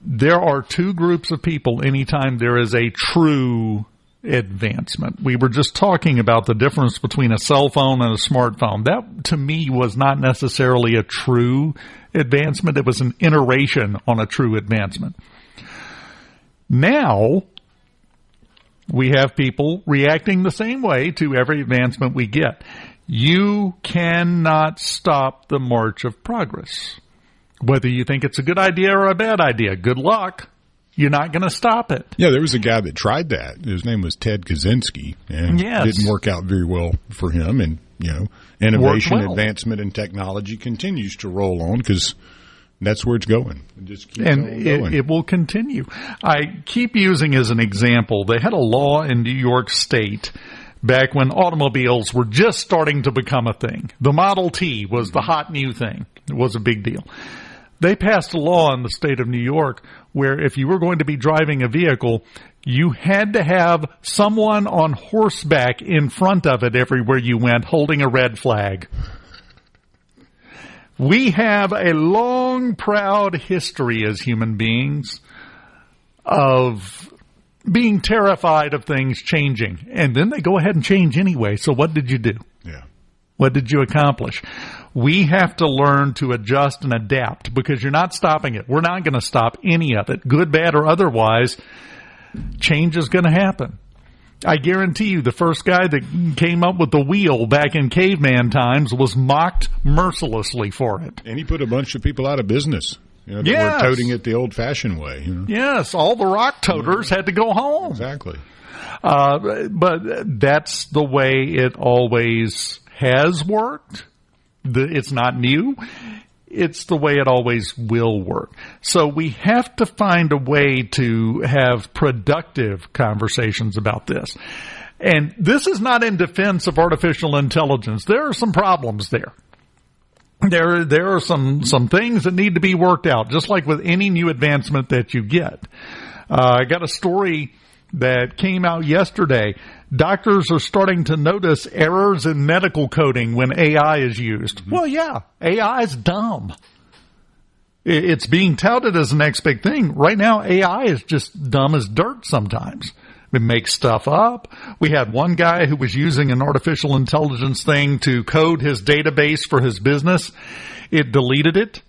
Speaker 4: There are two groups of people anytime there is a true advancement. We were just talking about the difference between a cell phone and a smartphone. That, to me, was not necessarily a true advancement. It was an iteration on a true advancement. Now, we have people reacting the same way to every advancement we get. You cannot stop the march of progress. Whether you think it's a good idea or a bad idea, good luck. You're not going to stop it.
Speaker 5: Yeah, there was a guy that tried that. His name was Ted Kaczynski, and it didn't work out very well for him. And, innovation, advancement, and technology continues to roll on because that's where it's going. It just keeps on going.
Speaker 4: It will continue. I keep using as an example, they had a law in New York State back when automobiles were just starting to become a thing. The Model T was the hot new thing. It was a big deal. They passed a law in the state of New York where if you were going to be driving a vehicle, you had to have someone on horseback in front of it everywhere you went holding a red flag. We have a long, proud history as human beings of being terrified of things changing. And then they go ahead and change anyway. So what did you do?
Speaker 5: Yeah.
Speaker 4: What did you accomplish? We have to learn to adjust and adapt because you're not stopping it. We're not going to stop any of it, good, bad, or otherwise. Change is going to happen. I guarantee you the first guy that came up with the wheel back in caveman times was mocked mercilessly for it.
Speaker 5: And he put a bunch of people out of business. That were toting it the old-fashioned way.
Speaker 4: Yes, all the rock toters had to go home.
Speaker 5: Exactly.
Speaker 4: But that's the way it always has worked. It's not new. It's the way it always will work. So we have to find a way to have productive conversations about this. And this is not in defense of artificial intelligence. There are some problems there. there are some things that need to be worked out, just like with any new advancement that you get. I got a story that came out yesterday. Doctors are starting to notice errors in medical coding when AI is used. Mm-hmm. Well, yeah, AI is dumb. It's being touted as the next big thing. Right now, AI is just dumb as dirt sometimes. It makes stuff up. We had one guy who was using an artificial intelligence thing to code his database for his business. It deleted it.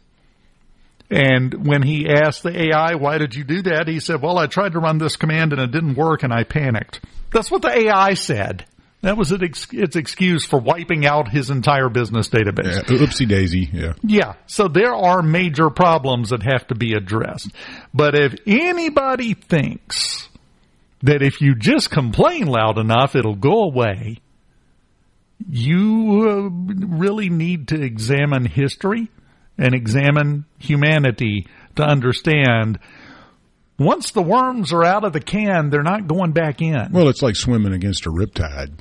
Speaker 4: And when he asked the AI, why did you do that? He said, well, I tried to run this command and it didn't work and I panicked. That's what the AI said. That was its excuse for wiping out his entire business database.
Speaker 5: Yeah, oopsie daisy, yeah.
Speaker 4: Yeah, so there are major problems that have to be addressed. But if anybody thinks that if you just complain loud enough, it'll go away, you really need to examine history and examine humanity to understand once the worms are out of the can, they're not going back in.
Speaker 5: Well, it's like swimming against a riptide.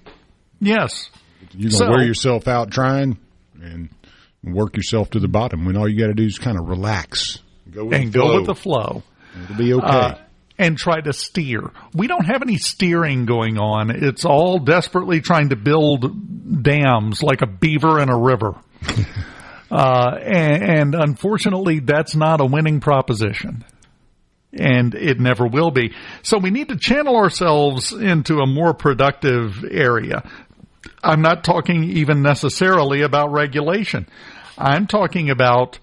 Speaker 4: Yes.
Speaker 5: You're going to wear yourself out trying and work yourself to the bottom when all you got to do is kind of relax. Go with the flow. It'll be okay.
Speaker 4: And try to steer. We don't have any steering going on. It's all desperately trying to build dams like a beaver in a river. And unfortunately, that's not a winning proposition. And it never will be. So we need to channel ourselves into a more productive area. I'm not talking even necessarily about regulation. I'm talking about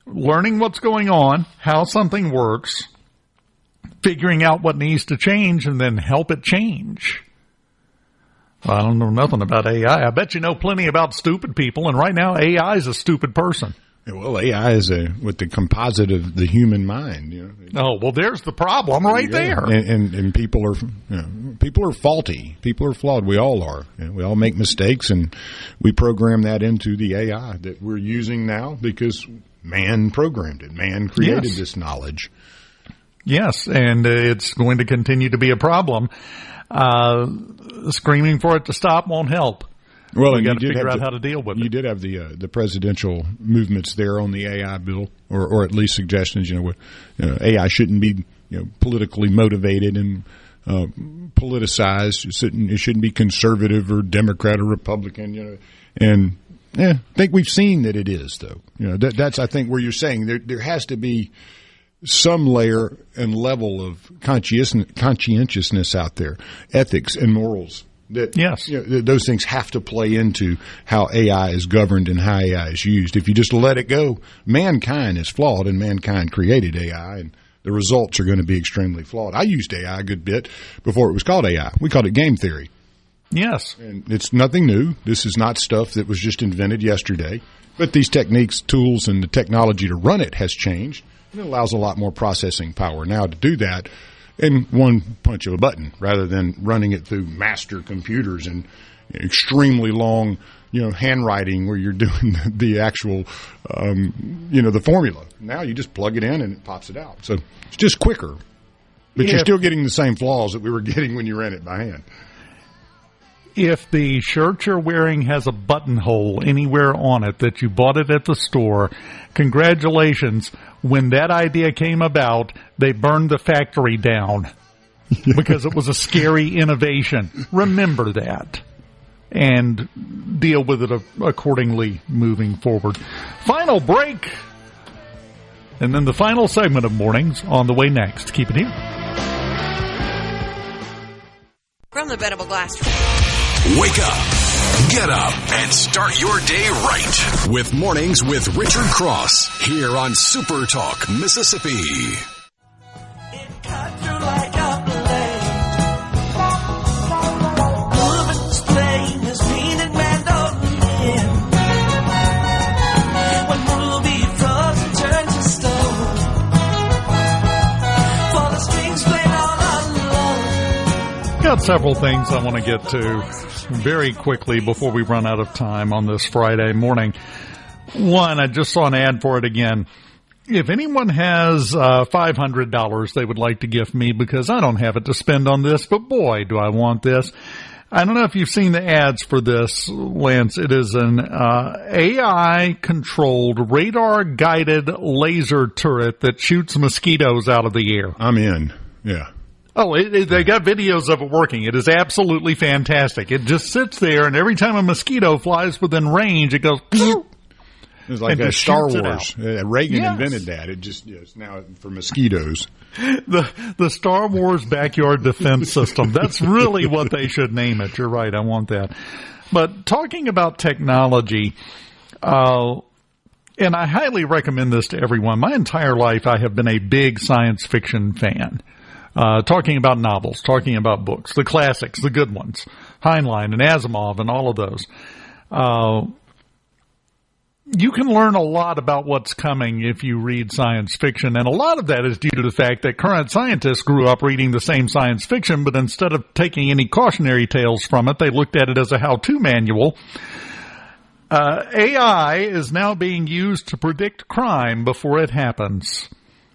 Speaker 4: learning what's going on, how something works, figuring out what needs to change, and then help it change. Well, I don't know nothing about AI. I bet you know plenty about stupid people, and right now AI is a stupid person.
Speaker 5: Well, AI is with the composite of the human mind. You know.
Speaker 4: Oh, well, there's the problem right there.
Speaker 5: And people are faulty. People are flawed. We all are. We all make mistakes, and we program that into the AI that we're using now because man programmed it. Man created this knowledge.
Speaker 4: Yes, and it's going to continue to be a problem. Screaming for it to stop won't help.
Speaker 5: Well,
Speaker 4: we got to figure out how to deal with it.
Speaker 5: You did have the presidential movements there on the AI bill, or at least suggestions. AI shouldn't be politically motivated and politicized. It shouldn't be conservative or Democrat or Republican. And I think we've seen that it is, though. That's I think where you're saying there has to be some layer and level of conscientiousness out there, ethics and morals. Those things have to play into how AI is governed and how AI is used. If you just let it go, mankind is flawed and mankind created AI, and the results are going to be extremely flawed. I used AI a good bit before it was called AI. We called it game theory.
Speaker 4: Yes.
Speaker 5: And it's nothing new. This is not stuff that was just invented yesterday. But these techniques, tools, and the technology to run it has changed. And it allows a lot more processing power now to do that in one punch of a button rather than running it through master computers and extremely long, handwriting where you're doing the actual, the formula. Now you just plug it in and it pops it out. So it's just quicker. But you're still getting the same flaws that we were getting when you ran it by hand.
Speaker 4: If the shirt you're wearing has a buttonhole anywhere on it that you bought it at the store, congratulations. When that idea came about, they burned the factory down because it was a scary innovation. Remember that and deal with it accordingly moving forward. Final break, and then the final segment of Mornings on the way next. Keep it here.
Speaker 6: From the Bendable Glass.
Speaker 1: Wake up, get up, and start your day right with Mornings with Richard Cross here on SuperTalk, Mississippi.
Speaker 4: Got several things I want to get to very quickly before we run out of time on this Friday morning. One, I just saw an ad for it again. If anyone has $500 they would like to gift me because I don't have it to spend on this, but boy, do I want this. I don't know if you've seen the ads for this, Lance. It is an AI-controlled, radar-guided laser turret that shoots mosquitoes out of the air.
Speaker 5: I'm in. Yeah.
Speaker 4: Oh, they got videos of it working. It is absolutely fantastic. It just sits there, and every time a mosquito flies within range, it goes...
Speaker 5: It's like a Star Wars. Reagan invented that. It just it's now for mosquitoes.
Speaker 4: The Star Wars backyard defense system. That's really what they should name it. You're right. I want that. But talking about technology, and I highly recommend this to everyone. My entire life, I have been a big science fiction fan. Talking about novels, talking about books, the classics, the good ones, Heinlein and Asimov and all of those. You can learn a lot about what's coming if you read science fiction, and a lot of that is due to the fact that current scientists grew up reading the same science fiction, but instead of taking any cautionary tales from it, they looked at it as a how-to manual. AI is now being used to predict crime before it happens.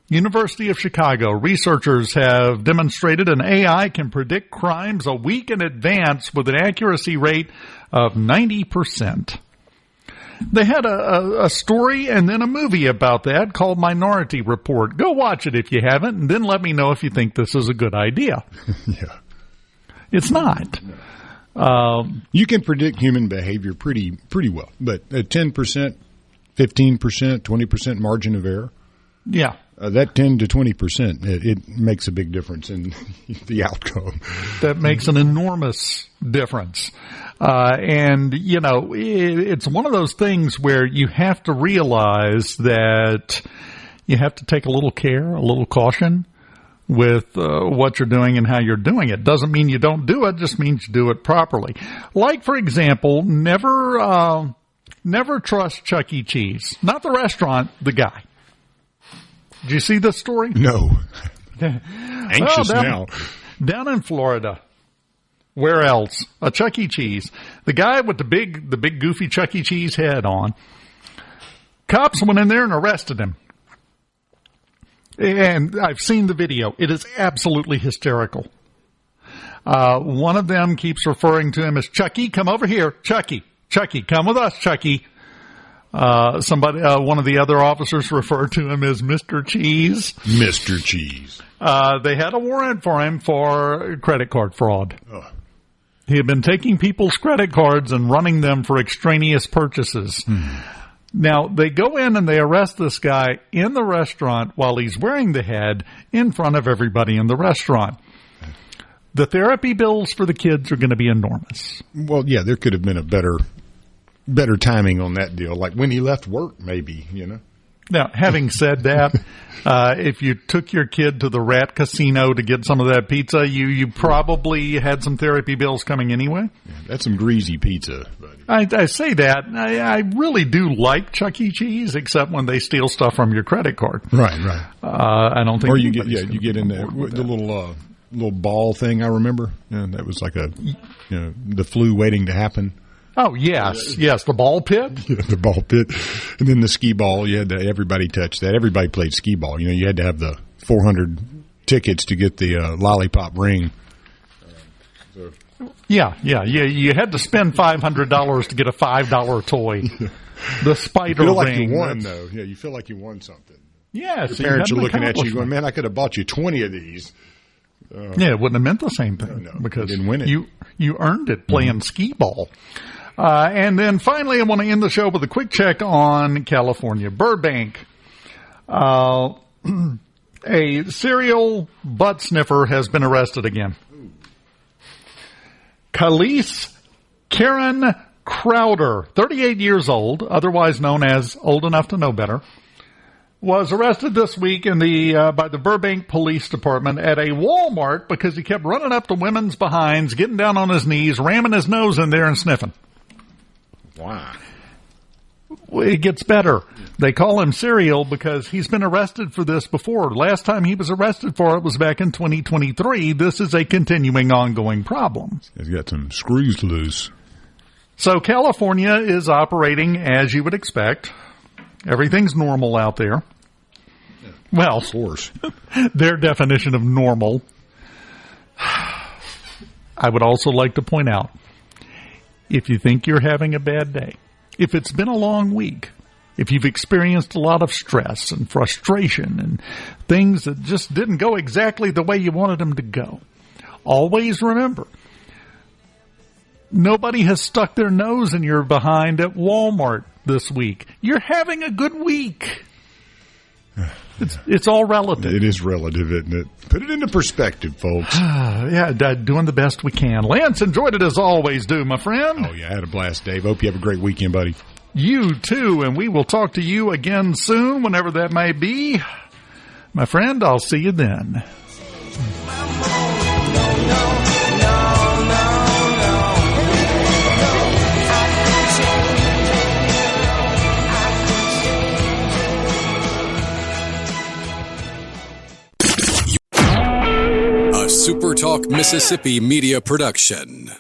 Speaker 4: University of Chicago researchers have demonstrated an AI can predict crimes a week in advance with an accuracy rate of 90%. They had a story and then a movie about that called Minority Report. Go watch it if you haven't, and then let me know if you think this is a good idea.
Speaker 5: Yeah.
Speaker 4: It's not.
Speaker 5: You can predict human behavior pretty well, but a 10%, 15%, 20% margin of error.
Speaker 4: Yeah.
Speaker 5: That 10 to 20%, it makes a big difference in the outcome.
Speaker 4: That makes an enormous difference. And, you know, it's one of those things where you have to realize that you have to take a little care, a little caution with what you're doing and how you're doing it. Doesn't mean you don't do it, just means you do it properly. Like, for example, never trust Chuck E. Cheese. Not the restaurant, the guy. Did you see this story?
Speaker 5: No. Anxious now.
Speaker 4: Down in Florida. Where else? A Chuck E. Cheese. The guy with the big goofy Chuck E. Cheese head on. Cops went in there and arrested him. And I've seen the video. It is absolutely hysterical. One of them keeps referring to him as Chucky. Come over here, Chucky. Chucky, come with us, Chucky. One of the other officers referred to him as Mr. Cheese.
Speaker 5: Mr. Cheese.
Speaker 4: They had a warrant for him for credit card fraud.
Speaker 5: Oh.
Speaker 4: He had been taking people's credit cards and running them for extraneous purchases. Now, they go in and they arrest this guy in the restaurant while he's wearing the head in front of everybody in the restaurant. The therapy bills for the kids are going to be enormous.
Speaker 5: Well, yeah, there could have been a better timing on that deal, like when he left work, maybe, you know.
Speaker 4: Now, having said that, if you took your kid to the Rat Casino to get some of that pizza, you probably had some therapy bills coming anyway.
Speaker 5: Yeah, that's some greasy pizza, buddy.
Speaker 4: I say that. I really do like Chuck E. Cheese, except when they steal stuff from your credit card.
Speaker 5: Right.
Speaker 4: I don't think.
Speaker 5: Or you get in there with the little ball thing. I remember. Yeah, that was like the flu waiting to happen.
Speaker 4: Oh, yes, the ball pit.
Speaker 5: Yeah, the ball pit. And then the skee ball, everybody touched that. Everybody played skee ball. You know, you had to have the 400 tickets to get the lollipop ring.
Speaker 4: Yeah. You had to spend $500 to get a $5 toy. The spider ring.
Speaker 5: You feel like you won, though. Yeah, you feel like you won something.
Speaker 4: Yeah.
Speaker 5: Your parents are looking at you going, man, I could have bought you 20 of these.
Speaker 4: Yeah, it wouldn't have meant the same thing.
Speaker 5: No,
Speaker 4: because
Speaker 5: you didn't win it.
Speaker 4: You earned it playing skee ball. And then finally, I want to end the show with a quick check on California. Burbank. A serial butt sniffer has been arrested again. Khalees Karen Crowder, 38 years old, otherwise known as Old Enough to Know Better, was arrested this week by the Burbank Police Department at a Walmart because he kept running up to women's behinds, getting down on his knees, ramming his nose in there and sniffing.
Speaker 5: Wow.
Speaker 4: It gets better. They call him serial because he's been arrested for this before. Last time he was arrested for it was back in 2023. This is a continuing, ongoing problem.
Speaker 5: He's got some screws loose.
Speaker 4: So California is operating as you would expect. Everything's normal out there. Well,
Speaker 5: of course.
Speaker 4: Their definition of normal. I would also like to point out, if you think you're having a bad day, if it's been a long week, if you've experienced a lot of stress and frustration and things that just didn't go exactly the way you wanted them to go, always remember, nobody has stuck their nose in your behind at Walmart this week. You're having a good week. It's all relative.
Speaker 5: It is relative, isn't it? Put it into perspective, folks.
Speaker 4: Yeah, doing the best we can. Lance, enjoyed it as always do, my friend.
Speaker 5: Oh, yeah, I had a blast, Dave. Hope you have a great weekend, buddy.
Speaker 4: You too, and we will talk to you again soon, whenever that may be. My friend, I'll see you then.
Speaker 1: A SuperTalk Mississippi media production.